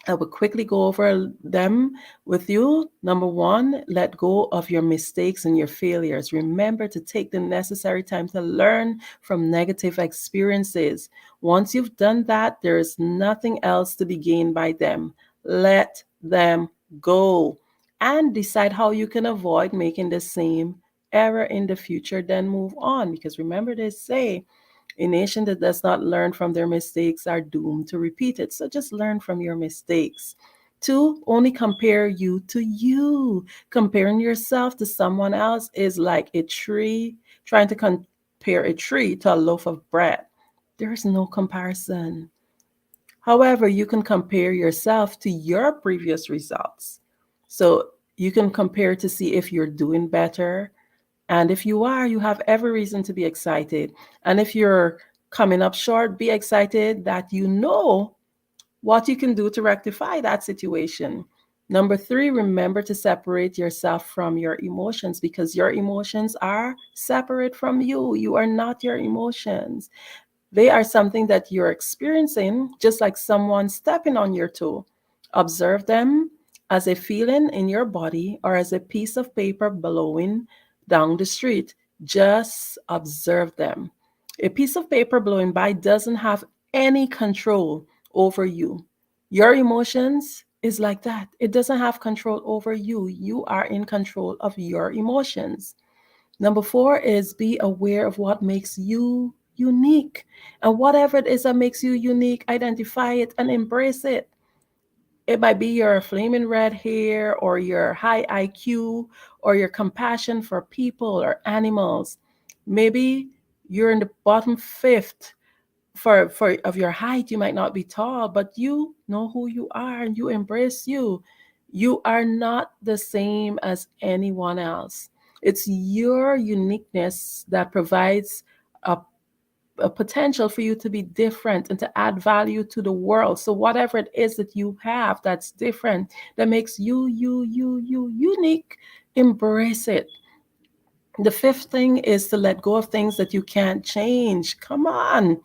I will quickly go over them with you. Number 1, let go of your mistakes and your failures. Remember to take the necessary time to learn from negative experiences. Once you've done that, there is nothing else to be gained by them. Let them go and decide how you can avoid making the same error in the future, then move on. Because remember, they say, a nation that does not learn from their mistakes are doomed to repeat it. So just learn from your mistakes. 2, only compare you to you. Comparing yourself to someone else is like a tree, trying to compare a tree to a loaf of bread. There is no comparison. However, you can compare yourself to your previous results. So you can compare to see if you're doing better. And if you are, you have every reason to be excited. And if you're coming up short, be excited that you know what you can do to rectify that situation. Number 3, remember to separate yourself from your emotions, because your emotions are separate from you. You are not your emotions. They are something that you're experiencing, just like someone stepping on your toe. Observe them as a feeling in your body or as a piece of paper blowing down the street. Just observe them. A piece of paper blowing by doesn't have any control over you. Your emotions is like that. It doesn't have control over you. You are in control of your emotions. Number 4 is be aware of what makes you unique. And whatever it is that makes you unique, identify it and embrace it. It might be your flaming red hair or your high IQ or your compassion for people or animals. Maybe you're in the bottom fifth of your height. You might not be tall, but you know who you are and you embrace you. You are not the same as anyone else. It's your uniqueness that provides a potential for you to be different and to add value to the world. So whatever it is that you have that's different, that makes you unique, embrace it. The fifth thing is to let go of things that you can't change. Come on.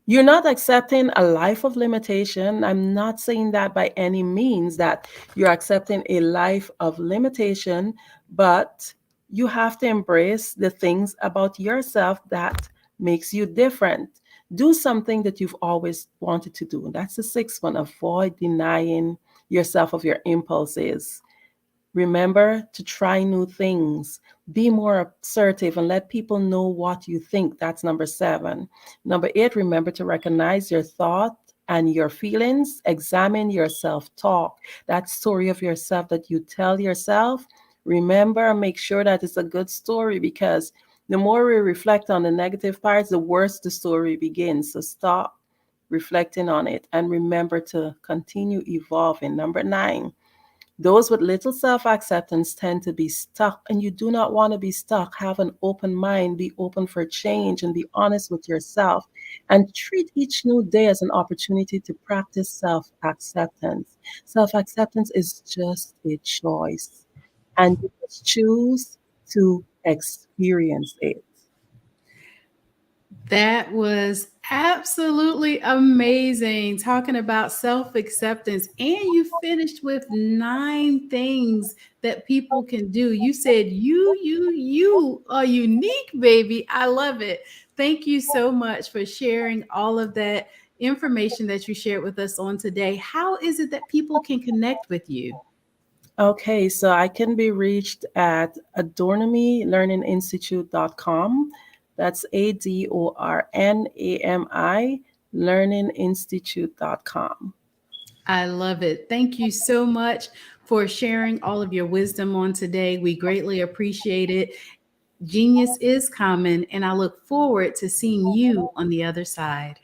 You're not accepting a life of limitation. I'm not saying that by any means, that you're accepting a life of limitation, but you have to embrace the things about yourself that makes you different. Do something that you've always wanted to do. That's the sixth one. Avoid denying yourself of your impulses. Remember to try new things. Be more assertive and let people know what you think. That's number 7. Number 8, remember to recognize your thought and your feelings. Examine your self-talk. That story of yourself that you tell yourself. Remember, make sure that it's a good story, because the more we reflect on the negative parts, the worse the story begins. So stop reflecting on it and remember to continue evolving. Number 9. Those with little self-acceptance tend to be stuck, and you do not want to be stuck. Have an open mind, be open for change, and be honest with yourself, and treat each new day as an opportunity to practice self-acceptance. Self-acceptance is just a choice, and you must choose to experience it. That was absolutely amazing, talking about self-acceptance, and you finished with 9 things that people can do. You said you are unique, baby. I love it. Thank you so much for sharing all of that information that you shared with us on today. How is it that people can connect with you? Okay, so I can be reached at adornamilearninginstitute.com. That's ADORNAMI learninginstitute.com. I love it. Thank you so much for sharing all of your wisdom on today. We greatly appreciate it. Genius is common, and I look forward to seeing you on the other side.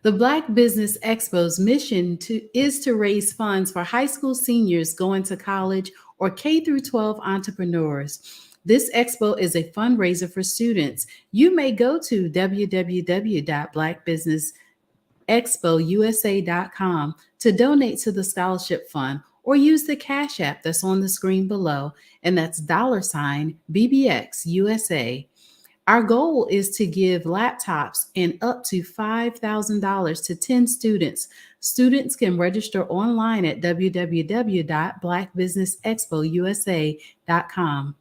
The Black Business Expo's mission is to raise funds for high school seniors going to college or K-12 entrepreneurs. This expo is a fundraiser for students. You may go to www.blackbusinessexpousa.com to donate to the scholarship fund, or use the Cash App that's on the screen below, and that's $BBXUSA. Our goal is to give laptops and up to $5,000 to 10 students. Students can register online at www.blackbusinessexpousa.com.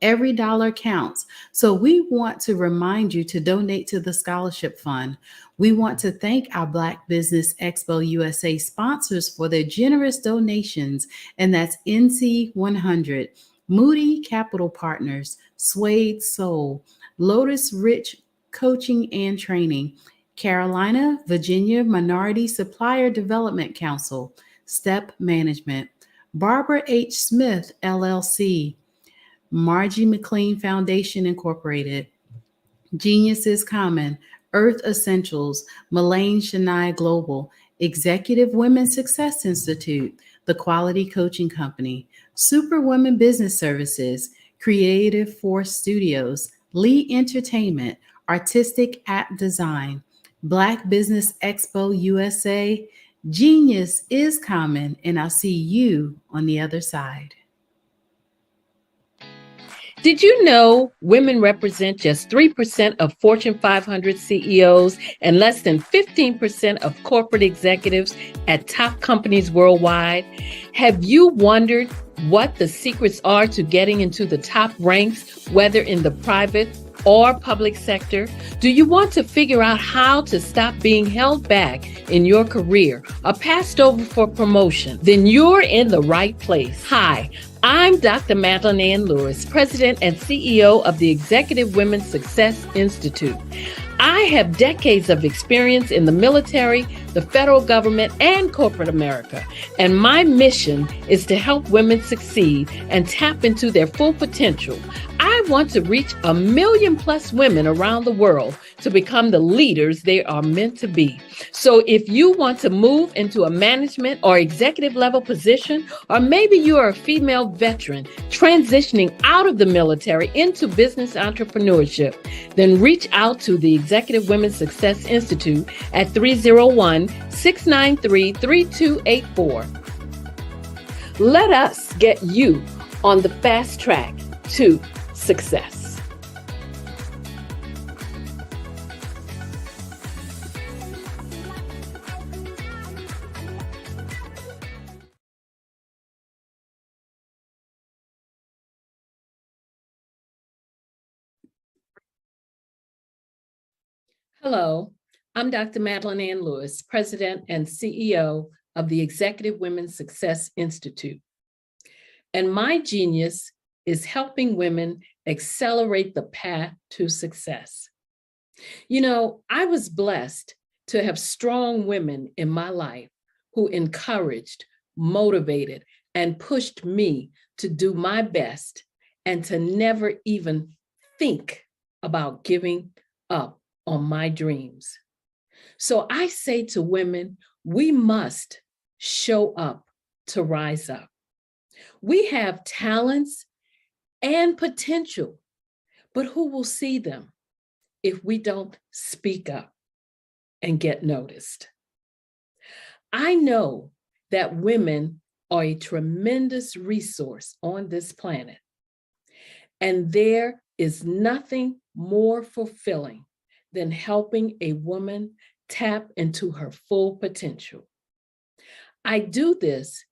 Every dollar counts. So we want to remind you to donate to the scholarship fund. We want to thank our Black Business Expo USA sponsors for their generous donations, and that's NC100, Moody Capital Partners, Suede Soul, Lotus Rich Coaching and Training, Carolina, Virginia Minority Supplier Development Council, Step Management, Barbara H. Smith, LLC, Margie McLean Foundation, Incorporated, Genius is Common, Earth Essentials, Mullane Shania Global, Executive Women Success Institute, The Quality Coaching Company, Superwomen Business Services, Creative Force Studios, Lee Entertainment, Artistic App Design, Black Business Expo USA. Genius is common, and I'll see you on the other side. Did you know women represent just 3% of Fortune 500 CEOs and less than 15% of corporate executives at top companies worldwide? Have you wondered what the secrets are to getting into the top ranks, whether in the private or public sector? Do you want to figure out how to stop being held back in your career or passed over for promotion? Then you're in the right place. Hi, I'm Dr. Madeline Ann Lewis, President and CEO of the Executive Women's Success Institute. I have decades of experience in the military, the federal government, and corporate America, and my mission is to help women succeed and tap into their full potential. I want to reach 1 million plus women around the world to become the leaders they are meant to be. So if you want to move into a management or executive level position, or maybe you are a female veteran transitioning out of the military into business entrepreneurship, then reach out to the Executive Women's Success Institute at 301-693-3284. Let us get you on the fast track to success. Hello, I'm Dr. Madeline Ann Lewis, President and CEO of the Executive Women's Success Institute. And my genius is helping women accelerate the path to success. You know, I was blessed to have strong women in my life who encouraged, motivated, and pushed me to do my best and to never even think about giving up on my dreams. So I say to women, we must show up to rise up. We have talents and potential, but who will see them if we don't speak up and get noticed? I know that women are a tremendous resource on this planet, and there is nothing more fulfilling than helping a woman tap into her full potential. I do this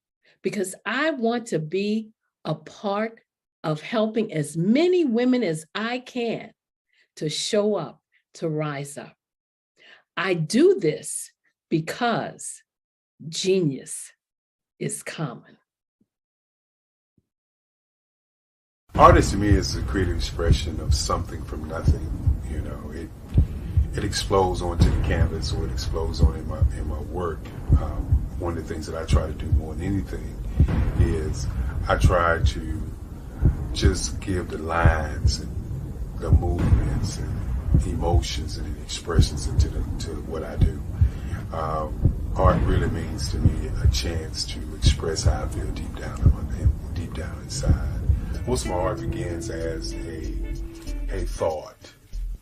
because I want to be a part of helping as many women as I can to show up, to rise up. I do this because genius is common. Artist to me is a creative expression of something from nothing. You know, it explodes onto the canvas, or it explodes on in my work. One of the things that I try to do more than anything is I try to just give the lines and the movements and emotions and expressions into to what I do. Art really means to me a chance to express how I feel deep down inside. Most of my art begins as a thought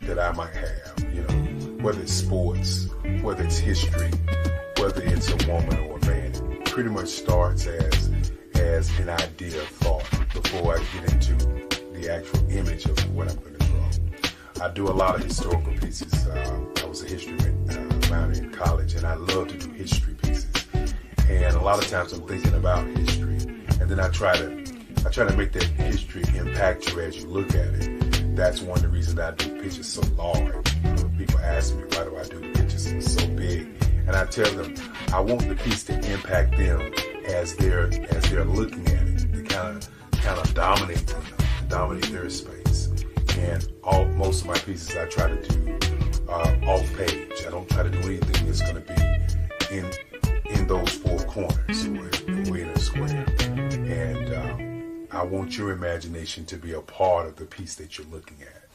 that I might have, you know, whether it's sports, whether it's history, whether it's a woman or a man. It pretty much starts as an idea of thought before I get into the actual image of what I'm going to draw. I do a lot of historical pieces. I was a history minor in college, and I love to do history pieces. And a lot of times I'm thinking about history, and then I try to make that history impact you as you look at it. That's one of the reasons that I do pictures so large. People ask me, why do I do the pictures so big? And I tell them, I want the piece to impact them as they're looking at it, to kind of dominate them, dominate their space. And most of my pieces I try to do off page. I don't try to do anything that's going to be in those four corners or in a square. And I want your imagination to be a part of the piece that you're looking at.